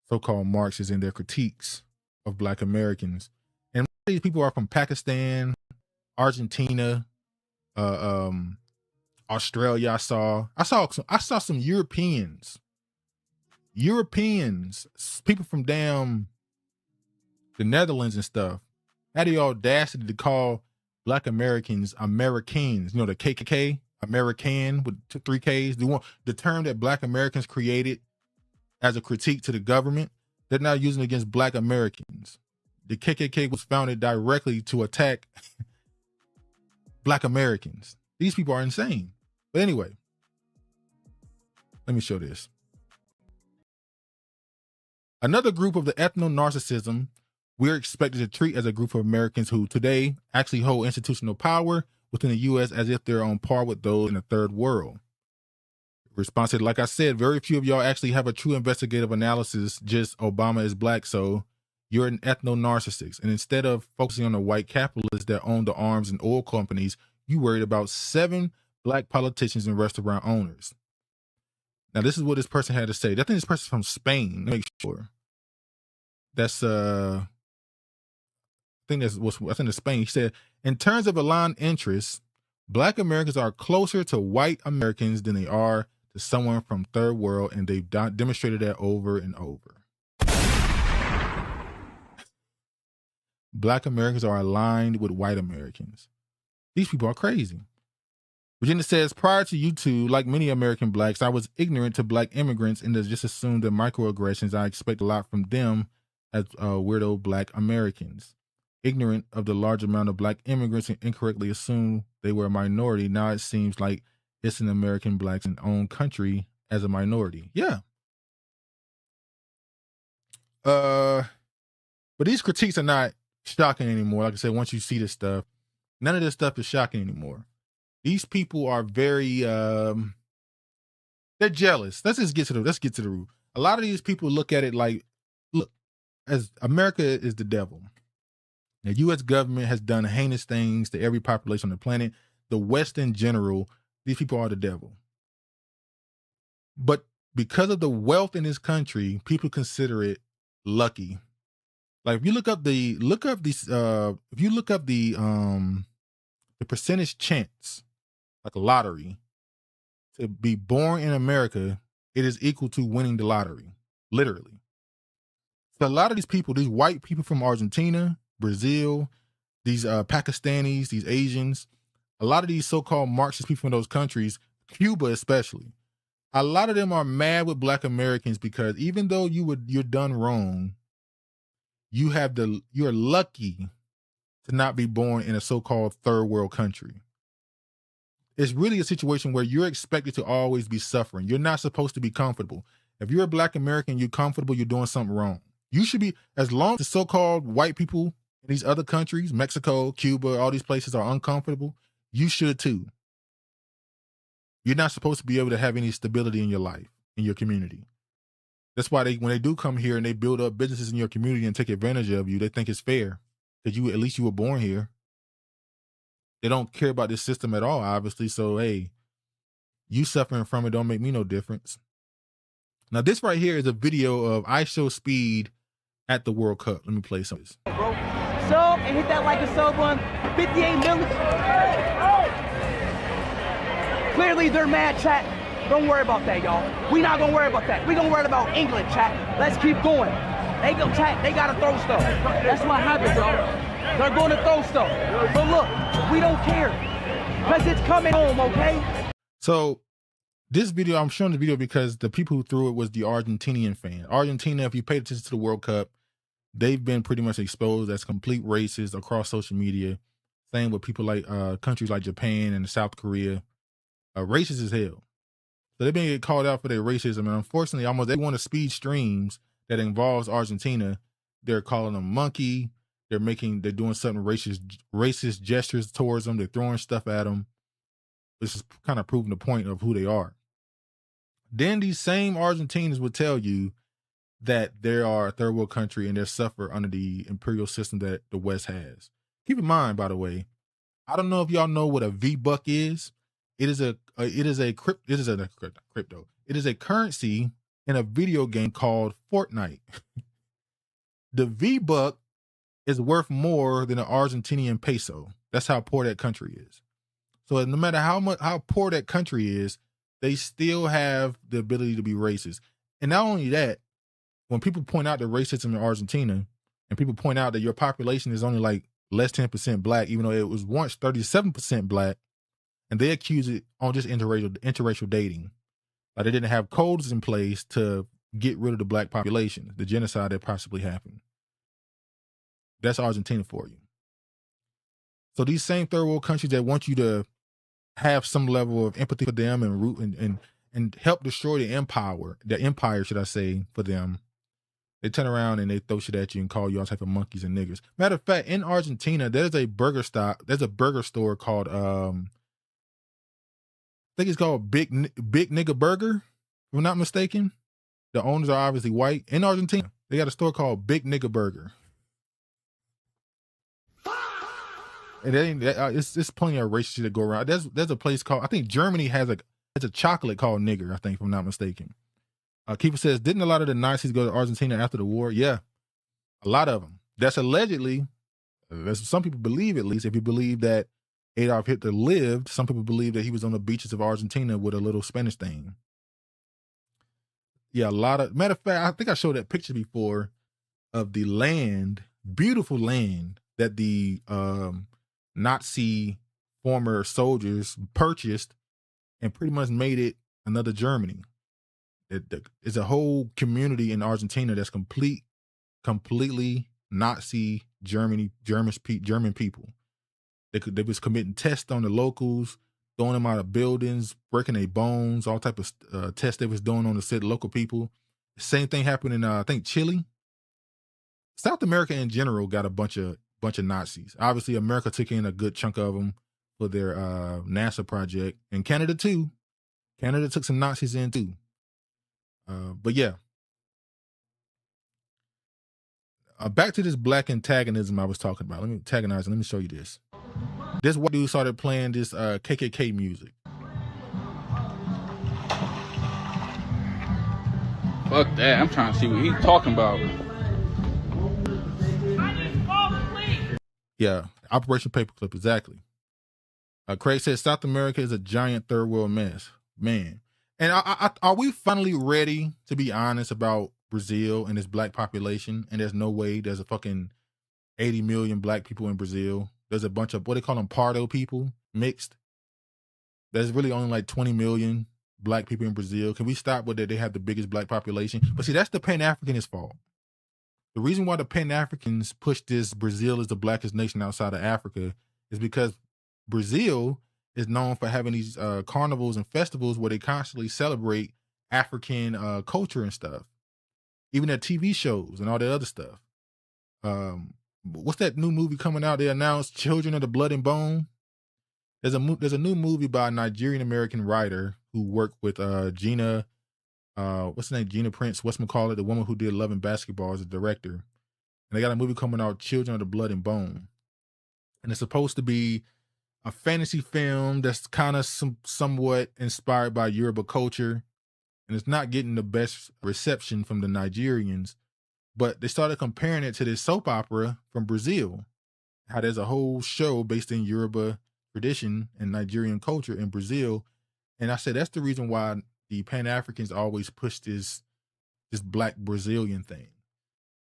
so-called Marxists and their critiques of black Americans. And these people are from Pakistan, Argentina, Australia. I saw some Europeans, people from damn the Netherlands and stuff, had the audacity to call black Americans Americans. You know, the KKK, American with 3 Ks. The term that black Americans created as a critique to the government, they're now using it against black Americans. The KKK was founded directly to attack black Americans. These people are insane. But anyway, let me show this. Another group of the ethno-narcissism we're expected to treat as a group of Americans who today actually hold institutional power within the U.S. as if they're on par with those in the third world. Response said, like I said, very few of y'all actually have a true investigative analysis. Just Obama is black, so you're an ethno-narcissist. And instead of focusing on the white capitalists that own the arms and oil companies, you worried about 7 black politicians and restaurant owners. Now, this is what this person had to say. I think this person's from Spain. Make sure. That's I think it's Spain. He said, in terms of aligned interests, black Americans are closer to white Americans than they are to someone from third world, and they've demonstrated that over and over. Black Americans are aligned with white Americans. These people are crazy. Virginia says, prior to YouTube, like many American blacks, I was ignorant to black immigrants and just assumed that microaggressions, I expect a lot from them as weirdo black Americans. Ignorant of the large amount of black immigrants and incorrectly assumed they were a minority. Now it seems like it's an American blacks in own country as a minority. Yeah. But these critiques are not shocking anymore. Like I said, once you see this stuff, none of this stuff is shocking anymore. These people are very they're jealous. Let's get to the root. A lot of these people look at it like, look, as America is the devil. The U.S. government has done heinous things to every population on the planet. The West in general, these people are the devil. But because of the wealth in this country, people consider it lucky. Like if you look up the percentage chance, like a lottery, to be born in America, it is equal to winning the lottery, literally. So a lot of these people, these white people from Argentina, Brazil, these Pakistanis, these Asians, a lot of these so-called Marxist people in those countries, Cuba especially, a lot of them are mad with black Americans because even though you're done wrong, you're lucky to not be born in a so-called third world country. It's really a situation where you're expected to always be suffering. You're not supposed to be comfortable. If you're a black American, you're comfortable, you're doing something wrong. You should be, as long as the so-called white people in these other countries, Mexico, Cuba, all these places are uncomfortable, you should too. You're not supposed to be able to have any stability in your life, in your community. That's why when they do come here and they build up businesses in your community and take advantage of you, they think it's fair because at least you were born here. They don't care about this system at all, obviously. So, hey, you suffering from it don't make me no difference. Now, this right here is a video of I Show Speed at the World Cup. Let me play some of this. Bro, sub and hit that like a sub on 58 million. Clearly, they're mad, chat. Don't worry about that, y'all. We not gonna worry about that. We gonna worry about England, chat. Let's keep going. They go, chat. They gotta throw stuff. That's what happens, y'all. They're gonna throw stuff. But look, we don't care because it's coming home, okay? So this video, I'm showing the video because the people who threw it was the Argentinian fan. Argentina, if you paid attention to the World Cup, they've been pretty much exposed as complete racists across social media. Same with people like countries like Japan and South Korea. Racist as hell. So they've been getting called out for their racism. And unfortunately, almost every one of Speed streams that involves Argentina, they're calling them monkey. They're doing something racist gestures towards them. They're throwing stuff at them. This is kind of proving the point of who they are. Then these same Argentinians would tell you that they are a third world country and they suffer under the imperial system that the West has. Keep in mind, by the way, I don't know if y'all know what a V-Buck is. It is a crypto. It is a currency in a video game called Fortnite. The V-Buck is worth more than an Argentinian peso. That's how poor that country is. So no matter how poor that country is, they still have the ability to be racist. And not only that, when people point out the racism in Argentina, and people point out that your population is only like less 10% black, even though it was once 37% black, and they accuse it on just interracial dating. Like they didn't have codes in place to get rid of the black population, the genocide that possibly happened. That's Argentina for you. So these same third world countries that want you to have some level of empathy for them and root and help destroy the empire, should I say, for them, they turn around and they throw shit at you and call you all type of monkeys and niggers. Matter of fact, in Argentina, there's a burger store called think it's called Big Nigga Burger, if I'm not mistaken. The owners are obviously white. In Argentina, they got a store called Big Nigga Burger. And it's plenty of racist shit that go around. There's a place called, I think Germany has a chocolate called Nigger, I think, if I'm not mistaken. Keeper says, didn't a lot of the Nazis go to Argentina after the war? Yeah, a lot of them. That's allegedly, as some people believe at least, if you believe that Adolf Hitler lived, some people believe that he was on the beaches of Argentina with a little Spanish thing. Yeah, a lot of, matter of fact, I think I showed that picture before of the land, beautiful land that the Nazi former soldiers purchased and pretty much made it another Germany. It's a whole community in Argentina that's completely Nazi German people. They was committing tests on the locals, throwing them out of buildings, breaking their bones, all type of tests they was doing on the local people. Same thing happened in I think Chile. South America in general got a bunch of Nazis. Obviously, America took in a good chunk of them for their NASA project, and Canada too. Canada took some Nazis in too. But yeah, back to this black antagonism I was talking about. Let me show you this. This white dude started playing this KKK music. Fuck that. I'm trying to see what he's talking about. Yeah, Operation Paperclip, exactly. Craig says South America is a giant third world mess. Man. And are we finally ready to be honest about Brazil and its black population? And there's no way there's a fucking 80 million black people in Brazil. There's a bunch of, what they call them, Pardo people, mixed. There's really only like 20 million black people in Brazil. Can we stop with that? They have the biggest black population. But see, that's the Pan-Africanist fault. The reason why the Pan-Africans push this Brazil is the blackest nation outside of Africa is because Brazil is known for having these carnivals and festivals where they constantly celebrate African culture and stuff. Even their TV shows and all that other stuff. What's that new movie coming out? They announced Children of the Blood and Bone. There's a new movie by a Nigerian American writer who worked with Gina, what's her name? Gina Prince, whatchamacallit, the woman who did Love and Basketball as a director. And they got a movie coming out, Children of the Blood and Bone. And it's supposed to be a fantasy film that's kind of somewhat inspired by Yoruba culture. And it's not getting the best reception from the Nigerians. But they started comparing it to this soap opera from Brazil. How there's a whole show based in Yoruba tradition and Nigerian culture in Brazil. And I said, that's the reason why the Pan-Africans always push this black Brazilian thing.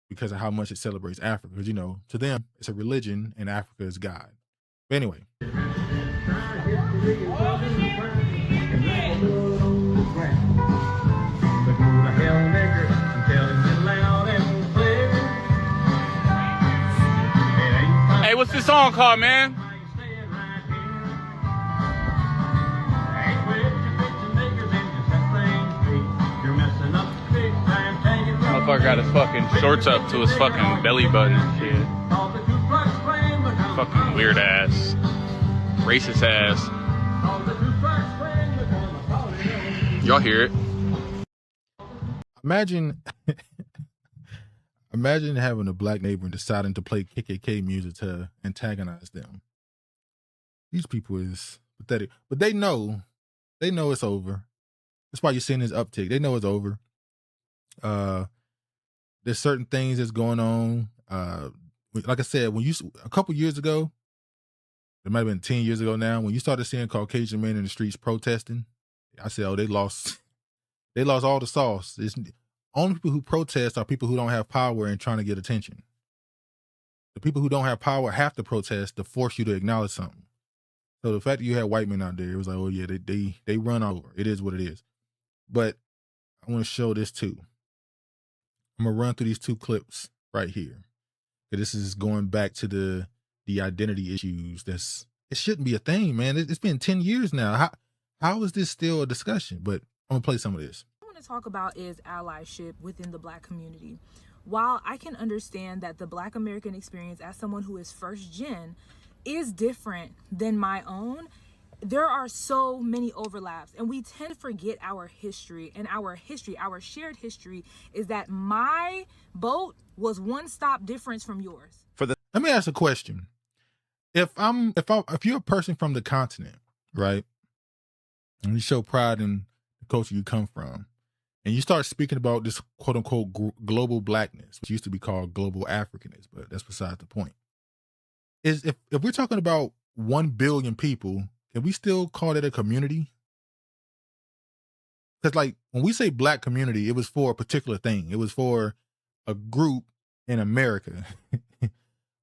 Because of how much it celebrates Africa. Because, you know, to them, it's a religion and Africa is God. But anyway. Hey, what's this song called, man? Motherfucker got his fucking shorts up to his fucking belly button and shit. Fucking weird ass. Racist ass. Y'all hear it. Imagine having a black neighbor and deciding to play KKK music to antagonize them. These people is pathetic. But they know it's over. That's why you're seeing this uptick. They know it's over. There's certain things that's going on. Like I said, a couple years ago, it might have been 10 years ago now, when you started seeing Caucasian men in the streets protesting, I said, oh, they lost all the sauce. Only people who protest are people who don't have power and trying to get attention. The people who don't have power have to protest to force you to acknowledge something. So the fact that you had white men out there, it was like, oh yeah, they run over. It is what it is. But I want to show this too. I'm gonna run through these two clips right here. This is going back to the identity issues. It shouldn't be a thing, man. It's been 10 years now. How is this still a discussion? But I'm gonna play some of this. To talk about is allyship within the black community. While I can understand that the black American experience as someone who is first gen is different than my own, there are so many overlaps, and we tend to forget our history. And our shared history is that my boat was one stop difference from yours. Let me ask a question. If you're a person from the continent, right, and you show pride in the culture you come from, and you start speaking about this quote unquote global blackness, which used to be called global Africanism, but that's beside the point. Is if we're talking about 1 billion people, can we still call that a community? Because like when we say black community, it was for a particular thing. It was for a group in America.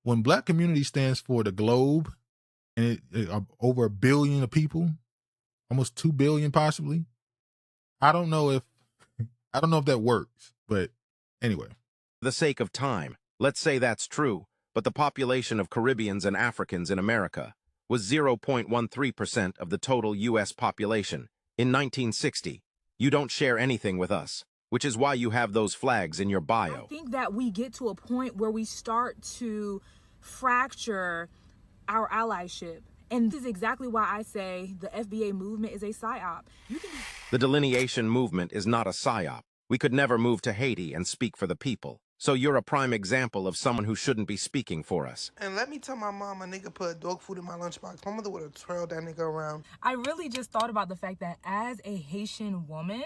When black community stands for the globe, and it over 1 billion of people, almost 2 billion possibly. I don't know if that works, but anyway. For the sake of time, let's say that's true, but the population of Caribbeans and Africans in America was 0.13% of the total U.S. population in 1960. You don't share anything with us, which is why you have those flags in your bio. I think that we get to a point where we start to fracture our allyship. And this is exactly why I say the FBA movement is a psyop. The delineation movement is not a psyop. We could never move to Haiti and speak for the people. So you're a prime example of someone who shouldn't be speaking for us. And let me tell my mom a nigga put dog food in my lunchbox. My mother would have twirled that nigga around. I really just thought about the fact that as a Haitian woman,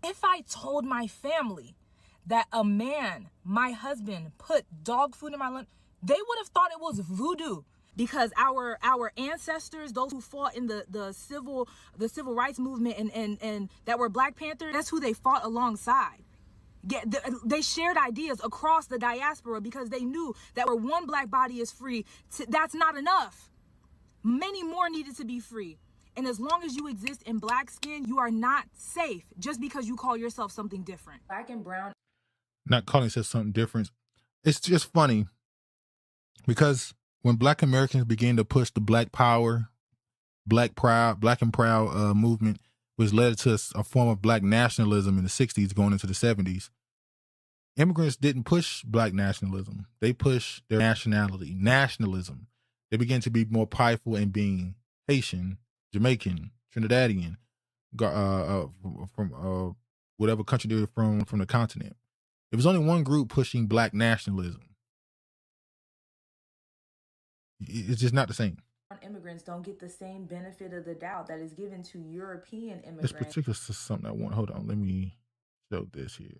if I told my family that a man, my husband, put dog food in my lunch, they would have thought it was voodoo. Because our ancestors, those who fought in the civil rights movement and that were Black Panthers, that's who they fought alongside. They shared ideas across the diaspora because they knew that where one black body is free, that's not enough. Many more needed to be free. And as long as you exist in black skin, you are not safe just because you call yourself something different. Black and brown. Not calling yourself something different. It's just funny because when Black Americans began to push the Black Power, Black and Proud movement, which led to a form of Black nationalism in the 60s going into the 70s, immigrants didn't push Black nationalism. They pushed their nationalism. They began to be more prideful in being Haitian, Jamaican, Trinidadian, from whatever country they were from the continent. There was only one group pushing Black nationalism. It's just not the same. Immigrants don't get the same benefit of the doubt that is given to European immigrants. This particular is something I want. Hold on, let me show this here.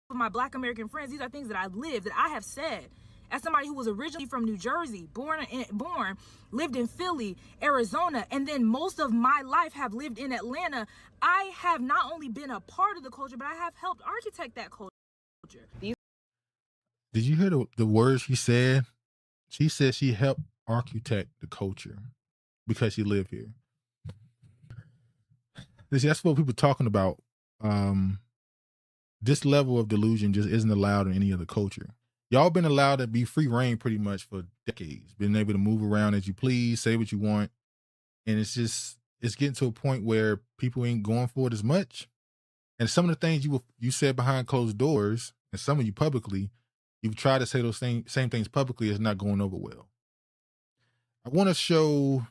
For my Black American friends, these are things that I've lived, that I have said. As somebody who was originally from New Jersey, born, lived in Philly, Arizona, and then most of my life have lived in Atlanta, I have not only been a part of the culture, but I have helped architect that culture. Did you hear the words she said? She said she helped architect the culture because she lived here. That's what people are talking about. This level of delusion just isn't allowed in any other culture. Y'all been allowed to be free reign pretty much for decades, been able to move around as you please, say what you want. And it's getting to a point where people ain't going for it as much. And some of the things you said behind closed doors, and some of you publicly, you've tried to say those same things publicly, is not going over well. I want to show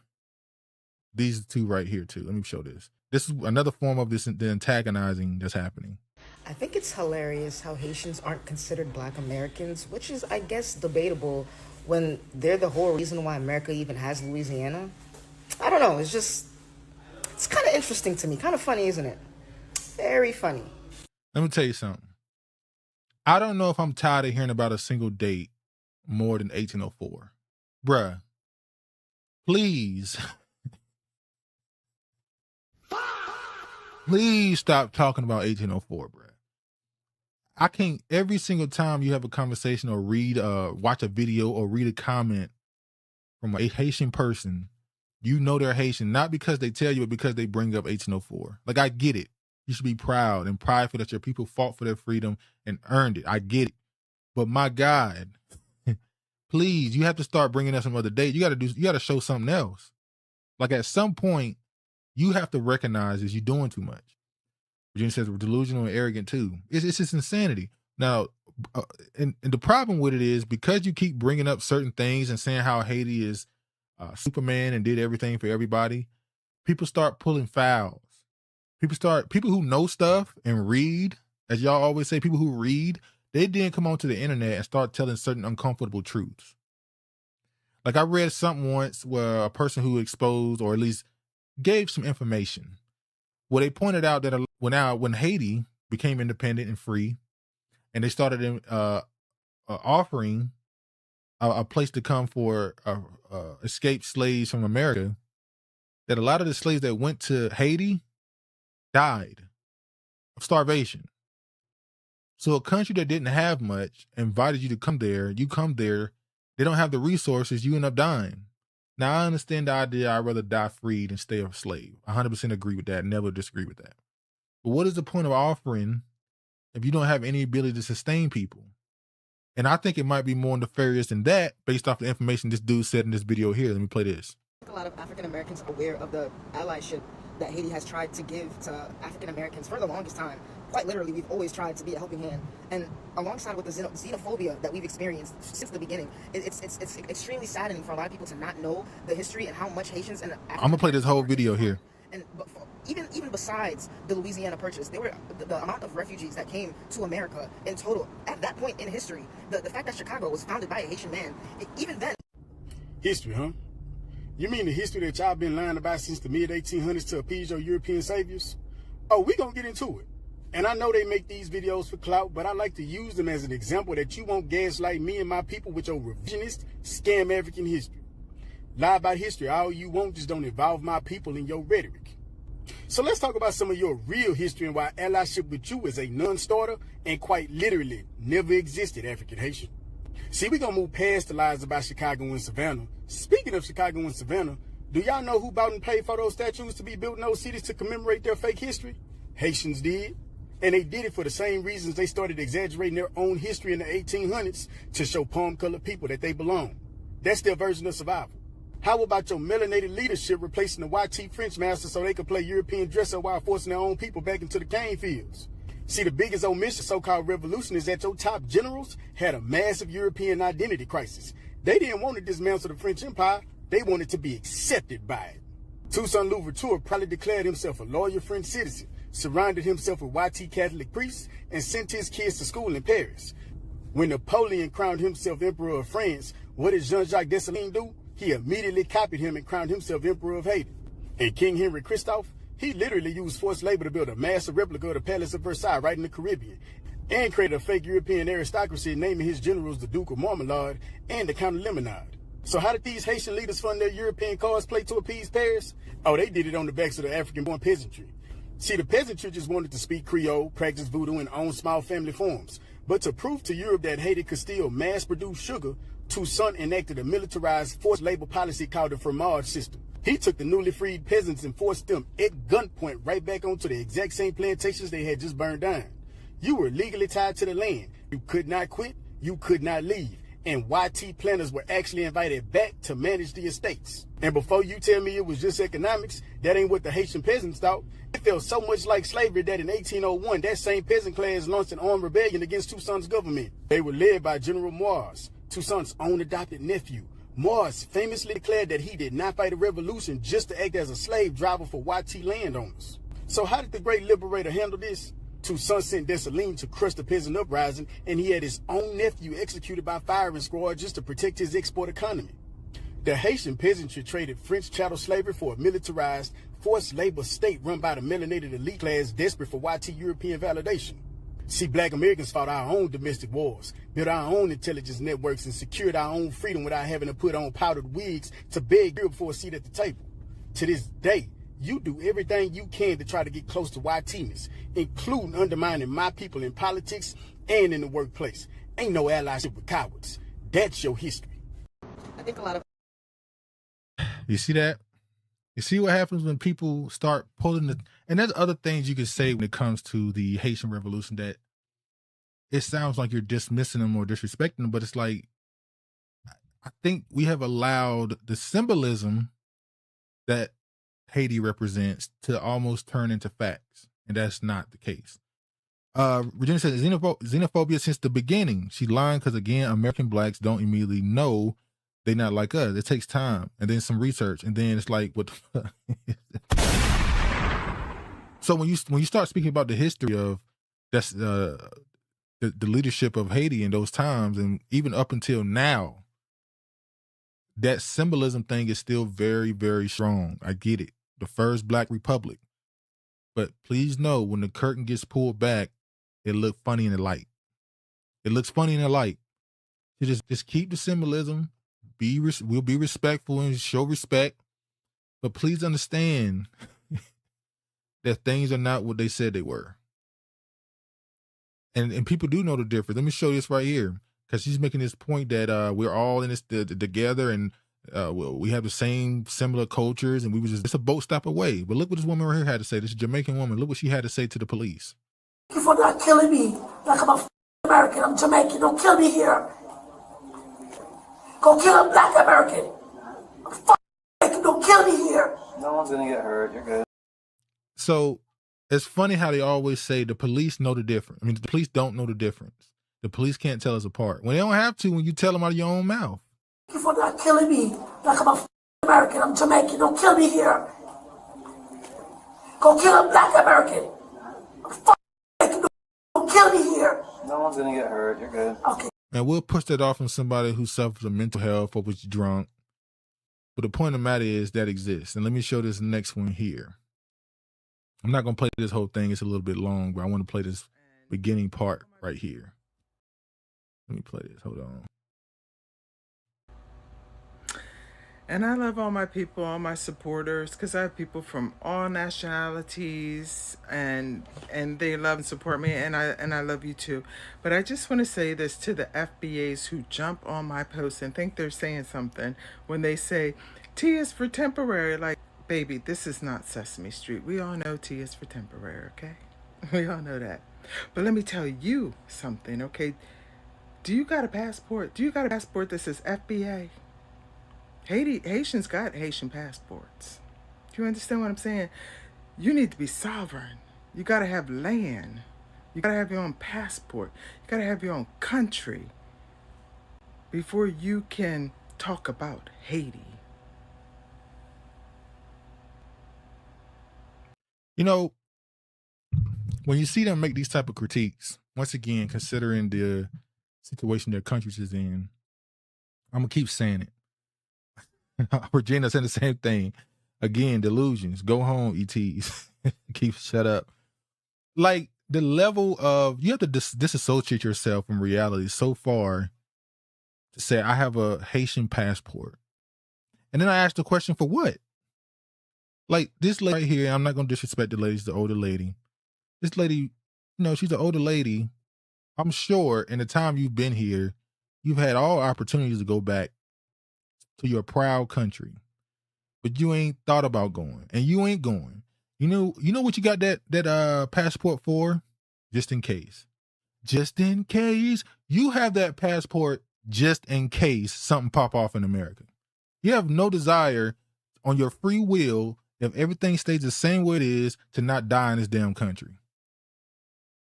these two right here too. Let me show this. This is another form of the antagonizing that's happening. I think it's hilarious how Haitians aren't considered Black Americans, which is, I guess, debatable when they're the whole reason why America even has Louisiana. I don't know. It's kind of interesting to me. Kind of funny, isn't it? Very funny. Let me tell you something. I don't know if I'm tired of hearing about a single date more than 1804. Bruh, please. Please stop talking about 1804, bruh. I can't, every single time you have a conversation or watch a video or read a comment from a Haitian person, you know they're Haitian, not because they tell you, but because they bring up 1804. Like, I get it. You should be proud and prideful that your people fought for their freedom and earned it. I get it. But my God, please, you have to start bringing us some other date. You got to show something else. Like, at some point, you have to recognize that you're doing too much. Virginia says we're delusional and arrogant too. It's just insanity. Now, and the problem with it is because you keep bringing up certain things and saying how Haiti is Superman and did everything for everybody, people start pulling fouls. People who know stuff and read, as y'all always say, people who read, they then come onto the internet and start telling certain uncomfortable truths. Like I read something once where a person who exposed or at least gave some information, where they pointed out that when Haiti became independent and free, and they started offering a place to come for escaped slaves from America, that a lot of the slaves that went to Haiti died of starvation. So a country that didn't have much invited you to come there. You come there, they don't have the resources, you end up dying. Now, I understand the idea I'd rather die free than stay a slave. 100% agree with that, never disagree with that. But what is the point of offering if you don't have any ability to sustain people? And I think it might be more nefarious than that based off the information this dude said in this video here. Let me play this. A lot of African Americans are aware of the allyship that Haiti has tried to give to African Americans for the longest time. Quite literally, we've always tried to be a helping hand. And alongside with the xenophobia that we've experienced since the beginning, it's extremely saddening for a lot of people to not know the history and how much Haitians and I'm going to play this whole video here. And even besides the Louisiana Purchase, there were the amount of refugees that came to America in total at that point in history. The fact that Chicago was founded by a Haitian man, even then. History, huh? You mean the history that y'all been lying about since the mid-1800s to appease your European saviors? Oh, we gonna get into it. And I know they make these videos for clout, but I like to use them as an example that you won't gaslight me and my people with your revisionist, scam African history. Lie about history all you want, just don't involve my people in your rhetoric. So let's talk about some of your real history and why allyship with you is a non-starter and quite literally never existed, African Haitian. See, we're going to move past the lies about Chicago and Savannah. Speaking of Chicago and Savannah, do y'all know who bought and paid for those statues to be built in those cities to commemorate their fake history? Haitians did. And they did it for the same reasons they started exaggerating their own history in the 1800s to show palm-colored people that they belong. That's their version of survival. How about your melanated leadership replacing the YT French master so they could play European dress-up while forcing their own people back into the cane fields? See, the biggest omission so-called revolution is that your top generals had a massive European identity crisis. They didn't want to dismantle the French Empire. They wanted to be accepted by it. Toussaint Louverture probably declared himself a loyal French citizen, surrounded himself with YT Catholic priests, and sent his kids to school in Paris. When Napoleon crowned himself Emperor of France, what did Jean-Jacques Dessalines do? He immediately copied him and crowned himself Emperor of Haiti. And King Henry Christophe, he literally used forced labor to build a massive replica of the Palace of Versailles right in the Caribbean, and created a fake European aristocracy, naming his generals the Duke of Marmalade and the Count of Lemonade. So how did these Haitian leaders fund their European cosplay to appease Paris? Oh, they did it on the backs of the African-born peasantry. See, the peasantry just wanted to speak Creole, practice voodoo, and own small family farms. But to prove to Europe that Haiti could still mass-produce sugar, Toussaint enacted a militarized forced labor policy called the fromage system. He took the newly freed peasants and forced them at gunpoint right back onto the exact same plantations they had just burned down. You were legally tied to the land. You could not quit. You could not leave. And YT planters were actually invited back to manage the estates. And before you tell me it was just economics, that ain't what the Haitian peasants thought. It felt so much like slavery that in 1801, that same peasant class launched an armed rebellion against Toussaint's government. They were led by General Moise, Toussaint's own adopted nephew. Moise famously declared that he did not fight a revolution just to act as a slave driver for YT landowners. So how did the great liberator handle this? Toussaint sent Dessalines to crush the peasant uprising, and he had his own nephew executed by firing squad just to protect his export economy. The Haitian peasantry traded French chattel slavery for a militarized, forced labor state run by the melanated elite class desperate for YT European validation. See, black Americans fought our own domestic wars, built our own intelligence networks, and secured our own freedom without having to put on powdered wigs to beg Europe for a seat at the table. To this day, you do everything you can to try to get close to YTness, including undermining my people in politics and in the workplace. Ain't no allyship with cowards. That's your history. I think a lot of... You see that? You see what happens when people start pulling the... And there's other things you could say when it comes to the Haitian Revolution that it sounds like you're dismissing them or disrespecting them, but it's like, I think we have allowed the symbolism that Haiti represents to almost turn into facts, and that's not the case. Virginia says xenophobia since the beginning. She's lying because, again, American blacks don't immediately know They not like us. It takes time and then some research, and then it's like, what the fuck? So when you start speaking about the history of that's the leadership of Haiti in those times, and even up until now, that symbolism thing is still very, very strong. I get it. The first Black Republic. But please know, when the curtain gets pulled back, it looks funny in the light. It looks funny in the light. You just keep the symbolism. We'll be respectful and show respect. But please understand that things are not what they said they were. And people do know the difference. Let me show you this right here. Because she's making this point that we're all in this together, and we have the same similar cultures, and we were just a boat stop away. But look what this woman right here had to say. This Jamaican woman. Look what she had to say to the police. Thank you for not killing me like I'm a American. I'm Jamaican. Don't kill me here. Go kill a Black American. I'm Jamaican. Don't kill me here. No one's gonna get hurt. You're good. So it's funny how they always say the police know the difference. I mean, the police don't know the difference. The police can't tell us apart. When they don't have to, when you tell them out of your own mouth. Thank you for not killing me like I'm a American. I'm Jamaican. Don't kill me here. Go kill a Black American. I'm Jamaican. Don't kill me here. No one's gonna get hurt. You're good. Okay. And we'll push that off on somebody who suffers of mental health or was drunk. But the point of the matter is that exists. And let me show this next one here. I'm not going to play this whole thing. It's a little bit long, but I want to play this beginning part right here. Let me play this. Hold on. And I love all my people, all my supporters, because I have people from all nationalities, and they love and support me, and I love you too. But I just want to say this to the FBAs who jump on my posts and think they're saying something when they say T is for temporary. Like, baby, this is not Sesame Street. We all know T is for temporary, okay? We all know that. But let me tell you something, okay? Do you got a passport? Do you got a passport that says FBA? Haitians got Haitian passports. Do you understand what I'm saying? You need to be sovereign. You got to have land. You got to have your own passport. You got to have your own country before you can talk about Haiti. You know, when you see them make these type of critiques, once again, considering the situation their country is in, I'm going to keep saying it. Regina's saying the same thing. Again, delusions. Go home, ETs. Shut up. Like, the level of, you have to disassociate yourself from reality so far to say, I have a Haitian passport. And then I asked the question, for what? Like, this lady right here, I'm not going to disrespect the lady, she's the older lady. This lady, you know, she's an older lady. I'm sure in the time you've been here, you've had all opportunities to go back to your proud country, but you ain't thought about going, and you ain't going. You know what you got that passport for? Just in case. Just in case. You have that passport just in case something pop off in America. You have no desire on your free will, if everything stays the same way it is, to not die in this damn country.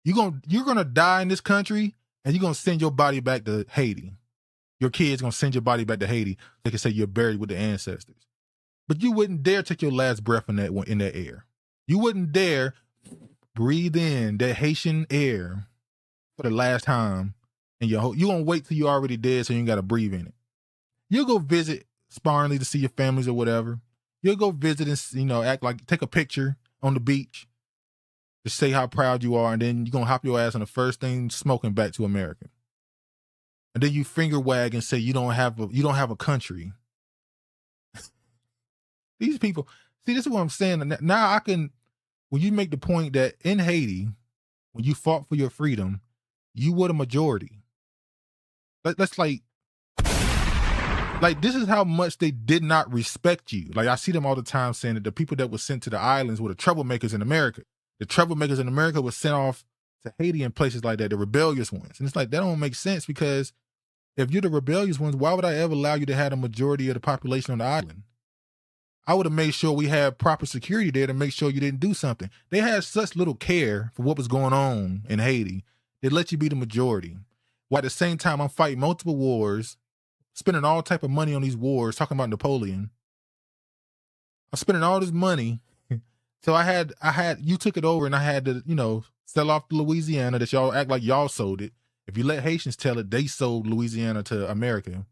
You're gonna die in this country, and you're gonna send your body back to Haiti. Your kid's gonna send your body back to Haiti. They can say you're buried with the ancestors. But you wouldn't dare take your last breath in that air. You wouldn't dare breathe in that Haitian air for the last time. And you're gonna wait till you're already dead so you ain't gotta breathe in it. You'll go visit sparingly to see your families or whatever. You'll go visit and, act like, take a picture on the beach to say how proud you are, and then you're gonna hop your ass on the first thing smoking back to America. And then you finger wag and say you don't have a country. These people, see, this is what I'm saying. Now I can, when you make the point that in Haiti, when you fought for your freedom, you were the majority. Let's like this is how much they did not respect you. Like, I see them all the time saying that the people that were sent to the islands were the troublemakers in America. The troublemakers in America were sent off to Haiti and places like that, the rebellious ones. And it's like, that don't make sense, because if you're the rebellious ones, why would I ever allow you to have the majority of the population on the island? I would have made sure we had proper security there to make sure you didn't do something. They had such little care for what was going on in Haiti. They let you be the majority. While at the same time, I'm fighting multiple wars, spending all type of money on these wars, talking about Napoleon. I'm spending all this money. So I had, you took it over and I had to, sell off to Louisiana that y'all act like y'all sold it. If you let Haitians tell it, they sold Louisiana to America.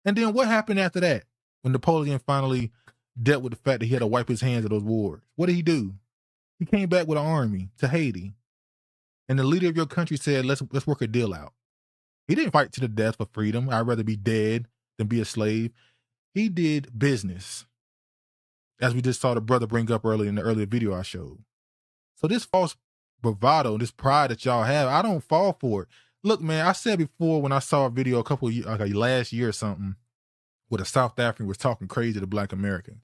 And then what happened after that? When Napoleon finally dealt with the fact that he had to wipe his hands of those wars. What did he do? He came back with an army to Haiti. And the leader of your country said, let's work a deal out. He didn't fight to the death for freedom. I'd rather be dead than be a slave. He did business. As we just saw the brother bring up earlier in the earlier video I showed. So this false bravado, this pride that y'all have, I don't fall for it. Look, man, I said before when I saw a video a couple of years, like last year or something, where the South African was talking crazy to Black Americans.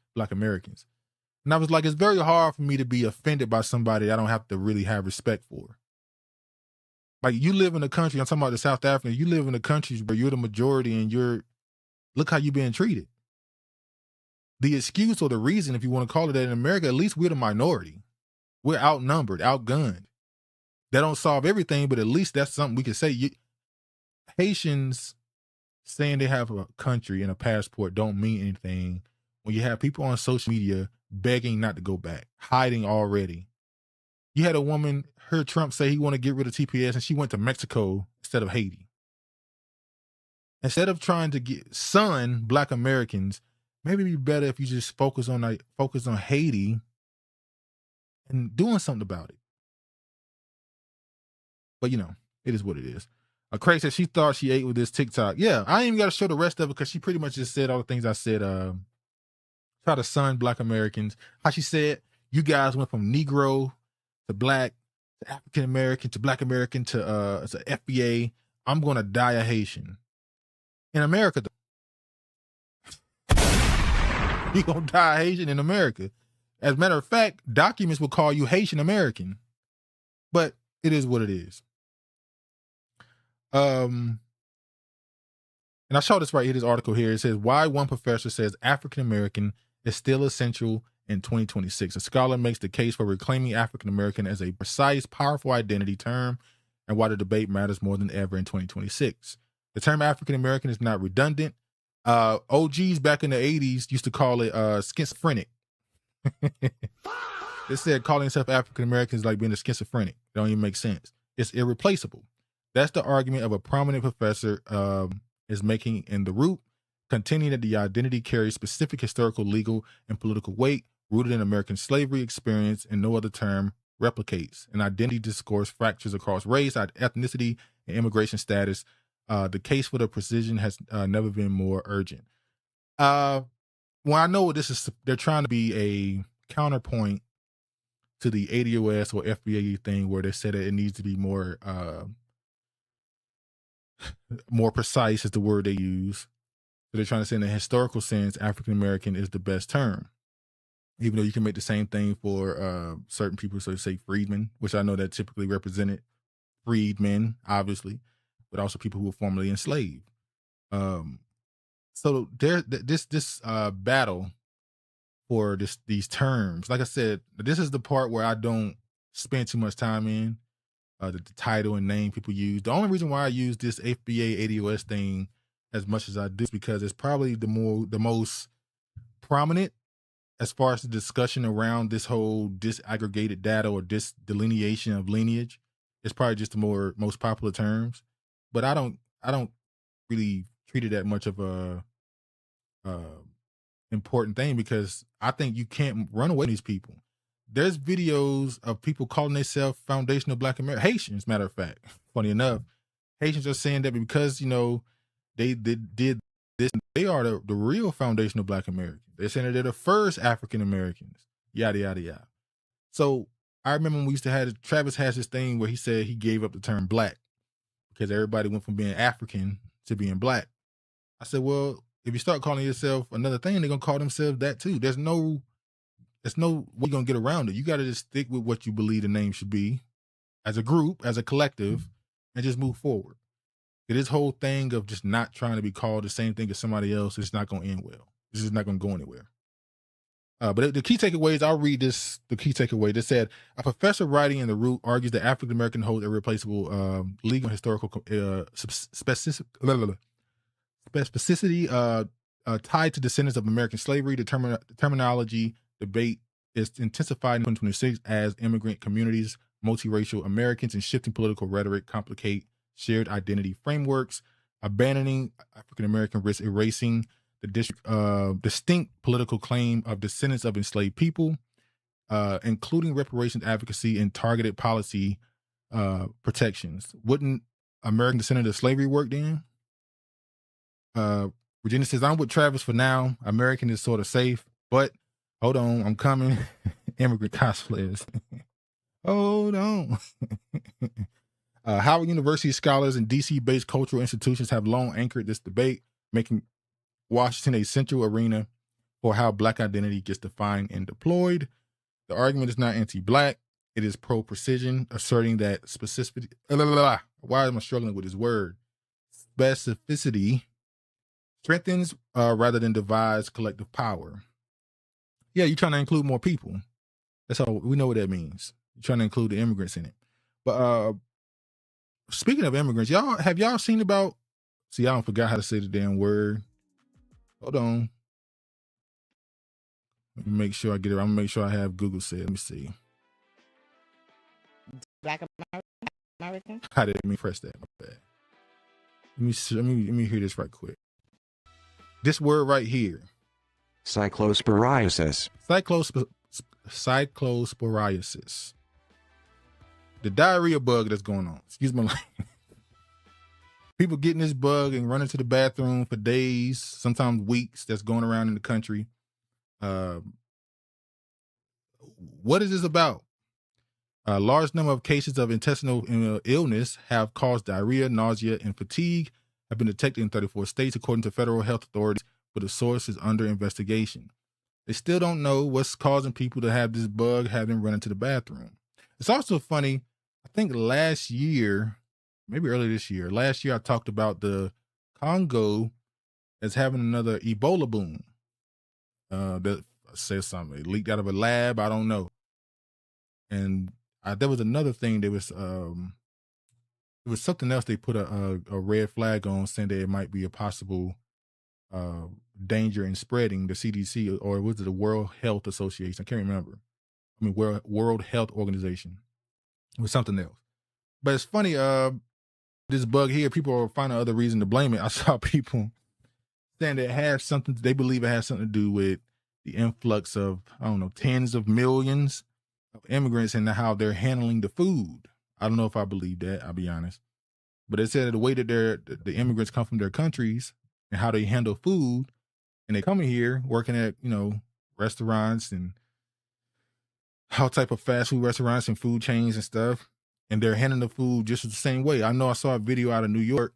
And I was like, it's very hard for me to be offended by somebody I don't have to really have respect for. Like, you live in a country, I'm talking about the South Africans, you live in a country where you're the majority and look how you're being treated. The excuse or the reason, if you want to call it that in America, at least we're the minority. We're outnumbered, outgunned. That don't solve everything, but at least that's something we can say. Haitians saying they have a country and a passport don't mean anything when you have people on social media begging not to go back, hiding already. You had a woman, heard Trump say he want to get rid of TPS, and she went to Mexico instead of Haiti. Instead of trying to son Black Americans, maybe it'd be better if you just focus on Haiti and doing something about it. But it is what it is. Craig said she thought she ate with this TikTok. Yeah, I ain't even got to show the rest of it because she pretty much just said all the things I said. Try to son Black Americans. How she said, you guys went from Negro to Black to African American to Black American to FBA. I'm going to die a Haitian. In America, you're going to die Haitian in America. As a matter of fact, documents will call you Haitian American. But it is what it is. And I saw this right here, this article here. It says, why one professor says African American is still essential in 2026. A scholar makes the case for reclaiming African American as a precise, powerful identity term and why the debate matters more than ever in 2026. The term African American is not redundant. OGs back in the 80s used to call it schizophrenic. They said calling yourself African American is like being a schizophrenic. It don't even make sense. It's irreplaceable. That's the argument of a prominent professor is making in The Root, contending that the identity carries specific historical, legal, and political weight rooted in American slavery experience and no other term replicates. An identity discourse fractures across race, ethnicity, and immigration status. The case for the precision has never been more urgent. Well, I know this is, they're trying to be a counterpoint to the ADOS or FBA thing where they said that it needs to be more precise is the word they use. So they're trying to say in a historical sense, African American is the best term. Even though you can make the same thing for certain people, so say freedmen, which I know that typically represented freedmen, obviously, but also people who were formerly enslaved. So this battle for these terms, like I said, this is the part where I don't spend too much time in. The title and name people use. The only reason why I use this FBA ADOS thing as much as I do is because it's probably the most prominent as far as the discussion around this whole disaggregated data or delineation of lineage. It's probably just the most popular terms, but I don't really treat it that much of a important thing because I think you can't run away from these people. There's videos of people calling themselves foundational Black Americans, Haitians, matter of fact. Funny enough, Haitians are saying that because, they did this, they are the real foundational Black Americans. They're saying that they're the first African Americans, yada, yada, yada. So I remember when we used to have, Travis has this thing where he said he gave up the term Black because everybody went from being African to being Black. I said, well, if you start calling yourself another thing, they're going to call themselves that too. There's no way you're going to get around it. You got to just stick with what you believe the name should be as a group, as a collective, and just move forward. This whole thing of just not trying to be called the same thing as somebody else is not going to end well. This is not going to go anywhere. But the key takeaways, I'll read this, the key takeaway. That said, a professor writing in The Root argues that African American holds irreplaceable legal and historical specificity tied to descendants of American slavery. The terminology debate is intensified in 2026 as immigrant communities, multiracial Americans, and shifting political rhetoric complicate shared identity frameworks. Abandoning African American risks erasing the distinct political claim of descendants of enslaved people, including reparations advocacy and targeted policy protections. Wouldn't American descendant of slavery work then? Virginia says, I'm with Travis for now. American is sort of safe, but hold on, I'm coming. Immigrant cosplayers. Hold on. Howard University scholars and DC-based cultural institutions have long anchored this debate, making Washington a central arena for how Black identity gets defined and deployed. The argument is not anti-Black. It is pro-precision, asserting that specificity. Why am I struggling with this word? Specificity strengthens rather than divides collective power. Yeah, you're trying to include more people. That's all. We know what that means. You're trying to include the immigrants in it. But speaking of immigrants, have y'all seen about? See, I don't forgot how to say the damn word. Hold on. Let me make sure I get it. I'm gonna make sure I have Google said. Let me see. Black American? How did me press that? My bad. Let me hear this right quick. This word right here. Cyclosporiasis. Cyclosporiasis. The diarrhea bug that's going on. Excuse my language. People getting this bug and running to the bathroom for days, sometimes weeks, that's going around in the country. What is this about? A large number of cases of intestinal illness have caused diarrhea, nausea, and fatigue have been detected in 34 states, according to federal health authorities, but the source is under investigation. They still don't know what's causing people to have this bug, have them run into the bathroom. It's also funny, I think last year, maybe earlier this year, I talked about the Congo as having another Ebola boom. That says something. It leaked out of a lab, I don't know. And there was another thing. There was something else they put a red flag on, saying that it might be a possible danger in spreading. The CDC, or was it the World Health Association? I can't remember. I mean, World Health Organization. It was something else. But it's funny, this bug here, people are finding other reason to blame it. I saw people saying that it has something, they believe it has something to do with the influx of, I don't know, tens of millions of immigrants and how they're handling the food. I don't know if I believe that, I'll be honest. But it said the way that the immigrants come from their countries and how they handle food, and they come in here working at, restaurants and all type of fast food restaurants and food chains and stuff, and they're handling the food just the same way. I know I saw a video out of New York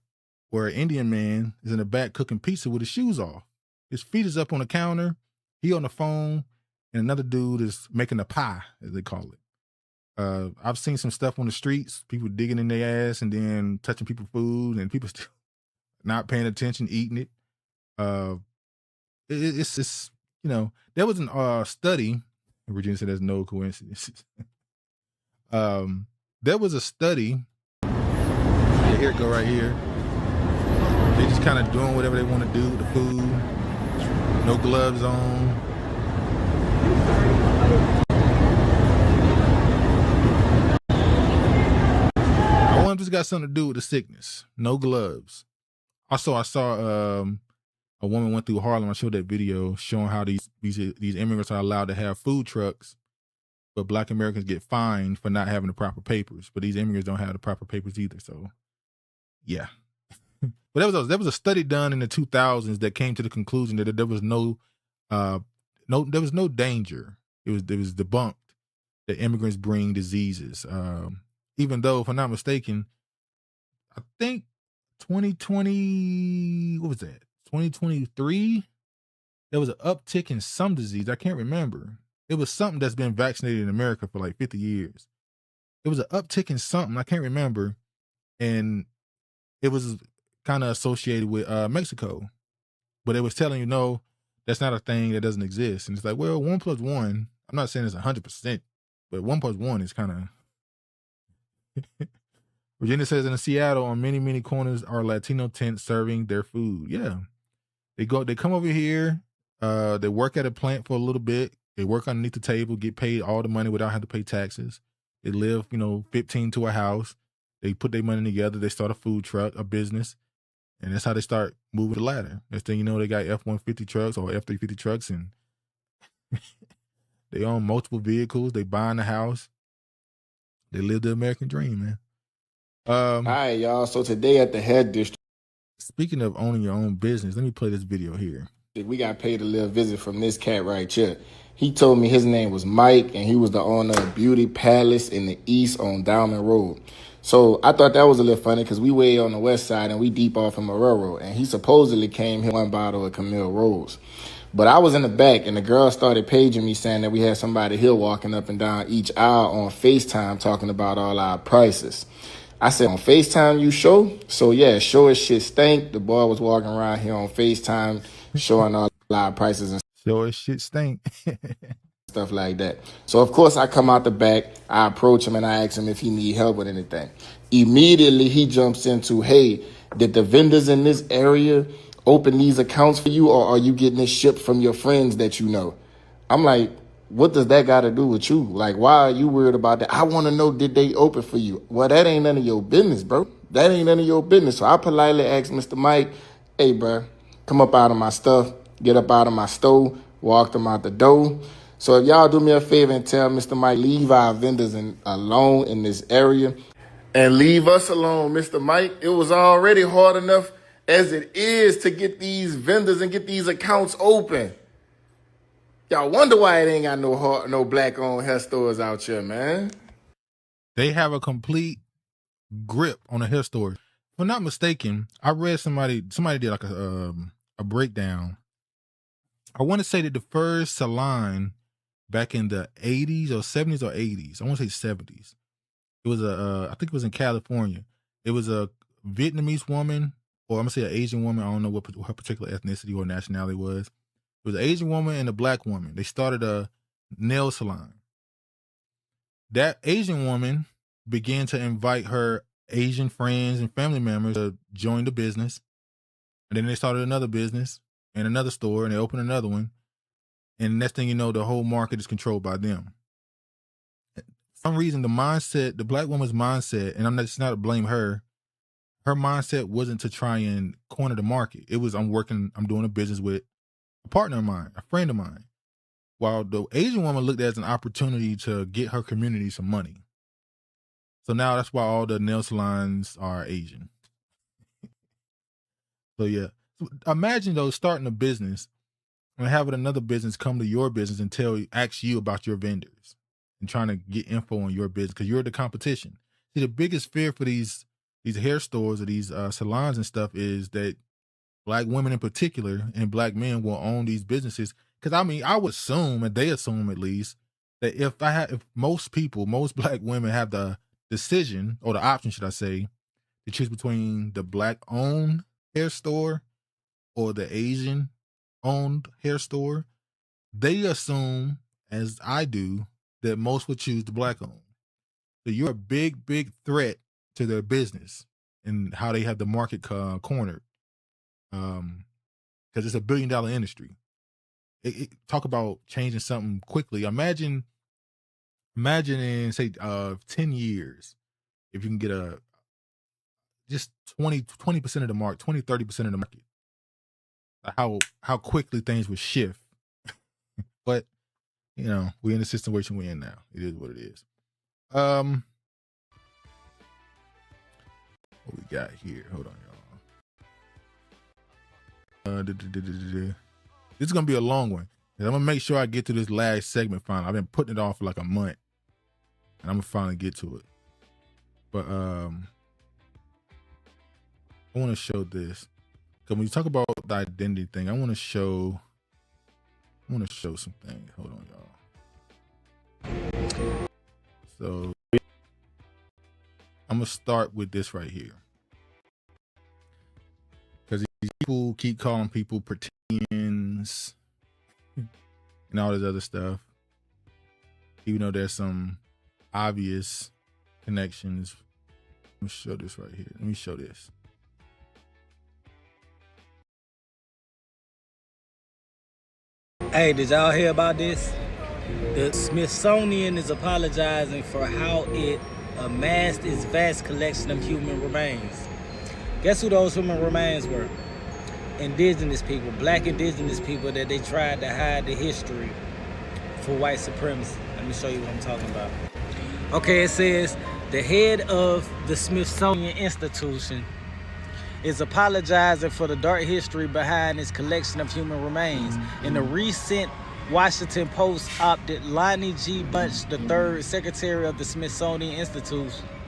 where an Indian man is in the back cooking pizza with his shoes off. His feet is up on the counter, he on the phone, and another dude is making a pie, as they call it. I've seen some stuff on the streets, people digging in their ass and then touching people's food, and people still not paying attention, eating it. It's there was a study. Virginia said there's no coincidence. There was a study. Here it go right here. They just kind of doing whatever they want to do with the food. No gloves on. I wonder if this got something to do with the sickness. No gloves. Also, I saw a woman went through Harlem. I showed that video showing how these immigrants are allowed to have food trucks, but Black Americans get fined for not having the proper papers. But these immigrants don't have the proper papers either. So, yeah. But there was a study done in the 2000s that came to the conclusion that there was no danger. It was debunked that immigrants bring diseases. Even though, if I'm not mistaken, I think 2020, what was that? 2023, there was an uptick in some disease. I can't remember. It was something that's been vaccinated in America for like 50 years. It was an uptick in something. I can't remember. And it was kind of associated with Mexico. But it was telling you, no, that's not a thing, that doesn't exist. And it's like, well, 1 + 1, I'm not saying it's 100%, but 1 + 1 is kind of, Virginia says in Seattle, on many corners are Latino tents serving their food. Yeah. They come over here, they work at a plant for a little bit, they work underneath the table, get paid all the money without having to pay taxes. They live, 15 to a house. They put their money together, they start a food truck, a business, and that's how they start moving the ladder. Next thing you know, they got F-150 trucks or F-350 trucks, and they own multiple vehicles, they buying a house. They live the American dream, man. All right, y'all. So today at the head district. Speaking of owning your own business, let me play this video here. We got paid a little visit from this cat right here. He told me his name was Mike, and he was the owner of Beauty Palace in the East on Diamond Road. So I thought that was a little funny because we way on the west side and we deep off in Marrero, and he supposedly came here one bottle of Camille Rose. But I was in the back, and the girl started paging me saying that we had somebody here walking up and down each aisle on FaceTime talking about all our prices. I said, on FaceTime you show? So yeah, show as shit stink. The boy was walking around here on FaceTime showing all our prices and show as shit stink. stuff like that. So of course I come out the back, I approach him and I ask him if he need help with anything. Immediately he jumps into, hey, did the vendors in this area open these accounts for you, or are you getting this shipped from your friends that you know? I'm like, what does that got to do with you? Like, why are you worried about that? I want to know, did they open for you? Well, that ain't none of your business, bro. That ain't none of your business. So I politely asked Mr. Mike, hey, bro, come up out of my stuff, get up out of my store, walked him out the door. So if y'all do me a favor and tell Mr. Mike, leave our vendors alone in this area and leave us alone, Mr. Mike. It was already hard enough as it is to get these vendors and get these accounts open. Y'all wonder why it ain't got no black-owned hair stores out here, man. They have a complete grip on the hair store. If I'm not mistaken, I read somebody did like a breakdown. I want to say that the first salon back in the 80s or 70s or 80s, I want to say 70s. It was I think it was in California. It was a Vietnamese woman, or I'm going to say an Asian woman. I don't know what her particular ethnicity or nationality was. It was an Asian woman and a black woman. They started a nail salon. That Asian woman began to invite her Asian friends and family members to join the business. And then they started another business and another store, and they opened another one. And next thing you know, the whole market is controlled by them. For some reason, the black woman's mindset, and I'm not to blame her mindset wasn't to try and corner the market. It was, I'm doing a business with a partner of mine, a friend of mine. While the Asian woman looked at it as an opportunity to get her community some money. So now that's why all the nail salons are Asian. So yeah, so imagine though starting a business and having another business come to your business and ask you about your vendors and trying to get info on your business because you're the competition. See, the biggest fear for these hair stores or these salons and stuff is that Black women in particular and Black men will own these businesses. Because I would assume, and they assume at least, that if most Black women have the decision, or the option, should I say, to choose between the Black-owned hair store or the Asian-owned hair store, they assume, as I do, that most would choose the Black-owned. So you're a big, big threat to their business and how they have the market cornered. Because it's $1 billion industry. Talk about changing something quickly. Imagine in say 10 years, if you can get just 20% of the market, 30% of the market, how quickly things would shift. But we're in the situation we're in now. It is what it is. What we got here? Hold on, y'all. This is gonna be a long one. I'm gonna make sure I get to this last segment finally. I've been putting it off for like a month, and I'm gonna finally get to it. But I want to show this because when you talk about the identity thing, I want to show some things. Hold on, y'all. So I'm gonna start with this right here. Because these people keep calling people pretends and all this other stuff. Even though there's some obvious connections Let me show this right here. Let me show this. Hey, did y'all hear about this? The Smithsonian is apologizing for how it amassed its vast collection of human remains. Guess who those human remains were? Indigenous people, black indigenous people that they tried to hide the history for white supremacy. Let me show you what I'm talking about. Okay, it says the head of the Smithsonian Institution is apologizing for the dark history behind its collection of human remains. In a recent Washington Post op-ed, Lonnie G. Bunch, the third secretary of the Smithsonian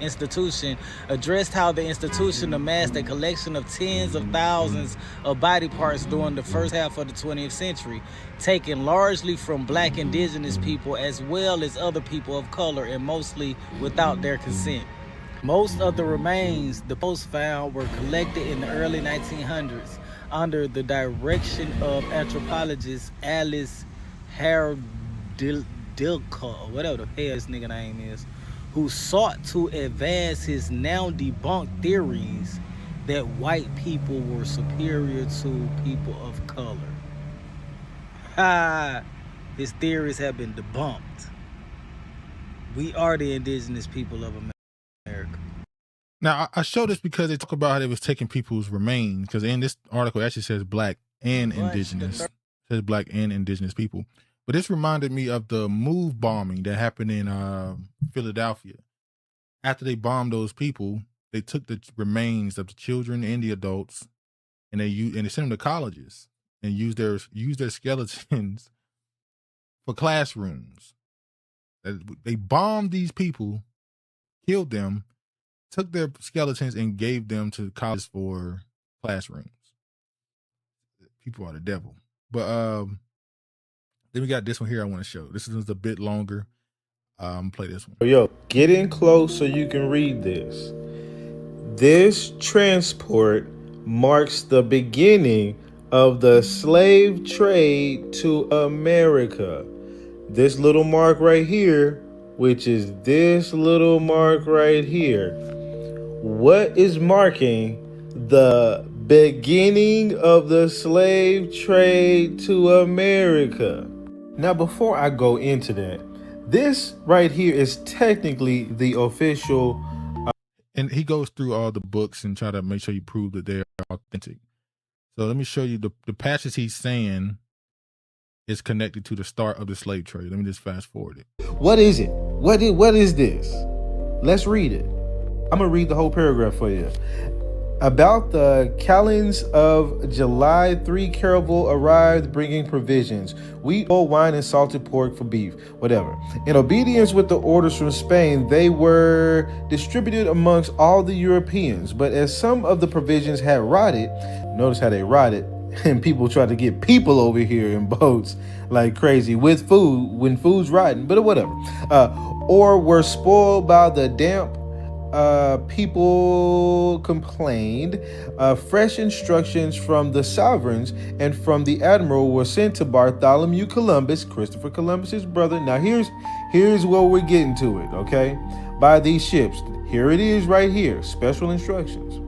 Institution, addressed how the institution amassed a collection of tens of thousands of body parts during the first half of the 20th century, taken largely from black indigenous people as well as other people of color, and mostly without their consent. Most of the remains the Post found were collected in the early 1900s under the direction of anthropologist Alice Dilka, or whatever the hell this nigga name is, who sought to advance his now debunked theories that white people were superior to people of color. His theories have been debunked. We are the indigenous people of America. Now, I show this because they talk about how they was taking people's remains, because in this article it actually says black and indigenous. It says black and indigenous people. But this reminded me of the move bombing that happened in Philadelphia. After they bombed those people, they took the remains of the children and the adults, and they sent them to colleges and used their skeletons for classrooms. They bombed these people, killed them, took their skeletons and gave them to colleges for classrooms. People are the devil. But then we got this one here I want to show. This is a bit longer. I'm gonna play this one. Yo, get in close so you can read this. This transport marks the beginning of the slave trade to America. This little mark right here, which is this little mark right here. What is marking the beginning of the slave trade to America? Now, before I go into that, this right here is technically the official. And he goes through all the books and try to make sure you prove that they're authentic. So let me show you the passage he's saying is connected to the start of the slave trade. Let me just fast forward it. What is it? What is this? Let's read it. I'm going to read the whole paragraph for you. About the calends of July, 3 caravel arrived bringing provisions, wheat, oil, wine, and salted pork for beef, whatever. In obedience with the orders from Spain, they were distributed amongst all the Europeans. But as some of the provisions had rotted, notice how they rotted, and people tried to get people over here in boats like crazy with food when food's rotten, but whatever. Or were spoiled by the damp, people complained. Fresh instructions from the sovereigns and from the admiral were sent to Bartholomew Columbus, Christopher Columbus's brother. Now here's where we're getting to it, okay? By these ships. Here it is right here, special instructions.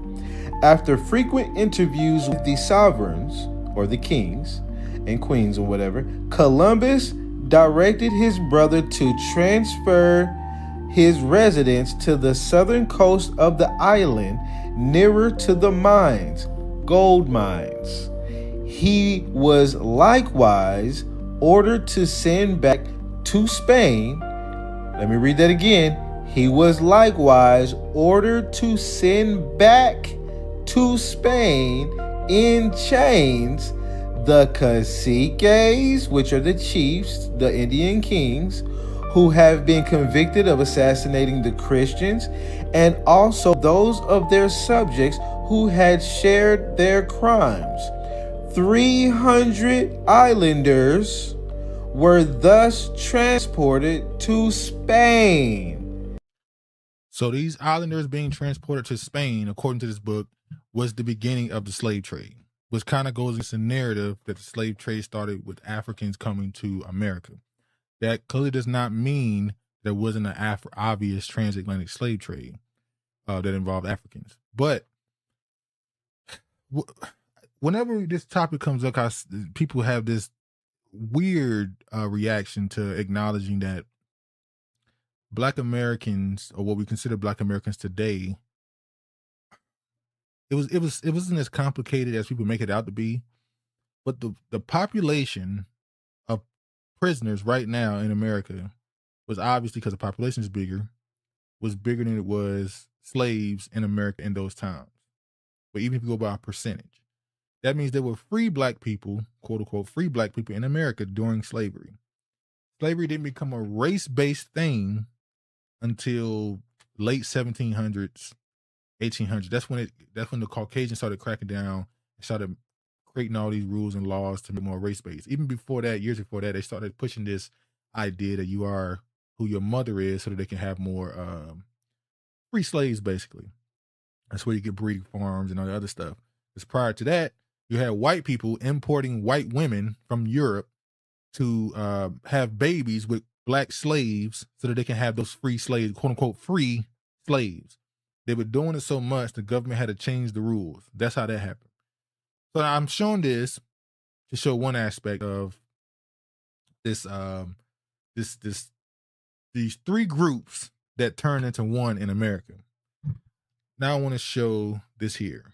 After frequent interviews with the sovereigns, or the kings and queens or whatever, Columbus directed his brother to transfer his residence to the southern coast of the island, nearer to the mines, gold mines. He was likewise ordered to send back to Spain. Let me read that again. He was likewise ordered to send back to Spain in chains the caciques, which are the chiefs, the Indian kings, who have been convicted of assassinating the Christians, and also those of their subjects who had shared their crimes. 300 islanders were thus transported to Spain. So these islanders being transported to Spain, according to this book, was the beginning of the slave trade, which kind of goes into the narrative that the slave trade started with Africans coming to America. That clearly does not mean there wasn't an obvious transatlantic slave trade. that involve Africans. But whenever this topic comes up, people have this weird reaction to acknowledging that Black Americans, or what we consider Black Americans today, it wasn't as complicated as people make it out to be. But the population of prisoners right now in America was obviously, because the population is bigger, was bigger than it was slaves in America in those times. But even if you go by a percentage, that means there were free Black people, quote unquote, free Black people in America during slavery. Slavery didn't become a race-based thing until late 1700s, 1800s. That's when the Caucasians started cracking down and started creating all these rules and laws to be more race-based. Even before that, years before that, they started pushing this idea that you are who your mother is, so that they can have more free slaves, basically. That's where you get breeding farms and all the other stuff. Because prior to that, you had white people importing white women from Europe to have babies with Black slaves so that they can have those free slaves, quote unquote, free slaves. They were doing it so much, the government had to change the rules. That's how that happened. So I'm showing this to show one aspect of this, these three groups that turn into one in America. Now I want to show this here.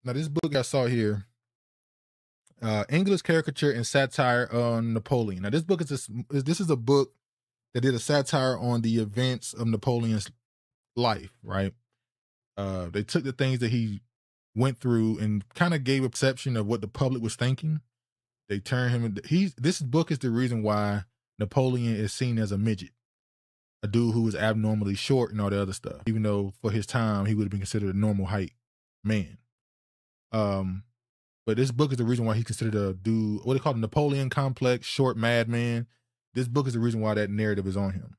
Now this book I saw here, English Caricature and Satire on Napoleon. Now this book this is a book that did a satire on the events of Napoleon's life, right? They took the things that he went through and kind of gave a perception of what the public was thinking. They turned him into, this book is the reason why Napoleon is seen as a midget, a dude who was abnormally short and all the other stuff, even though for his time he would have been considered a normal height man. But this book is the reason why he's considered a dude, what they call the Napoleon complex, short madman. This book is the reason why that narrative is on him.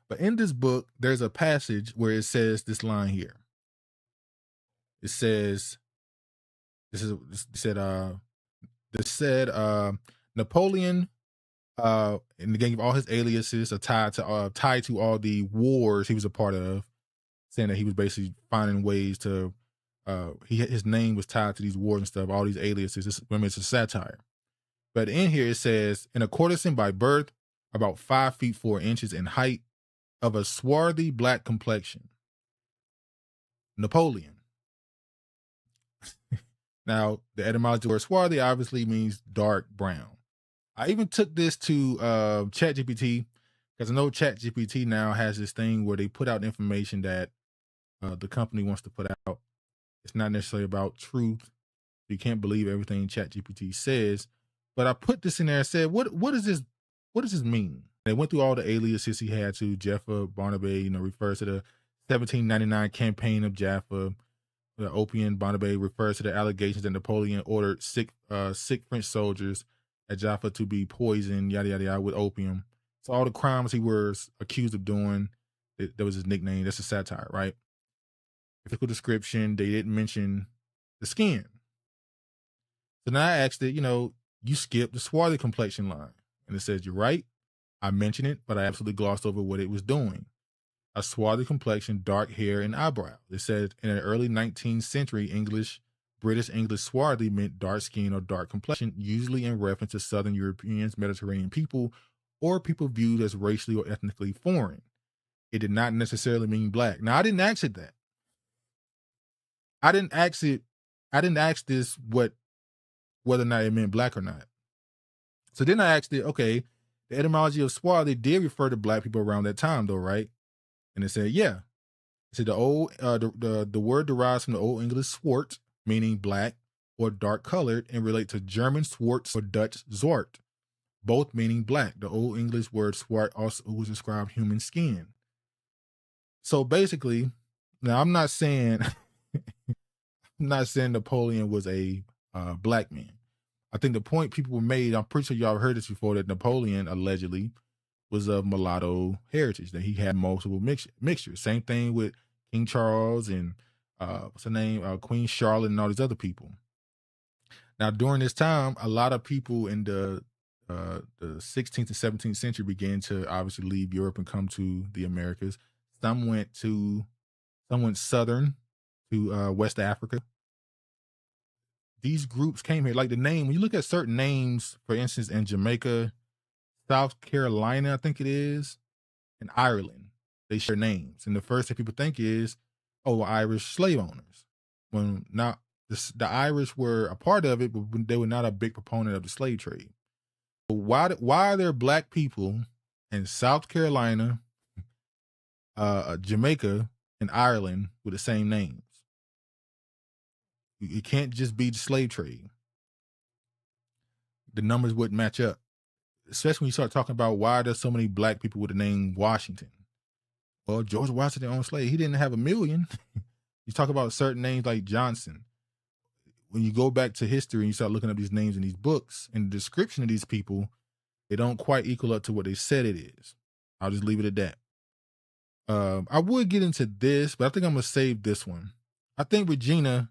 But in this book, there's a passage where it says this line here. It says, Napoleon, and the gang of all his aliases are tied to all the wars he was a part of, saying that he was basically finding ways to, his name was tied to these wars and stuff, all these aliases. It's a satire. But in here it says, in a courtesan by birth, about 5 feet 4 inches in height, of a swarthy Black complexion, Napoleon. Now, the etymology of the word swarthy obviously means dark brown. I even took this to ChatGPT, because I know ChatGPT now has this thing where they put out information that the company wants to put out. It's not necessarily about truth. You can't believe everything ChatGPT says. But I put this in there and said, what does this mean? They went through all the aliases he had to. Jaffa Barnabé, refers to the 1799 campaign of Jaffa. The opium Barnabé refers to the allegations that Napoleon ordered sick French soldiers at Jaffa to be poisoned, yada, yada, yada, with opium. So all the crimes he was accused of doing, that was his nickname. That's a satire, right? Physical description, they didn't mention the skin. So now I asked it, you skipped the swarthy complexion line. And it says, you're right. I mentioned it, but I absolutely glossed over what it was doing. A swarthy complexion, dark hair, and eyebrows. It said in the early 19th century British English swarthy meant dark skin or dark complexion, usually in reference to Southern Europeans, Mediterranean people, or people viewed as racially or ethnically foreign. It did not necessarily mean Black. Now, I didn't ask it that. I didn't ask this whether or not it meant Black or not. So then I asked it, okay, the etymology of swarthy did refer to Black people around that time, though, right? And it said, yeah. It said the word derives from the Old English swart, meaning black or dark colored, and relate to German Schwarz or Dutch Zwart, both meaning black. The Old English word swart also was described human skin. So basically, now I'm not saying Napoleon was a Black man. I think the point people made, I'm pretty sure y'all heard this before, that Napoleon allegedly was of mulatto heritage, that he had multiple mixtures. Same thing with King Charles and what's her name, Queen Charlotte, and all these other people. Now, during this time, a lot of people in the the 16th and 17th century began to obviously leave Europe and come to the Americas. Some went southern to West Africa. These groups came here. Like the name, when you look at certain names, for instance, in Jamaica, South Carolina, I think it is, and Ireland, they share names. And the first thing people think is, oh, Irish slave owners. When not the Irish were a part of it, but they were not a big proponent of the slave trade. But why are there black people in South Carolina, Jamaica, and Ireland with the same names? It can't just be the slave trade. The numbers wouldn't match up. Especially when you start talking about why there's so many black people with the name Washington. Well, George Washington owned slaves. He didn't have a million. You talk about certain names like Johnson. When you go back to history and you start looking up these names in these books and the description of these people, they don't quite equal up to what they said it is. I'll just leave it at that. I would get into this, but I think I'm going to save this one. I think Regina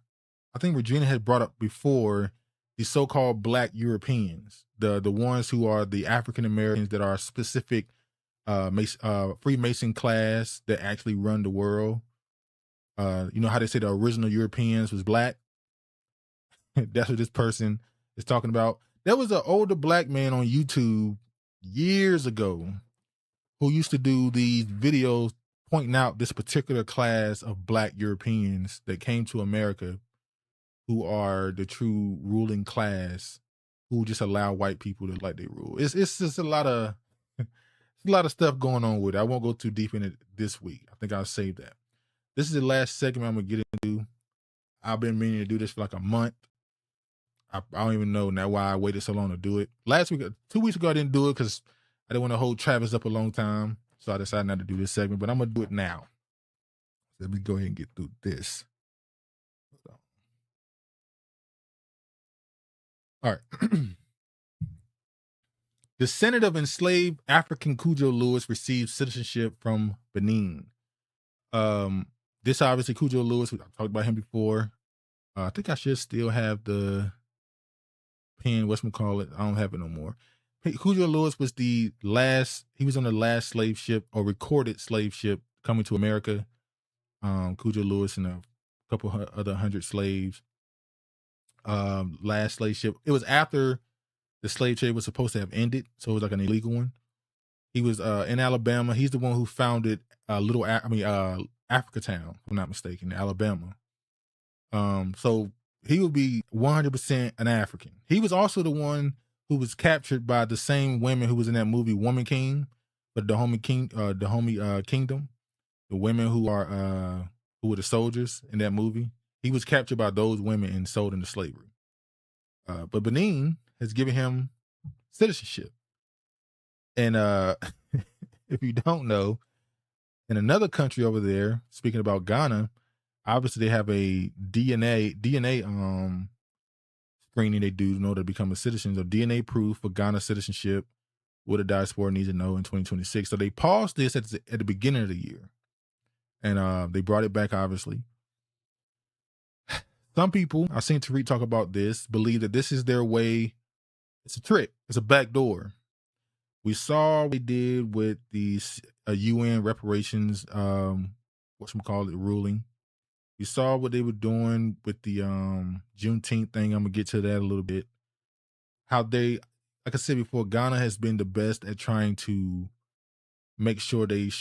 had brought up before the so-called black Europeans, the ones who are the African Americans that are specific Freemason class that actually run the world. You know how they say the original Europeans was black? That's what this person is talking about. There was an older black man on YouTube years ago who used to do these videos pointing out this particular class of black Europeans that came to America who are the true ruling class who just allow white people to like they rule. It's just a lot of stuff going on with it. I won't go too deep in it this week. I think I'll save that. This is the last segment I'm gonna get into. I've been meaning to do this for like a month. I don't even know now why I waited so long to do it. 2 weeks ago, I didn't do it because I didn't want to hold Travis up a long time. So I decided not to do this segment, but I'm going to do it now. Let me go ahead and get through this. All right. Descendant of enslaved African Cujo Lewis received citizenship from Benin. This obviously Cujo Lewis, I talked about him before. I think I should still have the pen, whatchamacallit. I don't have it no more. Cujo Lewis was he was on the last slave ship or recorded slave ship coming to America. Cujo Lewis and a couple other 100 slaves. Last slave ship. It was after the slave trade was supposed to have ended, so it was like an illegal one. He was in Alabama. He's the one who founded Africa Town, if I'm not mistaken, in Alabama. So he would be 100% an African. He was also the one who was captured by the same women who was in that movie Woman King, but Dahomey Kingdom. The women who were the soldiers in that movie. He was captured by those women and sold into slavery. But Benin has given him citizenship. And if you don't know, in another country over there, speaking about Ghana, obviously they have a DNA screening they do in order to become a citizen. So DNA proof for Ghana citizenship, what a diaspora needs to know in 2026. So they paused this at the beginning of the year. And they brought it back, obviously. Some people, I've seen Tariq talk about this, believe that this is their way. It's a trick. It's a backdoor. We saw what they did with the UN reparations, ruling. We saw what they were doing with the Juneteenth thing. I'm going to get to that a little bit. How they, like I said before, Ghana has been the best at trying to make sure they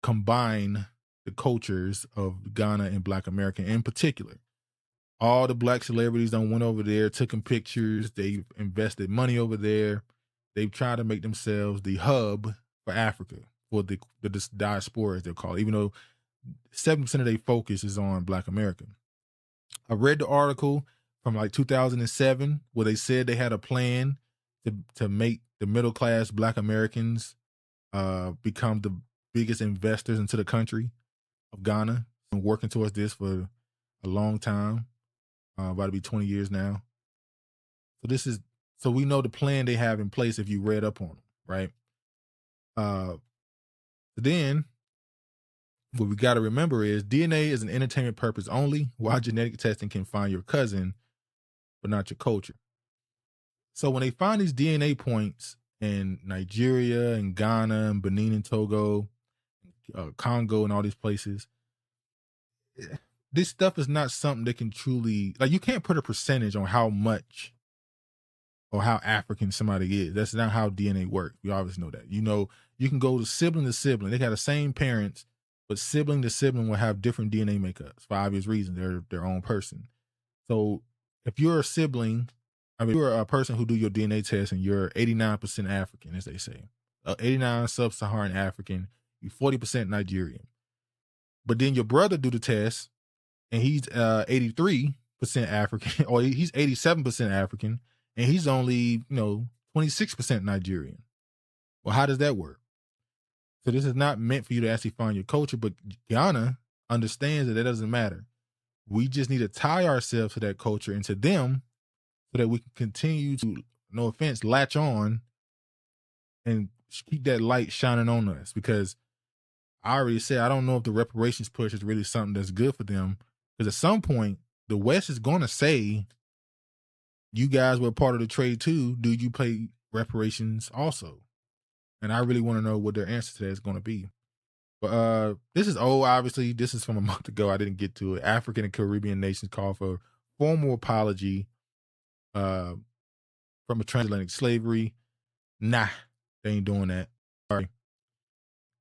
combine the cultures of Ghana and Black American in particular. All the Black celebrities done went over there, taking pictures. They've invested money over there. They've tried to make themselves the hub for Africa, for the diaspora, as they're called, even though 7% of their focus is on Black America. I read the article from like 2007 where they said they had a plan to make the middle class Black Americans become the biggest investors into the country of Ghana. Been working towards this for a long time, about to be 20 years now. So we know the plan they have in place if you read up on them, right? Then what we got to remember is DNA is an entertainment purpose only, while genetic testing can find your cousin, but not your culture. So when they find these DNA points in Nigeria and Ghana and Benin and Togo, Congo and all these places, this stuff is not something that can truly, like, you can't put a percentage on how much or how African somebody is. That's not how DNA works. We always know that. You know, you can go to sibling. They got the same parents, but sibling to sibling will have different DNA makeups for obvious reasons. They're their own person. So if you're a sibling, you're a person who do your DNA test and you're 89% African, as they say, 89 sub-Saharan African, you're 40% Nigerian. But then your brother do the test and he's 83% African, or he's 87% African, and he's only, 26% Nigerian. Well, how does that work? So this is not meant for you to actually find your culture, but Ghana understands that doesn't matter. We just need to tie ourselves to that culture and to them so that we can continue to, no offense, latch on and keep that light shining on us. Because I already said, I don't know if the reparations push is really something that's good for them. Because at some point, the West is going to say, you guys were part of the trade too. Do you pay reparations also? And I really want to know what their answer to that is going to be. But this is old, obviously. This is from a month ago. I didn't get to it. African and Caribbean nations call for formal apology from a transatlantic slavery. Nah, they ain't doing that. Sorry.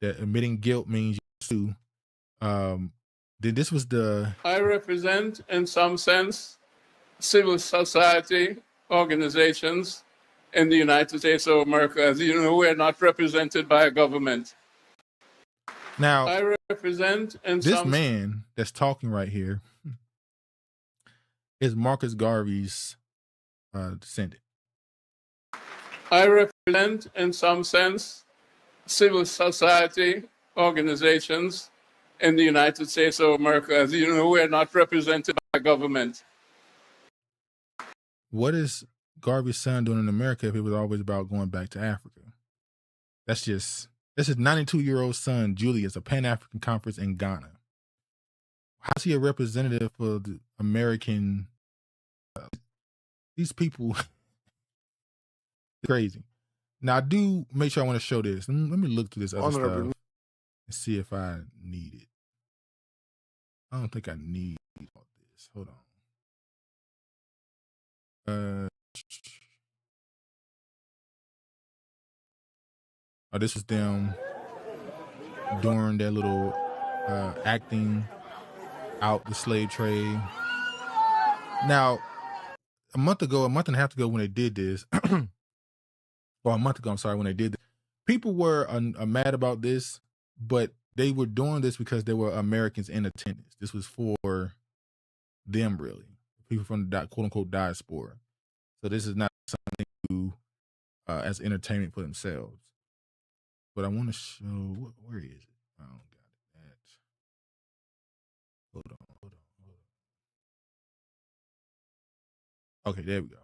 That admitting guilt means you sue. This was the... I represent, in some sense, civil society organizations in the United States of America. As you know, we're not represented by a government. Now, I represent, in this some... man that's talking right here is Marcus Garvey's descendant. I represent, in some sense, civil society organizations in the United States of America. As you know, we're not represented by government. What is Garvey's son doing in America if it was always about going back to Africa? This is 92-year-old son, Julius, a Pan-African conference in Ghana. How's he a representative for the American? These people, crazy. Now, I do make sure I want to show this. Let me look through this other stuff and see if I need it. I don't think I need all this. Hold on. Oh, this was them during their little acting out the slave trade. Now, a month and a half ago when they did this, or a month ago, I'm sorry, when they did this, people were mad about this, but they were doing this because there were Americans in attendance. This was for them, really. People from the quote-unquote diaspora. So this is not something to do as entertainment for themselves. But I want to show, where is it? I don't got it. Hold on. Okay, there we go.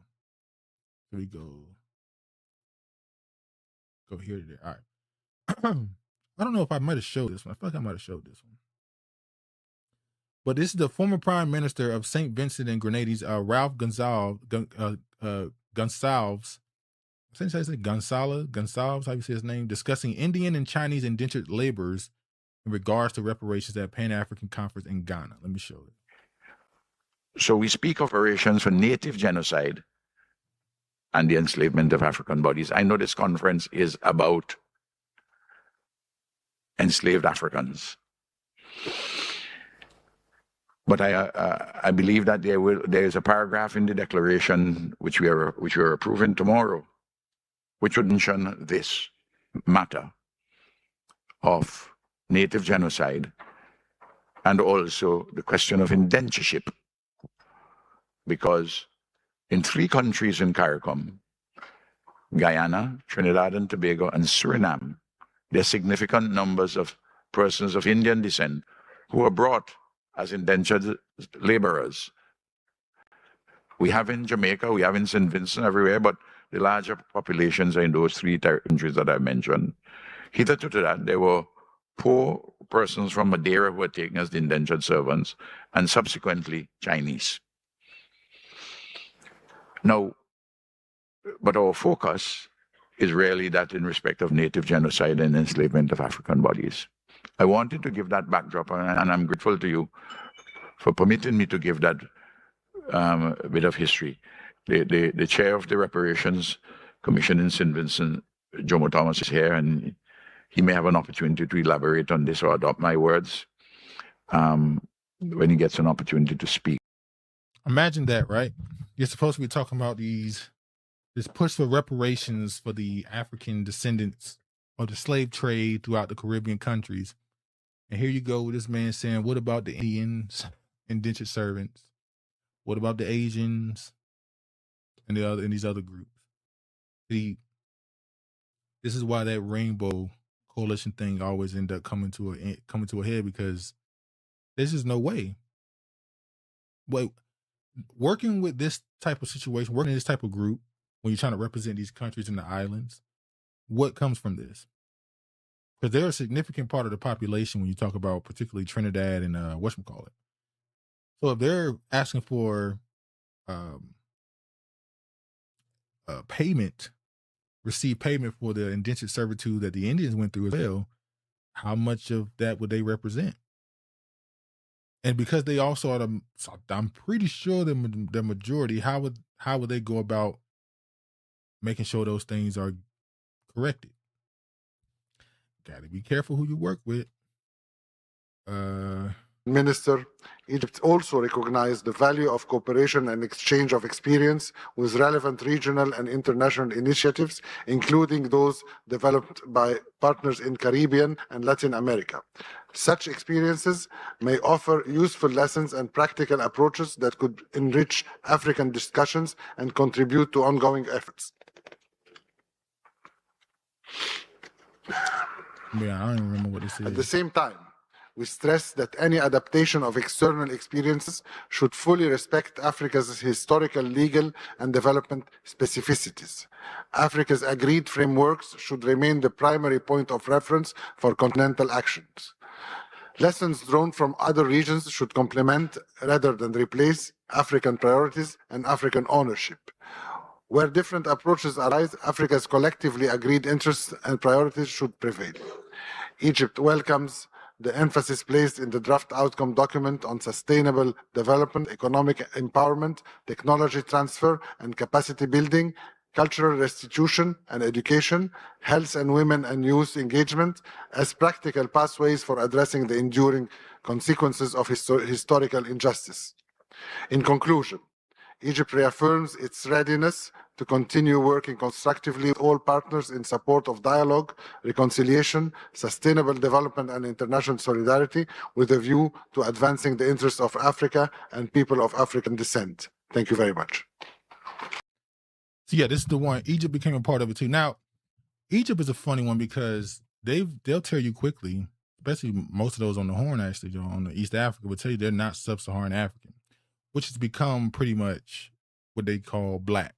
Here we go. Go here to there. All right. I don't know if I might have showed this one. I feel like I might have showed this one. But this is the former Prime Minister of St. Vincent and Grenadines, Ralph Gonsalves. I think I say Gonsalves, how you say his name, discussing Indian and Chinese indentured laborers in regards to reparations at Pan-African Conference in Ghana. Let me show it. So we speak of reparations for native genocide and the enslavement of African bodies. I know this conference is about enslaved Africans. But I believe that there is a paragraph in the declaration which we are approving tomorrow, which would mention this matter of native genocide and also the question of indentureship. Because in 3 countries in CARICOM, Guyana, Trinidad and Tobago, and Suriname, there are significant numbers of persons of Indian descent who are brought as indentured laborers. We have in Jamaica, we have in St. Vincent, everywhere, but the larger populations are in those 3 countries that I mentioned. Hitherto to that, there were poor persons from Madeira who were taken as the indentured servants, and subsequently Chinese. Now, But our focus is really that in respect of native genocide and enslavement of African bodies. I wanted to give that backdrop, and I'm grateful to you for permitting me to give that bit of history. The chair of the Reparations Commission in St. Vincent, Jomo Thomas, is here, and he may have an opportunity to elaborate on this or adopt my words when he gets an opportunity to speak. Imagine that, right? You're supposed to be talking about this push for reparations for the African descendants of the slave trade throughout the Caribbean countries. And here you go with this man saying, what about the Indians, indentured servants? What about the Asians and these other groups? This is why that rainbow coalition thing always end up coming to a head, because there's just no way. But working with this type of situation, working in this type of group, when you're trying to represent these countries and the islands, what comes from this? Because they're a significant part of the population when you talk about particularly Trinidad and whatchamacallit. So if they're asking for receive payment for the indentured servitude that the Indians went through as well, how much of that would they represent? And because they also are I'm pretty sure the majority, how would they go about making sure those things are corrected? Got to be careful who you work with. Minister, Egypt also recognized the value of cooperation and exchange of experience with relevant regional and international initiatives, including those developed by partners in Caribbean and Latin America. Such experiences may offer useful lessons and practical approaches that could enrich African discussions and contribute to ongoing efforts. Yeah, I don't even remember what this is. At the same time, we stress that any adaptation of external experiences should fully respect Africa's historical, legal, and development specificities. Africa's agreed frameworks should remain the primary point of reference for continental actions. Lessons drawn from other regions should complement rather than replace African priorities and African ownership. Where different approaches arise, Africa's collectively agreed interests and priorities should prevail. Egypt welcomes the emphasis placed in the draft outcome document on sustainable development, economic empowerment, technology transfer and capacity building, cultural restitution and education, health and women and youth engagement as practical pathways for addressing the enduring consequences of historical injustice. In conclusion, Egypt reaffirms its readiness to continue working constructively with all partners in support of dialogue, reconciliation, sustainable development, and international solidarity with a view to advancing the interests of Africa and people of African descent. Thank you very much. So yeah, this is the one. Egypt became a part of it too. Now, Egypt is a funny one because they'll tell you quickly, especially most of those on the Horn, actually, on the East Africa, will tell you they're not sub-Saharan African, which has become pretty much what they call black.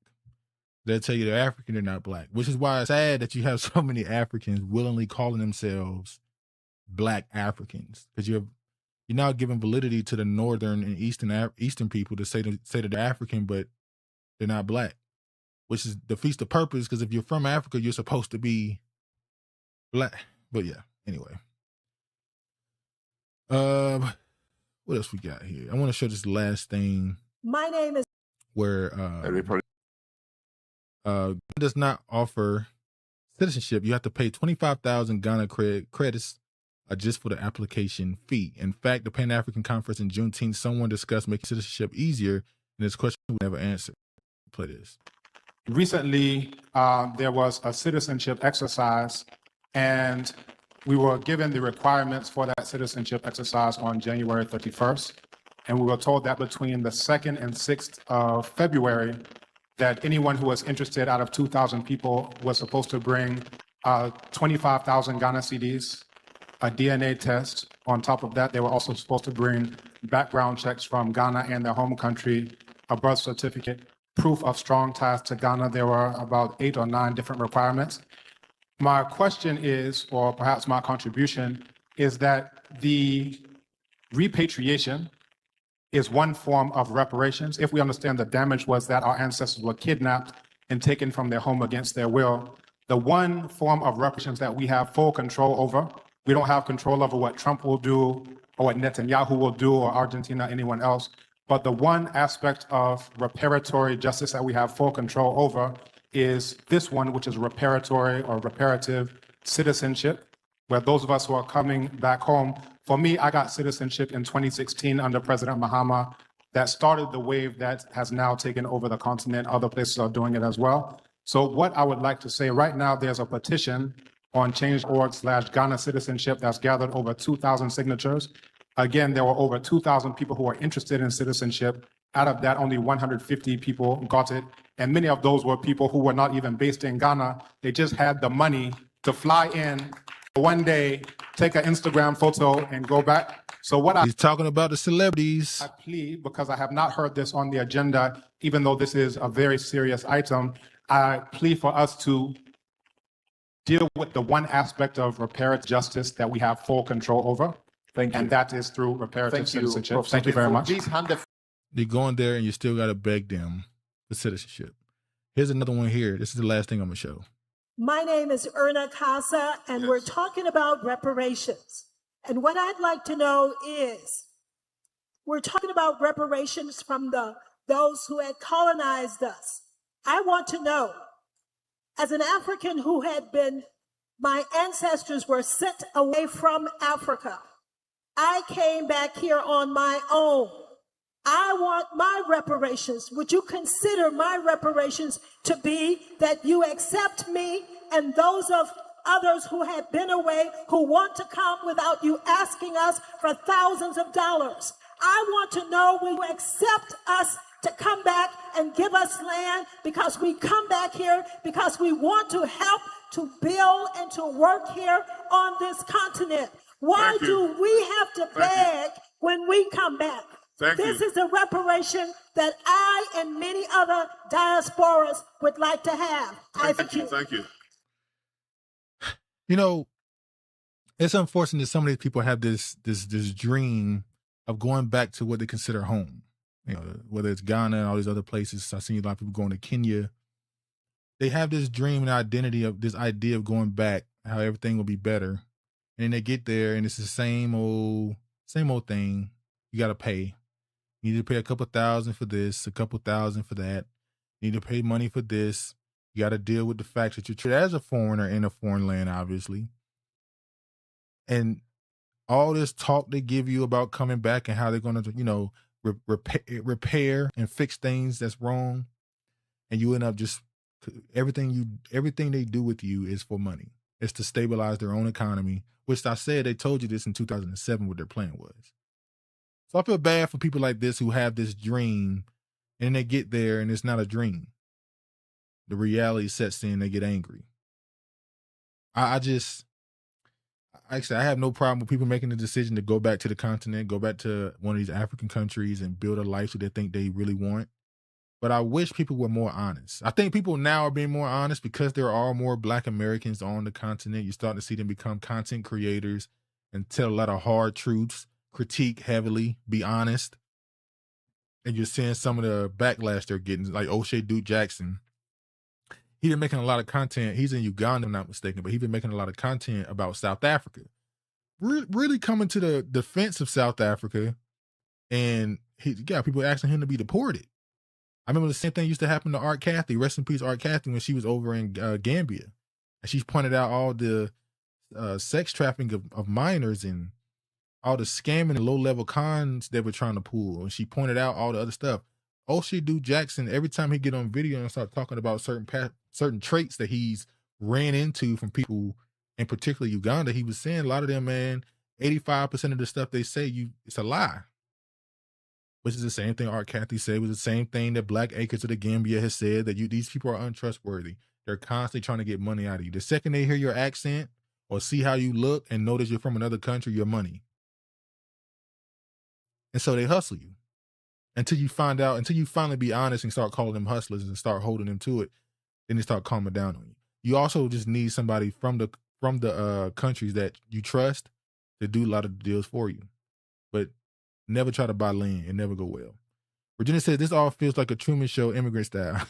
They'll tell you they're African, they're not black, which is why it's sad that you have so many Africans willingly calling themselves black Africans, because you're now giving validity to the northern and eastern people to say that they're African, but they're not black, which defeats the purpose, because if you're from Africa, you're supposed to be black. But yeah, anyway. What else we got here? I want to show this last thing. My name is where does not offer citizenship. You have to pay 25,000 Ghana credits just for the application fee. In fact, the Pan-African Conference in Juneteenth, someone discussed making citizenship easier, and this question we never answered. Play this. Recently, there was a citizenship exercise, and we were given the requirements for that citizenship exercise on January 31st. And we were told that between the 2nd and 6th of February, that anyone who was interested out of 2,000 people was supposed to bring 25,000 Ghana cedis, a DNA test. On top of that, they were also supposed to bring background checks from Ghana and their home country, a birth certificate, proof of strong ties to Ghana. There were about 8 or 9 different requirements. My question is, or perhaps my contribution, is that the repatriation is one form of reparations. If we understand the damage was that our ancestors were kidnapped and taken from their home against their will. The one form of reparations that we have full control over, we don't have control over what Trump will do or what Netanyahu will do or Argentina, anyone else. But the one aspect of reparatory justice that we have full control over is this one, which is reparatory or reparative citizenship, where those of us who are coming back home, for me, I got citizenship in 2016 under President Mahama. That started the wave that has now taken over the continent. Other places are doing it as well. So what I would like to say right now, there's a petition on change.org/Ghana citizenship that's gathered over 2,000 signatures. Again, there were over 2,000 people who were interested in citizenship. Out of that, only 150 people got it. And many of those were people who were not even based in Ghana. They just had the money to fly in one day, take an Instagram photo, and go back. So what he's talking about the celebrities. I plead, because I have not heard this on the agenda, even though this is a very serious item, I plead for us to deal with the one aspect of reparative justice that we have full control over. Thank you. And that is through reparative citizenship. Thank you very much. You're going there and you still got to beg them for citizenship. Here's another one here. This is the last thing I'm going to show. My name is Erna Casa, and we're talking about reparations. And what I'd like to know is, we're talking about reparations from those who had colonized us. I want to know, as an African who had been, my ancestors were sent away from Africa. I came back here on my own. I want my reparations. Would you consider my reparations to be that you accept me and those of others who have been away, who want to come without you asking us for thousands of dollars? I want to know, will you accept us to come back and give us land, because we come back here because we want to help to build and to work here on this continent? Why do we have to beg when we come back? This is a reparation that I and many other diasporas would like to have. Thank you. Thank you. You know, it's unfortunate that some of these people have this dream of going back to what they consider home. You know, whether it's Ghana and all these other places. I've seen a lot of people going to Kenya. They have this dream and identity of this idea of going back, how everything will be better. And then they get there and it's the same old thing. You got to pay. You need to pay a couple thousand for this, a couple thousand for that. You need to pay money for this. You got to deal with the fact that you're treated as a foreigner in a foreign land, obviously. And all this talk they give you about coming back and how they're going to, you know, repair and fix things that's wrong. And you end up just, everything they do with you is for money. It's to stabilize their own economy, which I said they told you this in 2007 what their plan was. So I feel bad for people like this who have this dream and they get there and it's not a dream. The reality sets in, they get angry. I have no problem with people making the decision to go back to the continent, go back to one of these African countries and build a life that they think they really want. But I wish people were more honest. I think people now are being more honest because there are more Black Americans on the continent. You're starting to see them become content creators and tell a lot of hard truths, critique heavily, be honest. And you're seeing some of the backlash they're getting, like O'Shea Duke Jackson. He's been making a lot of content. He's in Uganda, if I'm not mistaken, but he's been making a lot of content about South Africa. Really coming to the defense of South Africa. And he got people asking him to be deported. I remember the same thing used to happen to Art Cathy. Rest in peace, Art Cathy, when she was over in Gambia. And she's pointed out all the sex trafficking of minors and all the scamming and low-level cons they were trying to pull. And she pointed out all the other stuff. O'Shea Duke Jackson, every time he get on video and start talking about certain traits that he's ran into from people, in particular Uganda, he was saying a lot of them, man, 85% of the stuff they say, it's a lie. Which is the same thing Art Cathy said. It was the same thing that Black Acres of the Gambia has said, that these people are untrustworthy. They're constantly trying to get money out of you. The second they hear your accent or see how you look and know that you're from another country, your money. And so they hustle you. Until you finally be honest and start calling them hustlers and start holding them to it, then they start calming down on you. You also just need somebody from the countries that you trust to do a lot of the deals for you. But never try to buy land. It never go well. Virginia says, this all feels like a Truman Show immigrant style.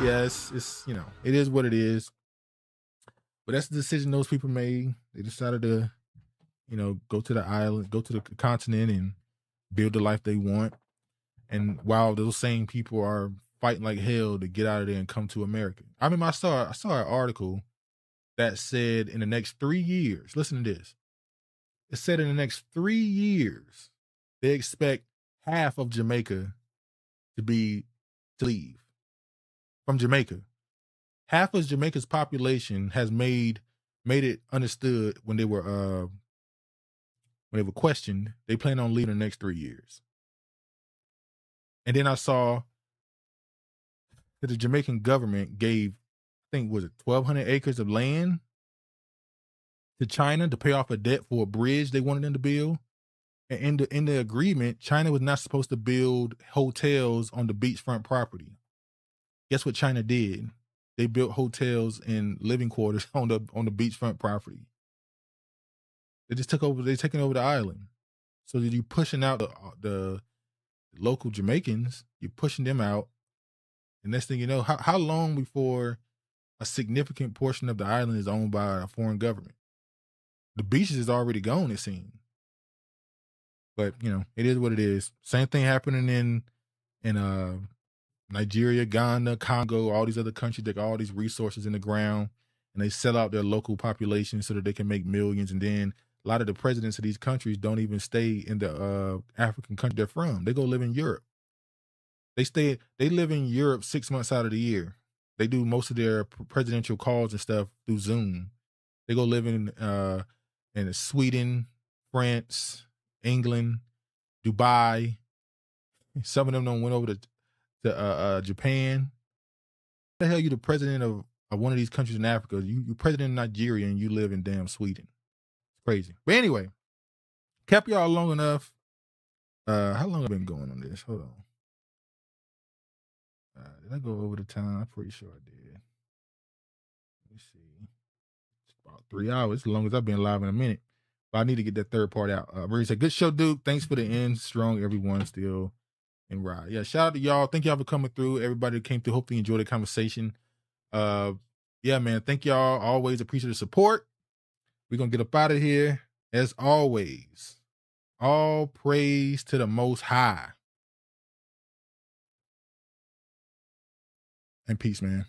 Yes, it's it is what it is. But that's the decision those people made. They decided to, go to the island, go to the continent, and build the life they want. And while those same people are fighting like hell to get out of there and come to America. I mean, I saw an article that said in the next 3 years, listen to this. It said in the next 3 years, they expect half of Jamaica to leave from Jamaica. Half of Jamaica's population has made it understood when they were questioned, they plan on leaving in the next 3 years. And then I saw that the Jamaican government gave, I think, was it 1,200 acres of land to China to pay off a debt for a bridge they wanted them to build. And in the agreement, China was not supposed to build hotels on the beachfront property. Guess what China did? They built hotels and living quarters on the beachfront property. They just they're taking over the island. So you're pushing out the local Jamaicans, you're pushing them out. And next thing you know, how long before a significant portion of the island is owned by a foreign government? The beaches is already gone, it seems. But, it is what it is. Same thing happening in Nigeria, Ghana, Congo, all these other countries. They got all these resources in the ground, and they sell out their local population so that they can make millions. And then a lot of the presidents of these countries don't even stay in the African country they're from. They go live in Europe. They live in Europe 6 months out of the year. They do most of their presidential calls and stuff through Zoom. They go live in Sweden, France, England, Dubai. Some of them don't went over to Japan. What the hell, you the president of one of these countries in Africa? You president of Nigeria and you live in damn Sweden. It's crazy. But anyway, kept y'all long enough. How long have I been going on this? Hold on. Did I go over the time? I'm pretty sure I did. Let me see. It's about 3 hours, as long as I've been live in a minute. But I need to get that third part out. Marie said, good show, Duke. Thanks for the end. Strong, everyone still in ride. Yeah, shout out to y'all. Thank y'all for coming through. Everybody that came through. Hopefully you enjoyed the conversation. Yeah, man. Thank y'all. Always appreciate the support. We're going to get up out of here. As always, all praise to the Most High. And peace, man.